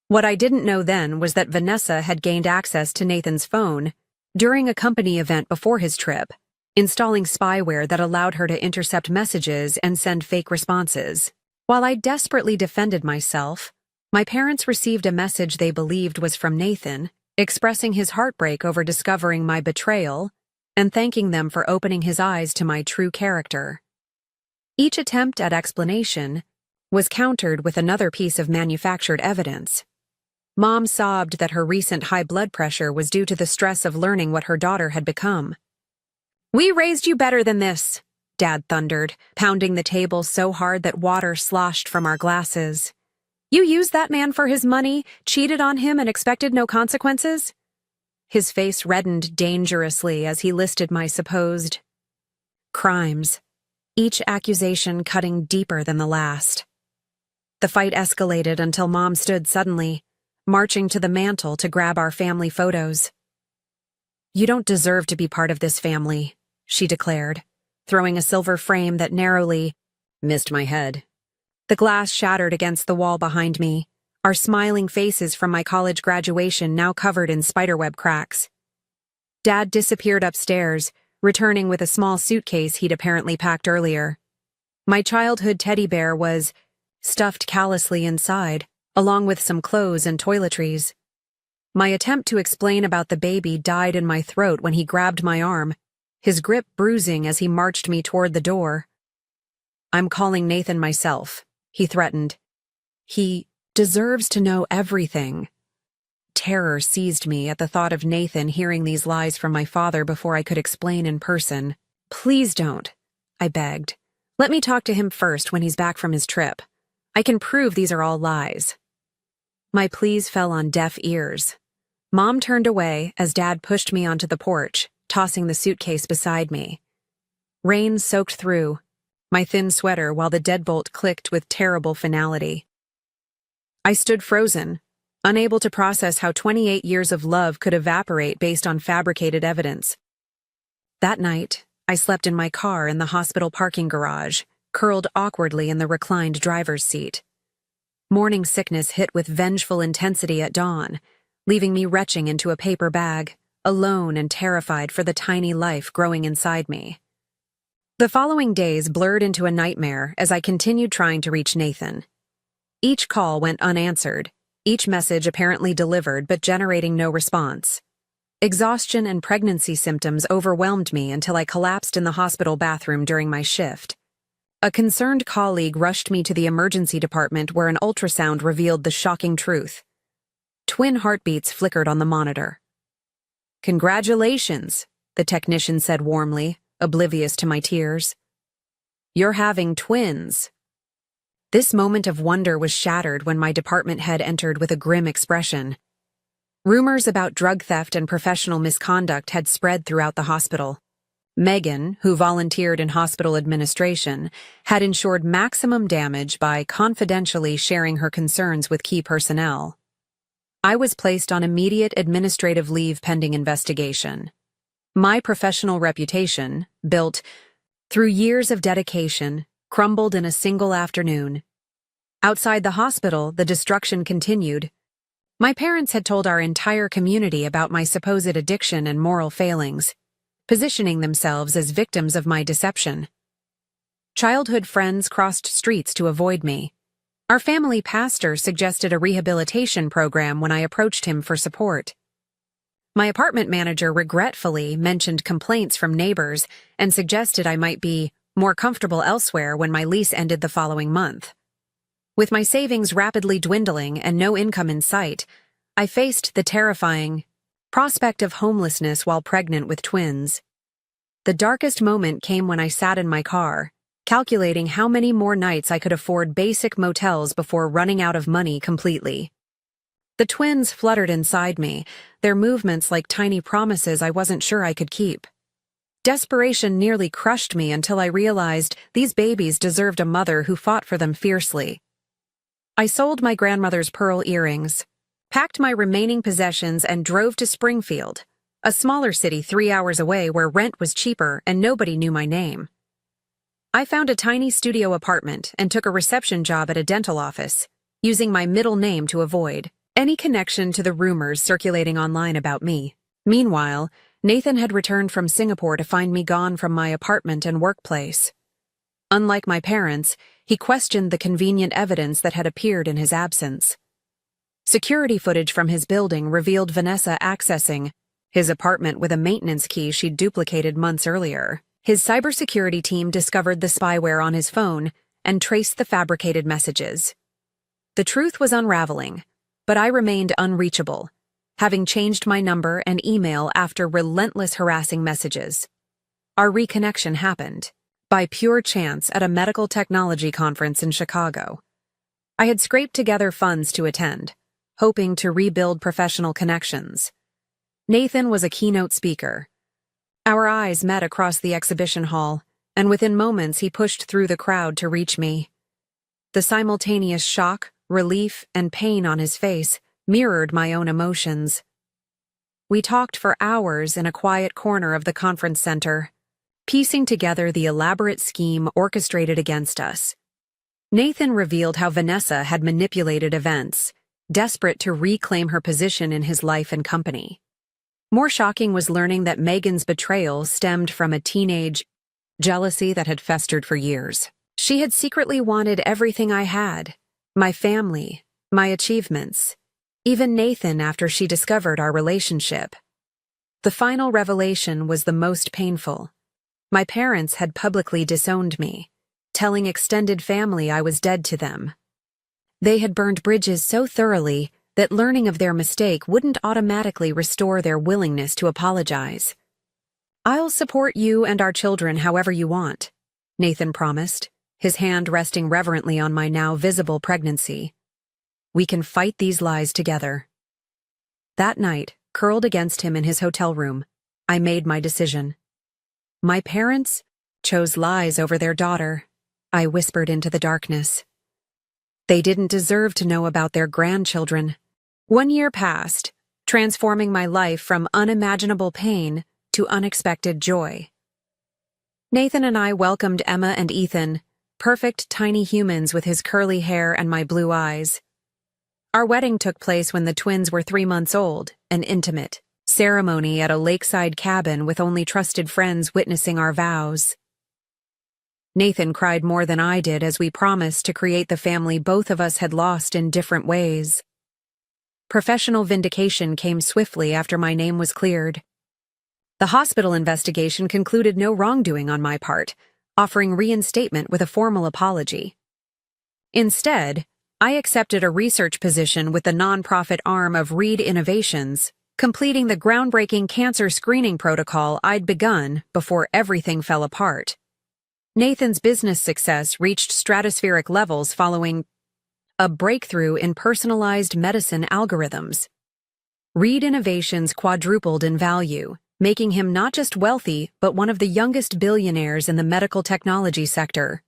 What I didn't know then was that Vanessa had gained access to Nathan's phone during a company event before his trip, installing spyware that allowed her to intercept messages and send fake responses. While I desperately defended myself, my parents received a message they believed was from Nathan, expressing his heartbreak over discovering my betrayal and thanking them for opening his eyes to my true character. Each attempt at explanation was countered with another piece of manufactured evidence. Mom sobbed that her recent high blood pressure was due to the stress of learning what her daughter had become. "We raised you better than this," Dad thundered, pounding the table so hard that water sloshed from our glasses. "You used that man for his money, cheated on him, and expected no consequences?" His face reddened dangerously as he listed my supposed crimes, each accusation cutting deeper than the last. The fight escalated until Mom stood suddenly, marching to the mantel to grab our family photos. "You don't deserve to be part of this family," she declared, throwing a silver frame that narrowly missed my head. The glass shattered against the wall behind me, our smiling faces from my college graduation now covered in spiderweb cracks. Dad disappeared upstairs, returning with a small suitcase he'd apparently packed earlier. My childhood teddy bear was stuffed callously inside, along with some clothes and toiletries. My attempt to explain about the baby died in my throat when he grabbed my arm, his grip bruising as he marched me toward the door. "I'm calling Nathan myself," he threatened. "He deserves to know everything." Terror seized me at the thought of Nathan hearing these lies from my father before I could explain in person. "Please don't," I begged. "Let me talk to him first when he's back from his trip. I can prove these are all lies." My pleas fell on deaf ears. Mom turned away as Dad pushed me onto the porch, tossing the suitcase beside me. Rain soaked through my thin sweater while the deadbolt clicked with terrible finality. I stood frozen, unable to process how 28 years of love could evaporate based on fabricated evidence. That night, I slept in my car in the hospital parking garage, curled awkwardly in the reclined driver's seat. Morning sickness hit with vengeful intensity at dawn, leaving me retching into a paper bag, alone and terrified for the tiny life growing inside me. The following days blurred into a nightmare as I continued trying to reach Nathan. Each call went unanswered, each message apparently delivered but generating no response. Exhaustion and pregnancy symptoms overwhelmed me until I collapsed in the hospital bathroom during my shift. A concerned colleague rushed me to the emergency department where an ultrasound revealed the shocking truth. Twin heartbeats flickered on the monitor. "Congratulations," the technician said warmly, oblivious to my tears. "You're having twins." This moment of wonder was shattered when my department head entered with a grim expression. Rumors about drug theft and professional misconduct had spread throughout the hospital. Megan, who volunteered in hospital administration, had ensured maximum damage by confidentially sharing her concerns with key personnel. I was placed on immediate administrative leave pending investigation. My professional reputation, built through years of dedication, crumbled in a single afternoon. Outside the hospital, the destruction continued. My parents had told our entire community about my supposed addiction and moral failings, positioning themselves as victims of my deception. Childhood friends crossed streets to avoid me. Our family pastor suggested a rehabilitation program when I approached him for support. My apartment manager regretfully mentioned complaints from neighbors and suggested I might be more comfortable elsewhere when my lease ended the following month. With my savings rapidly dwindling and no income in sight, I faced the terrifying prospect of homelessness while pregnant with twins. The darkest moment came when I sat in my car, calculating how many more nights I could afford basic motels before running out of money completely. The twins fluttered inside me, their movements like tiny promises I wasn't sure I could keep. Desperation nearly crushed me until I realized these babies deserved a mother who fought for them fiercely. I sold my grandmother's pearl earrings, packed my remaining possessions, and drove to Springfield, a smaller city 3 hours away where rent was cheaper and nobody knew my name. I found a tiny studio apartment and took a reception job at a dental office, using my middle name to avoid any connection to the rumors circulating online about me. Meanwhile, Nathan had returned from Singapore to find me gone from my apartment and workplace. Unlike my parents, he questioned the convenient evidence that had appeared in his absence. Security footage from his building revealed Vanessa accessing his apartment with a maintenance key she'd duplicated months earlier. His cybersecurity team discovered the spyware on his phone and traced the fabricated messages. The truth was unraveling, but I remained unreachable, having changed my number and email after relentless harassing messages. Our reconnection happened, by pure chance, at a medical technology conference in Chicago. I had scraped together funds to attend, hoping to rebuild professional connections. Nathan was a keynote speaker. Our eyes met across the exhibition hall, and within moments he pushed through the crowd to reach me. The simultaneous shock, relief, and pain on his face mirrored my own emotions. We talked for hours in a quiet corner of the conference center, piecing together the elaborate scheme orchestrated against us. Nathan revealed how Vanessa had manipulated events, desperate to reclaim her position in his life and company. More shocking was learning that Megan's betrayal stemmed from a teenage jealousy that had festered for years. She had secretly wanted everything I had, my family, my achievements, even Nathan after she discovered our relationship. The final revelation was the most painful. My parents had publicly disowned me, telling extended family I was dead to them. They had burned bridges so thoroughly that learning of their mistake wouldn't automatically restore their willingness to apologize. "I'll support you and our children however you want," Nathan promised, his hand resting reverently on my now visible pregnancy. "We can fight these lies together." That night, curled against him in his hotel room, I made my decision. My parents chose lies over their daughter, I whispered into the darkness. They didn't deserve to know about their grandchildren. 1 year passed, transforming my life from unimaginable pain to unexpected joy. Nathan and I welcomed Emma and Ethan, perfect tiny humans with his curly hair and my blue eyes. Our wedding took place when the twins were 3 months old, an intimate ceremony at a lakeside cabin with only trusted friends witnessing our vows. Nathan cried more than I did as we promised to create the family both of us had lost in different ways. Professional vindication came swiftly after my name was cleared. The hospital investigation concluded no wrongdoing on my part, offering reinstatement with a formal apology. Instead, I accepted a research position with the nonprofit arm of Reed Innovations, completing the groundbreaking cancer screening protocol I'd begun before everything fell apart. Nathan's business success reached stratospheric levels following a breakthrough in personalized medicine algorithms. Reed Innovations quadrupled in value, making him not just wealthy but one of the youngest billionaires in the medical technology sector.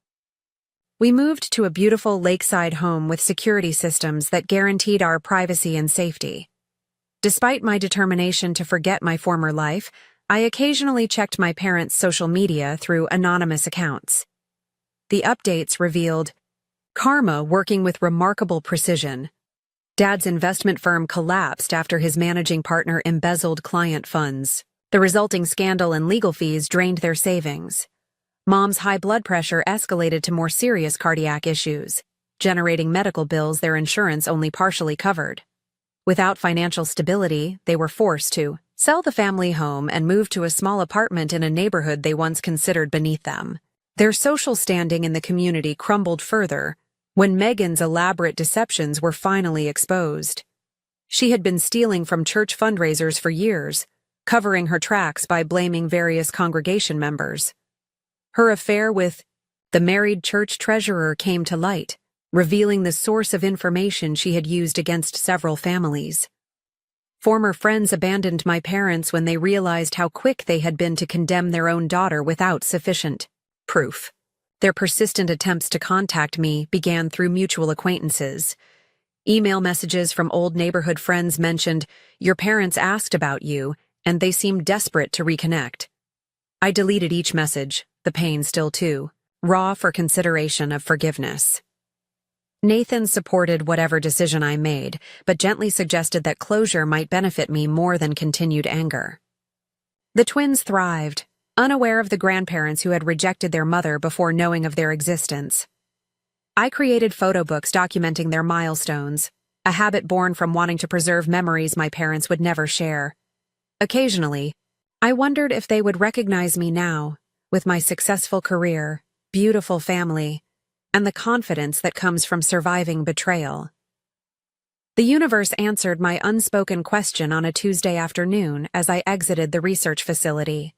We moved to a beautiful lakeside home with security systems that guaranteed our privacy and safety. Despite my determination to forget my former life, I occasionally checked my parents' social media through anonymous accounts. The updates revealed karma working with remarkable precision. Dad's investment firm collapsed after his managing partner embezzled client funds. The resulting scandal and legal fees drained their savings. Mom's high blood pressure escalated to more serious cardiac issues, generating medical bills their insurance only partially covered. Without financial stability, they were forced to sell the family home and move to a small apartment in a neighborhood they once considered beneath them. Their social standing in the community crumbled further, when Megan's elaborate deceptions were finally exposed. She had been stealing from church fundraisers for years, covering her tracks by blaming various congregation members. Her affair with the married church treasurer came to light, revealing the source of information she had used against several families. Former friends abandoned my parents when they realized how quick they had been to condemn their own daughter without sufficient proof. Their persistent attempts to contact me began through mutual acquaintances. Email messages from old neighborhood friends mentioned, "Your parents asked about you," and they seemed desperate to reconnect. I deleted each message, the pain still too raw for consideration of forgiveness. Nathan supported whatever decision I made, but gently suggested that closure might benefit me more than continued anger. The twins thrived, unaware of the grandparents who had rejected their mother before knowing of their existence. I created photo books documenting their milestones, a habit born from wanting to preserve memories my parents would never share. Occasionally, I wondered if they would recognize me now, with my successful career, beautiful family, and the confidence that comes from surviving betrayal. The universe answered my unspoken question on a Tuesday afternoon as I exited the research facility.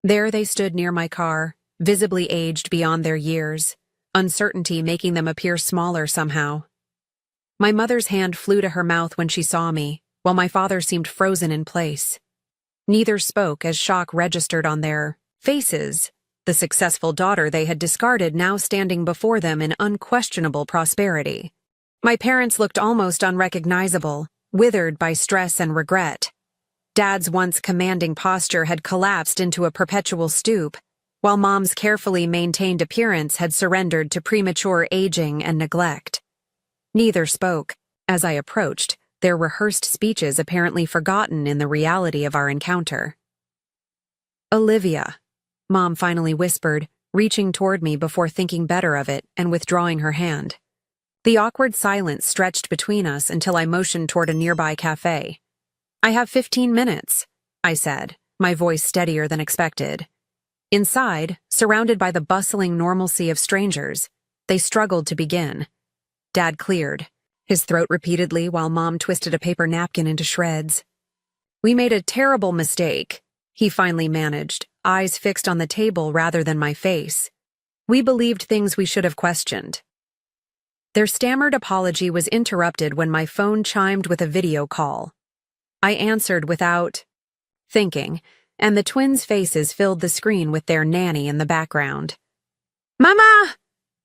There they stood near my car, visibly aged beyond their years, uncertainty making them appear smaller somehow. My mother's hand flew to her mouth when she saw me, while my father seemed frozen in place. Neither spoke as shock registered on their faces, the successful daughter they had discarded now standing before them in unquestionable prosperity. My parents looked almost unrecognizable, withered by stress and regret. Dad's once commanding posture had collapsed into a perpetual stoop, while Mom's carefully maintained appearance had surrendered to premature aging and neglect. Neither spoke. As I approached, their rehearsed speeches apparently forgotten in the reality of our encounter. "Olivia," Mom finally whispered, reaching toward me before thinking better of it and withdrawing her hand. The awkward silence stretched between us until I motioned toward a nearby cafe. "I have 15 minutes, I said, my voice steadier than expected. Inside, surrounded by the bustling normalcy of strangers, they struggled to begin. Dad cleared, his throat repeatedly while Mom twisted a paper napkin into shreds. "We made a terrible mistake," he finally managed, eyes fixed on the table rather than my face. "We believed things we should have questioned." Their stammered apology was interrupted when my phone chimed with a video call. I answered without thinking, and the twins' faces filled the screen with their nanny in the background. "Mama!"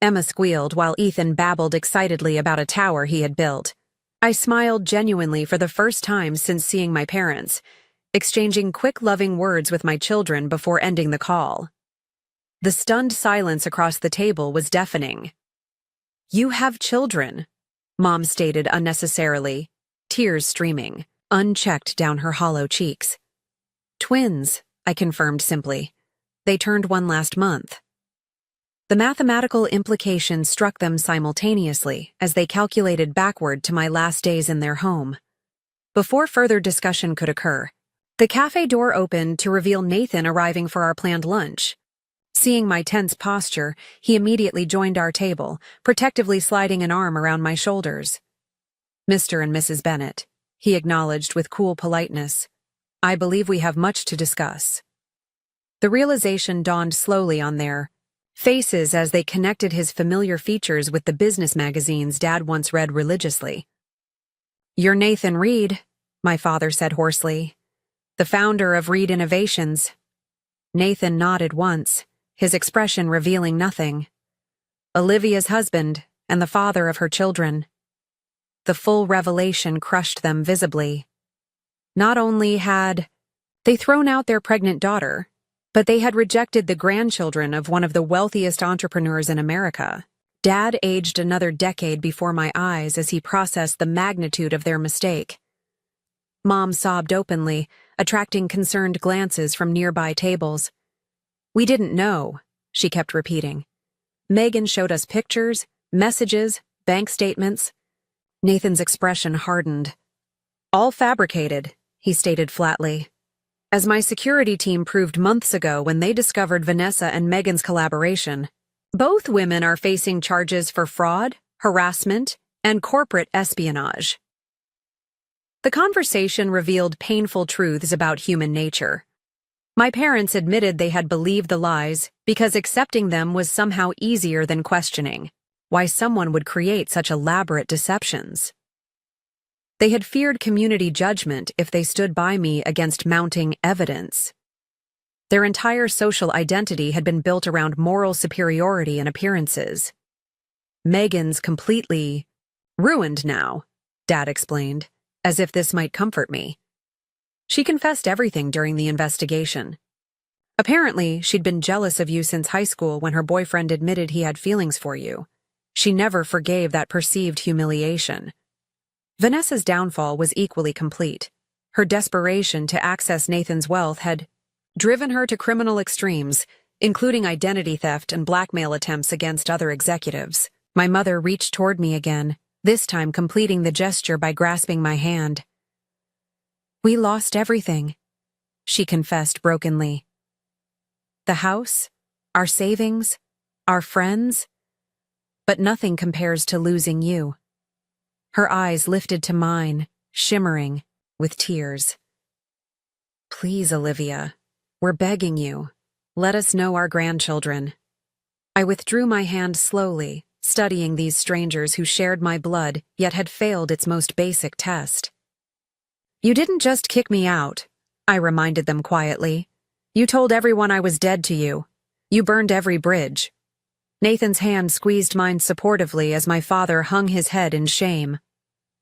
Emma squealed while Ethan babbled excitedly about a tower he had built. I smiled genuinely for the first time since seeing my parents, exchanging quick, loving words with my children before ending the call. The stunned silence across the table was deafening. "You have children," Mom stated unnecessarily, tears streaming, unchecked down her hollow cheeks. "Twins," I confirmed simply. "They turned one last month." The mathematical implications struck them simultaneously as they calculated backward to my last days in their home. Before further discussion could occur, the cafe door opened to reveal Nathan arriving for our planned lunch. Seeing my tense posture, he immediately joined our table, protectively sliding an arm around my shoulders. "Mr. and Mrs. Bennett," he acknowledged with cool politeness. "I believe we have much to discuss." The realization dawned slowly on their faces as they connected his familiar features with the business magazines Dad once read religiously. "You're Nathan Reed," my father said hoarsely. "The founder of Reed Innovations." Nathan nodded once, his expression revealing nothing. "Olivia's husband and the father of her children." The full revelation crushed them visibly. Not only had they thrown out their pregnant daughter, but they had rejected the grandchildren of one of the wealthiest entrepreneurs in America. Dad aged another decade before my eyes as he processed the magnitude of their mistake. Mom sobbed openly, attracting concerned glances from nearby tables. "We didn't know," she kept repeating. "Megan showed us pictures, messages, bank statements." Nathan's expression hardened. "All fabricated," he stated flatly. "As my security team proved months ago when they discovered Vanessa and Megan's collaboration. Both women are facing charges for fraud, harassment, and corporate espionage. The conversation revealed painful truths about human nature. My parents admitted they had believed the lies because accepting them was somehow easier than questioning why someone would create such elaborate deceptions. They had feared community judgment if they stood by me against mounting evidence. Their entire social identity had been built around moral superiority and appearances. Megan's completely ruined now, Dad explained, as if this might comfort me. She confessed everything during the investigation. Apparently, she'd been jealous of you since high school when her boyfriend admitted he had feelings for you. She never forgave that perceived humiliation. Vanessa's downfall was equally complete. Her desperation to access Nathan's wealth had driven her to criminal extremes, including identity theft and blackmail attempts against other executives. My mother reached toward me again, this time completing the gesture by grasping my hand. "We lost everything," she confessed brokenly. "The house, our savings, our friends, but nothing compares to losing you." Her eyes lifted to mine, shimmering with tears. "Please, Olivia, we're begging you. Let us know our grandchildren." I withdrew my hand slowly, studying these strangers who shared my blood yet had failed its most basic test. "You didn't just kick me out," I reminded them quietly. "You told everyone I was dead to you. You burned every bridge." Nathan's hand squeezed mine supportively as my father hung his head in shame.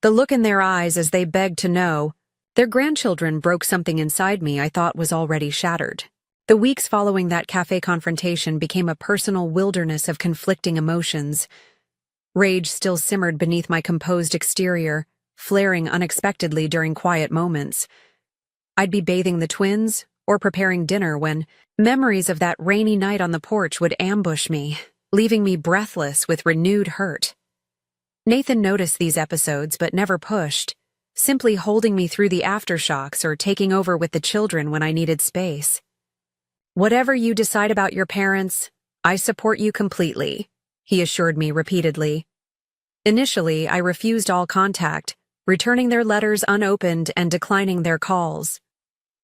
The look in their eyes as they begged to know their grandchildren broke something inside me I thought was already shattered. The weeks following that cafe confrontation became a personal wilderness of conflicting emotions. Rage still simmered beneath my composed exterior, flaring unexpectedly during quiet moments. I'd be bathing the twins or preparing dinner when memories of that rainy night on the porch would ambush me, leaving me breathless with renewed hurt. Nathan noticed these episodes but never pushed, simply holding me through the aftershocks or taking over with the children when I needed space. "Whatever you decide about your parents, I support you completely," he assured me repeatedly. Initially, I refused all contact, returning their letters unopened and declining their calls.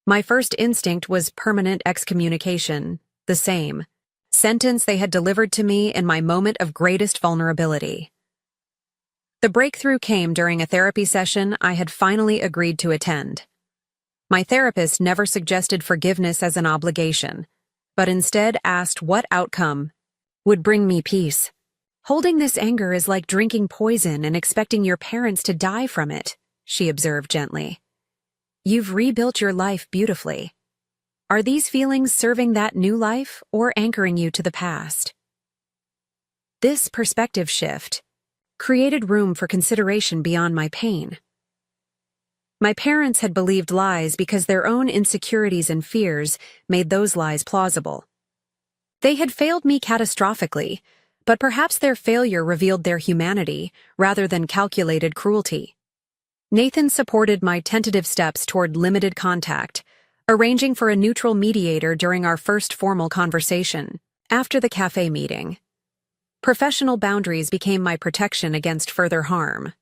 My first instinct was permanent excommunication, the same sentence they had delivered to me in my moment of greatest vulnerability. The breakthrough came during a therapy session I had finally agreed to attend. My therapist never suggested forgiveness as an obligation, but instead asked what outcome would bring me peace. "Holding this anger is like drinking poison and expecting your parents to die from it," she observed gently. "You've rebuilt your life beautifully. Are these feelings serving that new life or anchoring you to the past?" This perspective shift created room for consideration beyond my pain. My parents had believed lies because their own insecurities and fears made those lies plausible. They had failed me catastrophically, but perhaps their failure revealed their humanity rather than calculated cruelty. Nathan supported my tentative steps toward limited contact, arranging for a neutral mediator during our first formal conversation, after the cafe meeting. Professional boundaries became my protection against further harm.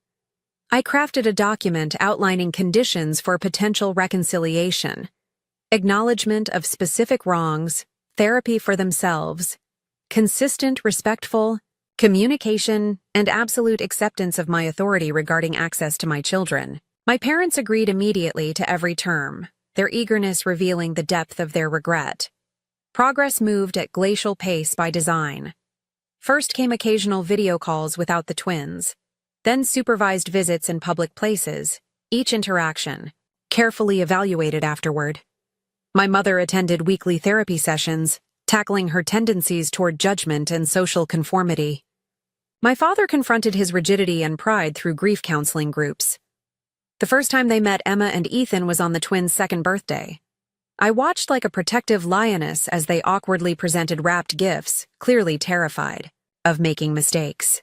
I crafted a document outlining conditions for potential reconciliation, acknowledgement of specific wrongs, therapy for themselves, consistent, respectful communication, and absolute acceptance of my authority regarding access to my children. My parents agreed immediately to every term, their eagerness revealing the depth of their regret. Progress moved at glacial pace by design. First came occasional video calls without the twins, then supervised visits in public places, each interaction carefully evaluated afterward. My mother attended weekly therapy sessions, tackling her tendencies toward judgment and social conformity. My father confronted his rigidity and pride through grief counseling groups. The first time they met Emma and Ethan was on the twins' second birthday. I watched like a protective lioness as they awkwardly presented wrapped gifts, clearly terrified of making mistakes.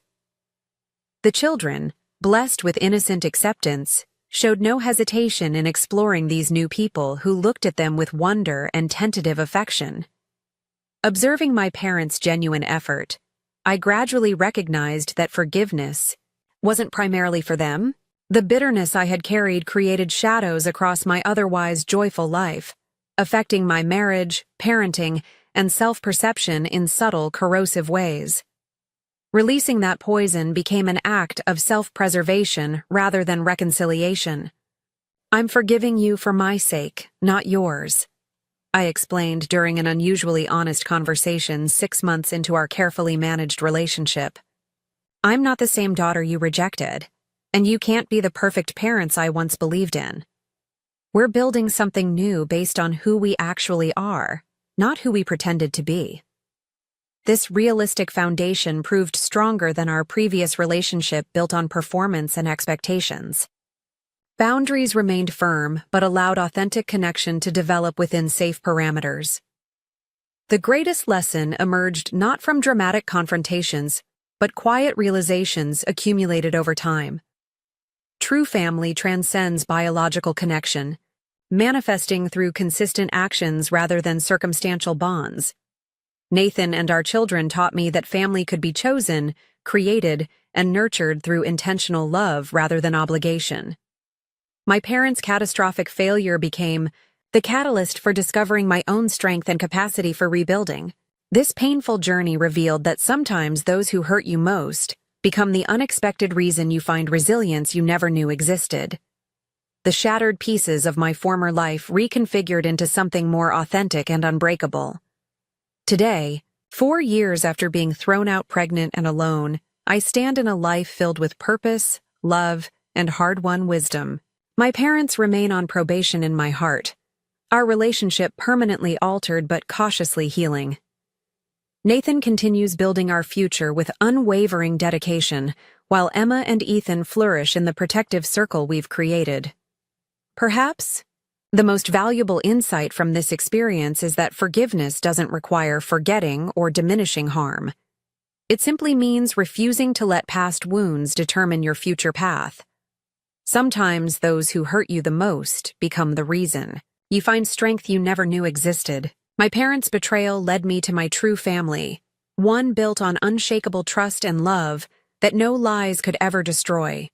The children, blessed with innocent acceptance, showed no hesitation in exploring these new people who looked at them with wonder and tentative affection. Observing my parents' genuine effort, I gradually recognized that forgiveness wasn't primarily for them. The bitterness I had carried created shadows across my otherwise joyful life, affecting my marriage, parenting, and self-perception in subtle, corrosive ways. Releasing that poison became an act of self-preservation rather than reconciliation. "I'm forgiving you for my sake, not yours," I explained during an unusually honest conversation 6 months into our carefully managed relationship. "I'm not the same daughter you rejected, and you can't be the perfect parents I once believed in. We're building something new based on who we actually are, not who we pretended to be." This realistic foundation proved stronger than our previous relationship built on performance and expectations. Boundaries remained firm, but allowed authentic connection to develop within safe parameters. The greatest lesson emerged not from dramatic confrontations, but quiet realizations accumulated over time. True family transcends biological connection, manifesting through consistent actions rather than circumstantial bonds. Nathan and our children taught me that family could be chosen, created, and nurtured through intentional love rather than obligation. My parents' catastrophic failure became the catalyst for discovering my own strength and capacity for rebuilding. This painful journey revealed that sometimes those who hurt you most become the unexpected reason you find resilience you never knew existed. The shattered pieces of my former life reconfigured into something more authentic and unbreakable. Today, 4 years after being thrown out pregnant and alone, I stand in a life filled with purpose, love, and hard-won wisdom. My parents remain on probation in my heart, our relationship permanently altered but cautiously healing. Nathan continues building our future with unwavering dedication, while Emma and Ethan flourish in the protective circle we've created. Perhaps the most valuable insight from this experience is that forgiveness doesn't require forgetting or diminishing harm. It simply means refusing to let past wounds determine your future path. Sometimes those who hurt you the most become the reason you find strength you never knew existed. My parents' betrayal led me to my true family, one built on unshakable trust and love that no lies could ever destroy.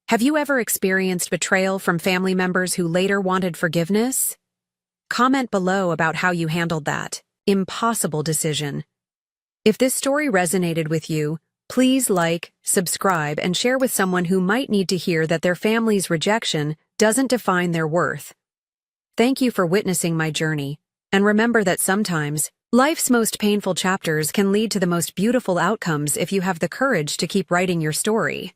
Have you ever experienced betrayal from family members who later wanted forgiveness? Comment below about how you handled that impossible decision. If this story resonated with you, please like, subscribe, and share with someone who might need to hear that their family's rejection doesn't define their worth. Thank you for witnessing my journey, and remember that sometimes, life's most painful chapters can lead to the most beautiful outcomes if you have the courage to keep writing your story.